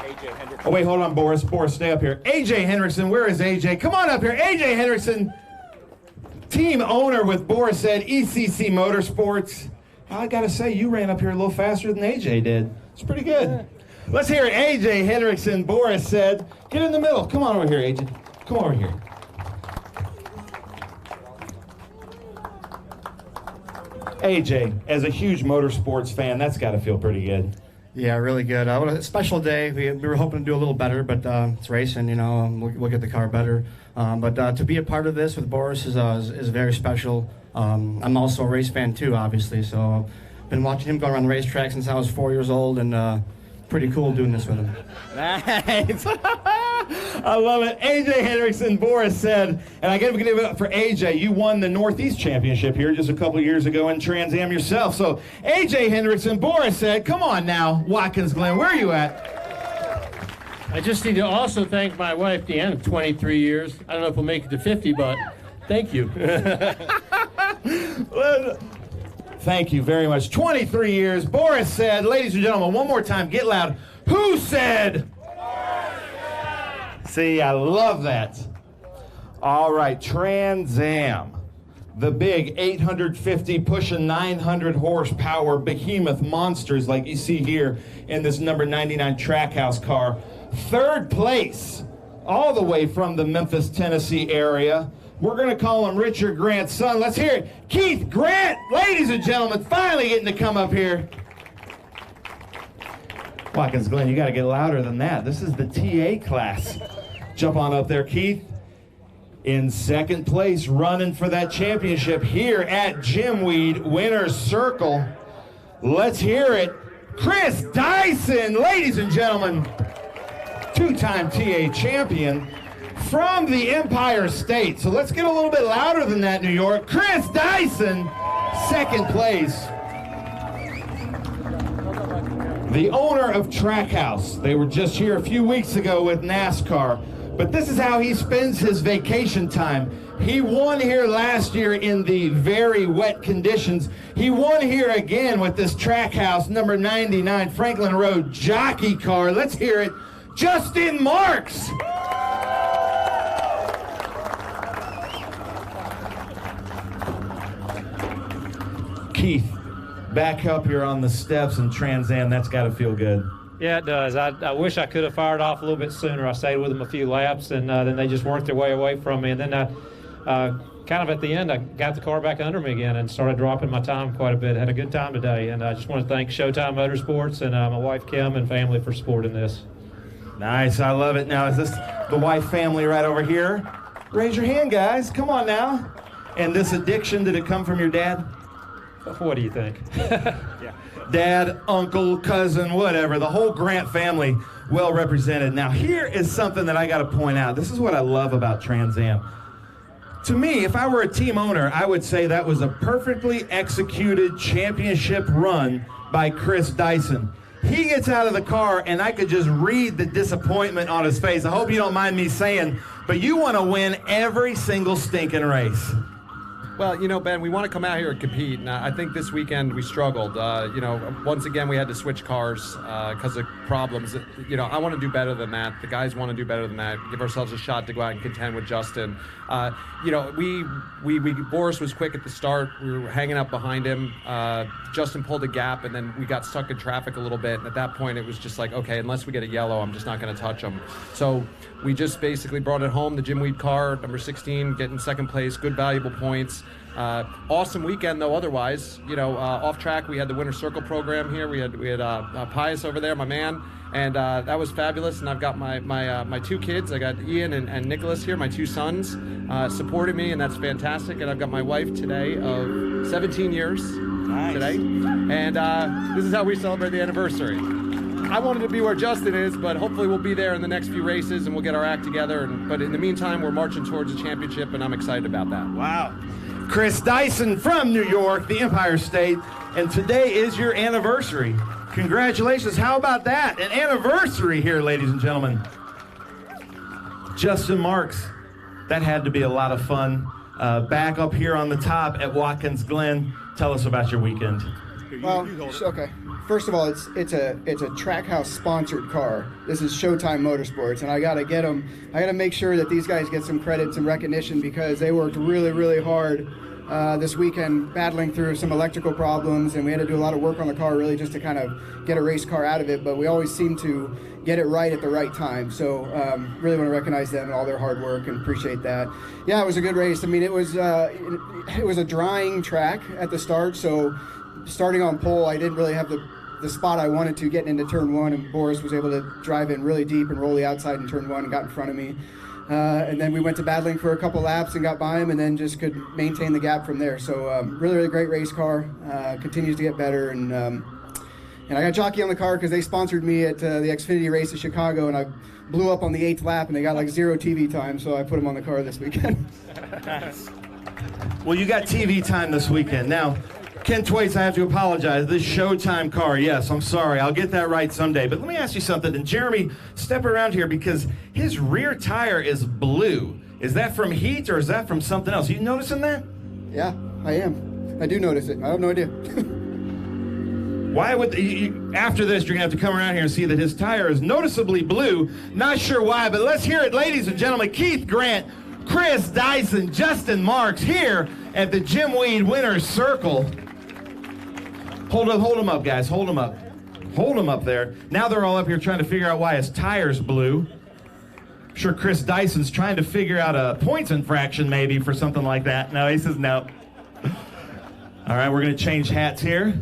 AJ Oh, wait, hold on, Boris. Boris, stay up here. AJ Hendrickson, where is AJ? Come on up here. AJ Hendrickson, team owner with Boris Said, ECC Motorsports. I got to say, you ran up here a little faster than AJ did. It's pretty good. Let's hear it. AJ Hendrickson, Boris Said. Get in the middle. Come on over here, AJ. Come over here. AJ, as a huge motorsports fan, that's got to feel pretty good. Yeah, really good. A special day. We were hoping to do a little better, but it's racing, you know, we'll get the car better. But to be a part of this with Boris is very special. I'm also a race fan too, obviously, so I've been watching him go around the racetrack since I was 4 years old, and pretty cool doing this with him. Nice. I love it. AJ Hendrickson, Boris Said, and I got to give it up for AJ. You won the Northeast Championship here just a couple years ago in Trans Am yourself. So AJ Hendrickson, Boris Said, come on now, Watkins Glen, where are you at? I just need to also thank my wife, Deanna, 23 years. I don't know if we'll make it to 50, but thank you. Thank you very much. 23 years, Boris Said. Ladies and gentlemen, one more time, get loud. Who said? See, I love that. All right, Trans Am. The big 850 pushing 900 horsepower behemoth monsters like you see here in this number 99 Trackhouse car. Third place, all the way from the Memphis, Tennessee area. We're going to call him Richard Grant's son. Let's hear it. Keith Grant, ladies and gentlemen, finally getting to come up here. Watkins Glen, you got to get louder than that. This is the TA class. Jump on up there, Keith. In second place, running for that championship here at Jimweed Winner's Circle. Let's hear it. Chris Dyson, ladies and gentlemen, two-time TA champion from the Empire State. So let's get a little bit louder than that, New York. Chris Dyson, second place. The owner of Trackhouse. They were just here a few weeks ago with NASCAR. But this is how he spends his vacation time. He won here last year in the very wet conditions. He won here again with this Trackhouse number 99 Franklin Road jockey car. Let's hear it. Justin Marks. Keith, back up here on the steps in Trans Am. That's got to feel good. Yeah, it does. I wish I could have fired off a little bit sooner. I stayed with them a few laps, and then they just worked their way away from me. And then kind of at the end, I got the car back under me again and started dropping my time quite a bit. Had a good time today, and I just want to thank Showtime Motorsports and my wife, Kim, and family for supporting this. Nice. I love it. Now, is this the wife family right over here? Raise your hand, guys. Come on now. And this addiction, did it come from your dad? What do you think? Yeah. Dad, uncle, cousin, whatever, the whole Grant family well represented. Now, here is something that I got to point out. This is what I love about Trans Am. To me, if I were a team owner, I would say that was a perfectly executed championship run by Chris Dyson. He gets out of the car, and I could just read the disappointment on his face. I hope you don't mind me saying, but you want to win every single stinking race. Well, you know, Ben, we want to come out here and compete, and I think this weekend we struggled. You know, once again, we had to switch cars because of problems. You know, I want to do better than that. The guys want to do better than that. Give ourselves a shot to go out and contend with Justin. You know, Boris was quick at the start. We were hanging up behind him. Justin pulled a gap, and then we got stuck in traffic a little bit. And at that point, it was just like, okay, unless we get a yellow, I'm just not going to touch him. So we just basically brought it home. The Jimweed car, number 16, getting second place, good valuable points. Awesome weekend though. Otherwise, you know, off track we had the Winter Circle program here. We had Pius over there, my man, and that was fabulous. And I've got my two kids. I got Ian and Nicholas here, my two sons, supporting me, and that's fantastic. And I've got my wife today of 17 years today, and this is how we celebrate the anniversary. I wanted to be where Justin is, but hopefully we'll be there in the next few races and we'll get our act together. But in the meantime, we're marching towards the championship, and I'm excited about that. Wow. Chris Dyson from New York, the Empire State, and today is your anniversary. Congratulations. How about that? An anniversary here, ladies and gentlemen. Justin Marks, that had to be a lot of fun. Back up here on the top at Watkins Glen. Tell us about your weekend. Well, okay. first of all, it's a Trackhouse sponsored car. This is Showtime Motorsports, and I gotta make sure that these guys get some credit, some recognition, because they worked really, really hard this weekend battling through some electrical problems, and we had to do a lot of work on the car really just to kind of get a race car out of it, but we always seem to get it right at the right time. So really want to recognize them and all their hard work and appreciate that. Yeah, it was a good race. I mean, it was a drying track at the start, so starting on pole, I didn't really have the spot I wanted to getting into turn one, and Boris was able to drive in really deep and roll the outside in turn one and got in front of me. And then we went to battling for a couple laps and got by him, and then just could maintain the gap from there. So really, really great race car. Continues to get better, and I got jockey on the car because they sponsored me at the Xfinity race in Chicago, and I blew up on the 8th lap, and they got like 0 TV time, so I put him on the car this weekend. Nice. Well, you got TV time this weekend. Now, Ken Twaits, I have to apologize. This Showtime car, yes, I'm sorry. I'll get that right someday. But let me ask you something. And Jeremy, step around here because his rear tire is blue. Is that from heat or is that from something else? You noticing that? Yeah, I am. I do notice it. I have no idea. Why would after this, you're going to have to come around here and see that his tire is noticeably blue. Not sure why, but let's hear it, ladies and gentlemen. Keith Grant, Chris Dyson, Justin Marks here at the Jim Weed Winner's Circle. Hold him up, guys. Hold him up. Hold him up there. Now they're all up here trying to figure out why his tire's blue. I'm sure Chris Dyson's trying to figure out a points infraction maybe for something like that. No, he says no. All right, we're going to change hats here.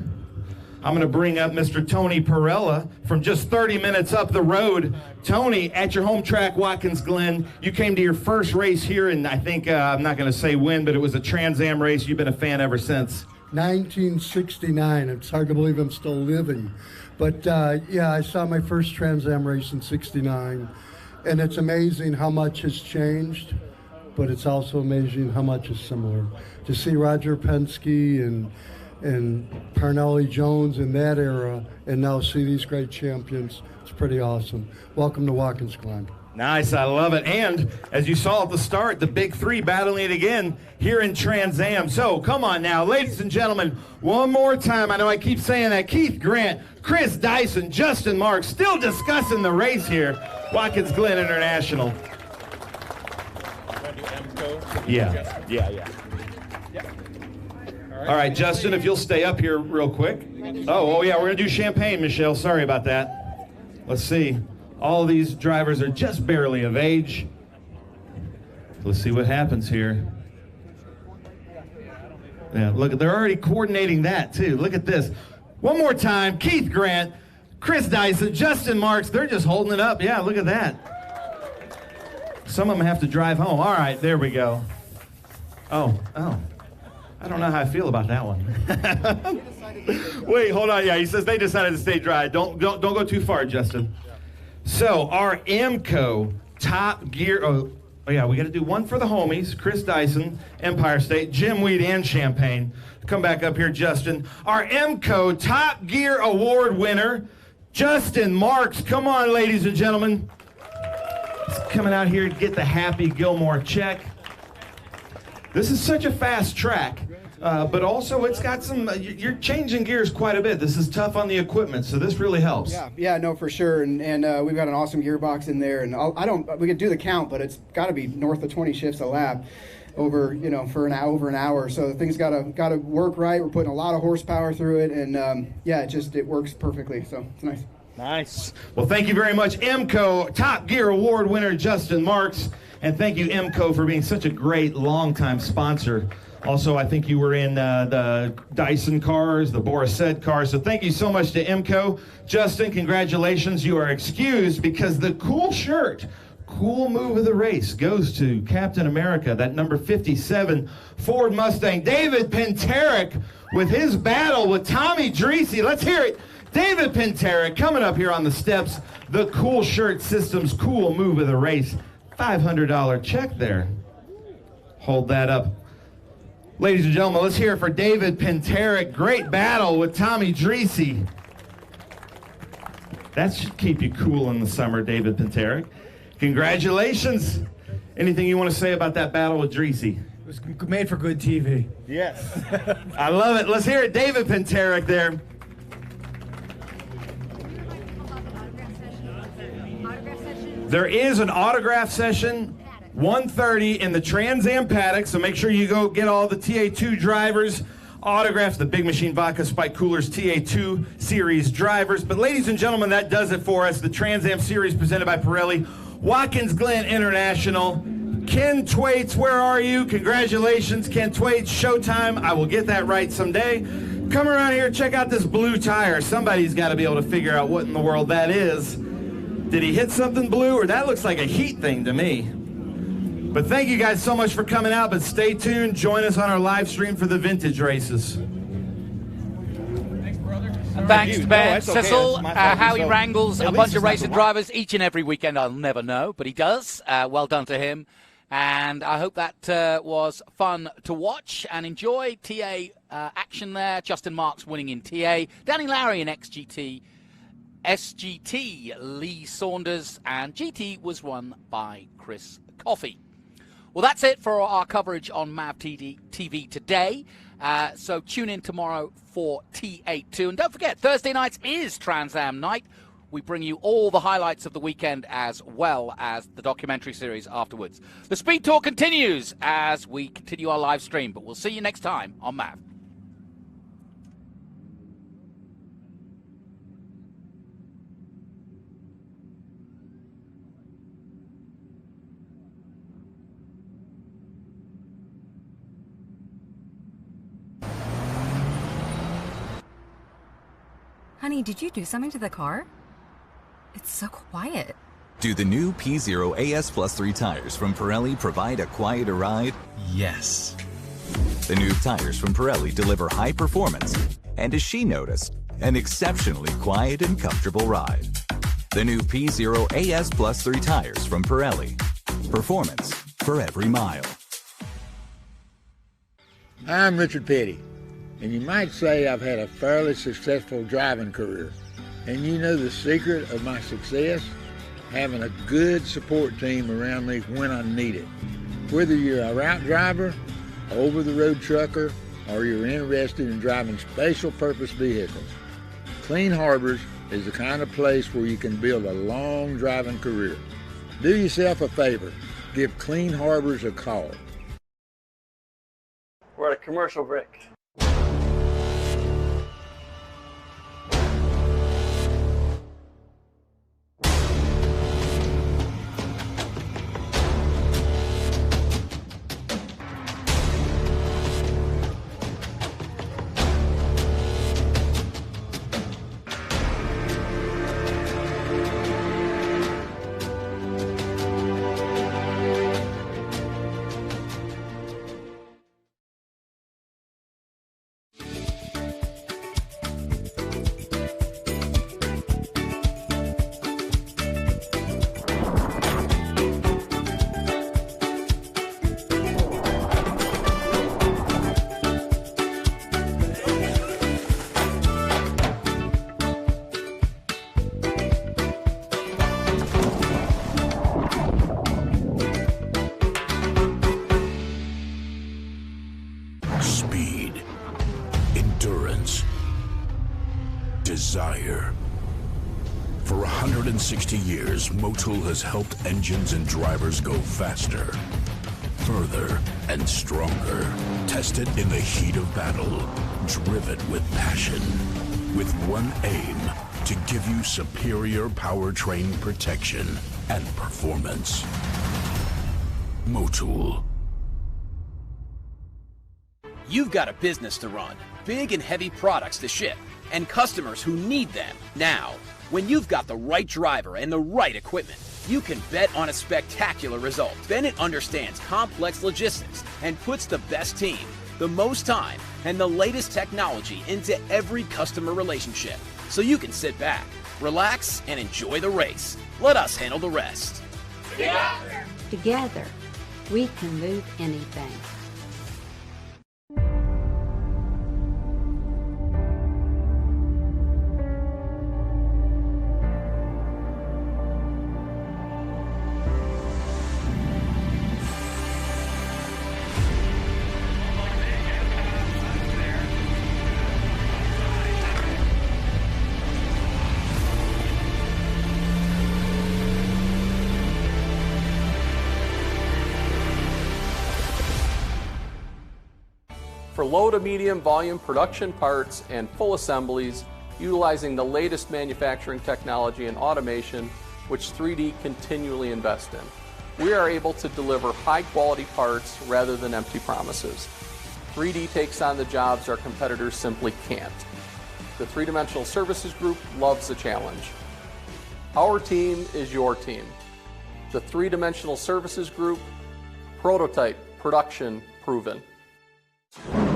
I'm going to bring up Mr. Tony Pirelli from just 30 minutes up the road. Tony, at your home track, Watkins Glen, you came to your first race here, and I think, I'm not going to say when, but it was a Trans Am race. You've been a fan ever since. 1969. It's hard to believe I'm still living. But yeah, I saw my first Trans Am race in 69. And it's amazing how much has changed, but it's also amazing how much is similar. To see Roger Penske and Parnelli Jones in that era, and now see these great champions, it's pretty awesome. Welcome to Watkins Glen. Nice, I love it. And as you saw at the start, the big three battling it again here in Trans Am. So come on now, ladies and gentlemen, one more time. I know I keep saying that. Keith Grant, Chris Dyson, Justin Marks, still discussing the race here. Watkins Glen International. Yeah. All right, Justin, if you'll stay up here real quick. Oh yeah, we're going to do champagne, Michelle. Sorry about that. Let's see. All these drivers are just barely of age. Let's see what happens here. Yeah, look, they're already coordinating that too. Look at this. One more time, Keith Grant, Chris Dyson, Justin Marks, they're just holding it up. Yeah, look at that. Some of them have to drive home. All right, there we go. Oh. I don't know how I feel about that one. Wait, hold on. Yeah, he says they decided to stay dry. Don't go too far, Justin. So our AMCO Top Gear. Oh yeah, we got to do one for the homies. Chris Dyson, Empire State, Jim Weed, and Champagne. Come back up here, Justin. Our AMCO Top Gear Award winner, Justin Marks. Come on, ladies and gentlemen. He's coming out here to get the Happy Gilmore check. This is such a fast track. But also it's got some, you're changing gears quite a bit. This is tough on the equipment, so this really helps. Yeah, no, for sure. And we've got an awesome gearbox in there. And we could do the count, but it's got to be north of 20 shifts a lap over, for over an hour. So the thing's got to work right. We're putting a lot of horsepower through it. And yeah, it works perfectly. So it's nice. Nice. Well, thank you very much, MCO Top Gear Award winner Justin Marks. And thank you, MCO, for being such a great longtime sponsor. Also, I think you were in the Dyson cars, the Boris Said cars. So thank you so much to MCO. Justin, congratulations. You are excused because the cool shirt, cool move of the race, goes to Captain America, that number 57 Ford Mustang. David Penterick with his battle with Tommy Dreesy. Let's hear it. David Penterick coming up here on the steps. The Cool Shirt Systems cool move of the race. $500 check there. Hold that up. Ladies and gentlemen, let's hear it for David Penterick. Great battle with Tommy Dreesy. That should keep you cool in the summer, David Penterick. Congratulations. Anything you want to say about that battle with Dreesy? It was made for good TV. Yes. I love it. Let's hear it, David Penterick there. There is an autograph session, 1:30 in the Trans Am paddock, so make sure you go get all the TA2 drivers autographs, the Big Machine Vodka Spike Coolers TA2 Series drivers. But ladies and gentlemen, that does it for us. The Trans Am Series presented by Pirelli, Watkins Glen International. Ken Twaits, where are you? Congratulations, Ken Twaits, showtime. I will get that right someday. Come around here, check out this blue tire. Somebody's got to be able to figure out what in the world that is. Did he hit something blue, or that looks like a heat thing to me? But thank you guys so much for coming out, but stay tuned. Join us on our live stream for the vintage races. And thanks to Ben that's okay. Sissel, That's my fault. how he So, wrangles at a least bunch it's of not racing the drivers each and every weekend. I'll never know, but he does. Well done to him. And I hope that was fun to watch and enjoy. TA action there. Justin Marks winning in TA. Danny Lowry in XGT. SGT, Lee Saunders. And GT was won by Chris Coffey. Well, that's it for our coverage on MAV TV today. So tune in tomorrow for T82. And don't forget, Thursday nights is Trans Am night. We bring you all the highlights of the weekend as well as the documentary series afterwards. The Speed Tour continues as we continue our live stream, but we'll see you next time on MAV. Honey, did you do something to the car? It's so quiet. Do the new P0 AS Plus 3 tires from Pirelli provide a quieter ride? Yes. The new tires from Pirelli deliver high performance and, as she noticed, an exceptionally quiet and comfortable ride. The new P0 AS Plus 3 tires from Pirelli. Performance for every mile. I'm Richard Petty, and you might say I've had a fairly successful driving career. And you know the secret of my success? Having a good support team around me when I need it. Whether you're a route driver, over-the-road trucker, or you're interested in driving special purpose vehicles, Clean Harbors is the kind of place where you can build a long driving career. Do yourself a favor, give Clean Harbors a call. We're at a commercial break. Speed, endurance, desire. For 160 years, Motul has helped engines and drivers go faster, further, and stronger. Tested in the heat of battle, driven with passion, with one aim, to give you superior powertrain protection and performance. Motul. You've got a business to run, big and heavy products to ship, and customers who need them now. When you've got the right driver and the right equipment, you can bet on a spectacular result. Bennett understands complex logistics and puts the best team, the most time, and the latest technology into every customer relationship. So you can sit back, relax, and enjoy the race. Let us handle the rest. Together, we can move anything. For low to medium volume production parts and full assemblies, utilizing the latest manufacturing technology and automation, which 3D continually invest in, we are able to deliver high quality parts rather than empty promises. 3D takes on the jobs our competitors simply can't. The Three-Dimensional Services Group loves the challenge. Our team is your team. The Three-Dimensional Services Group, prototype, production, proven.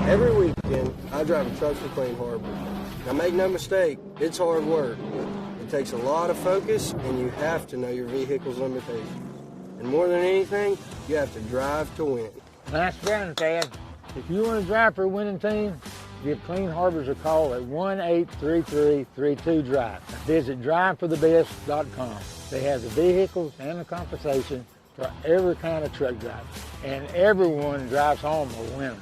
Every weekend, I drive a truck for Clean Harbor. Now make no mistake, it's hard work. It takes a lot of focus, and you have to know your vehicle's limitations. And more than anything, you have to drive to win. Nice driving, Thad. If you want to drive for a winning team, give Clean Harbors a call at 1-833-32-DRIVE. Visit driveforthebest.com. They have the vehicles and the compensation for every kind of truck driver. And everyone drives home a winner.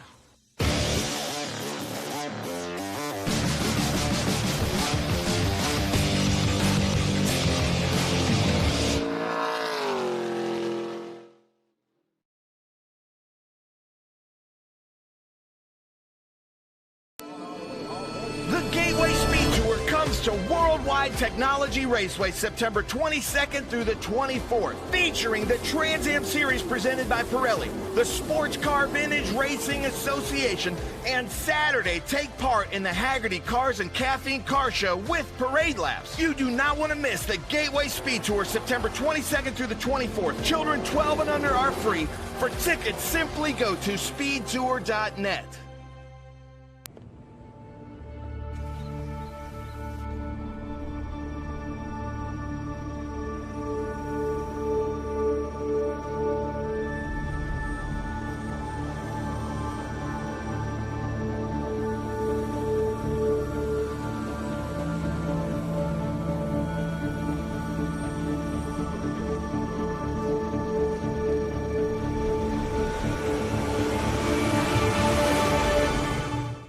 To Worldwide Technology Raceway, September 22nd through the 24th, featuring the Trans Am Series presented by Pirelli, the Sports Car Vintage Racing Association, and Saturday, take part in the Haggerty Cars and Caffeine Car Show with Parade Laps. You do not want to miss the Gateway Speed Tour, September 22nd through the 24th. Children 12 and under are free. For tickets, simply go to speedtour.net.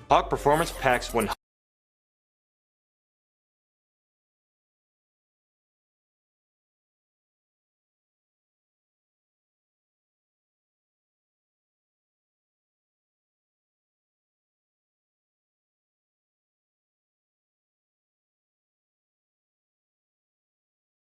Hawk Performance packs 100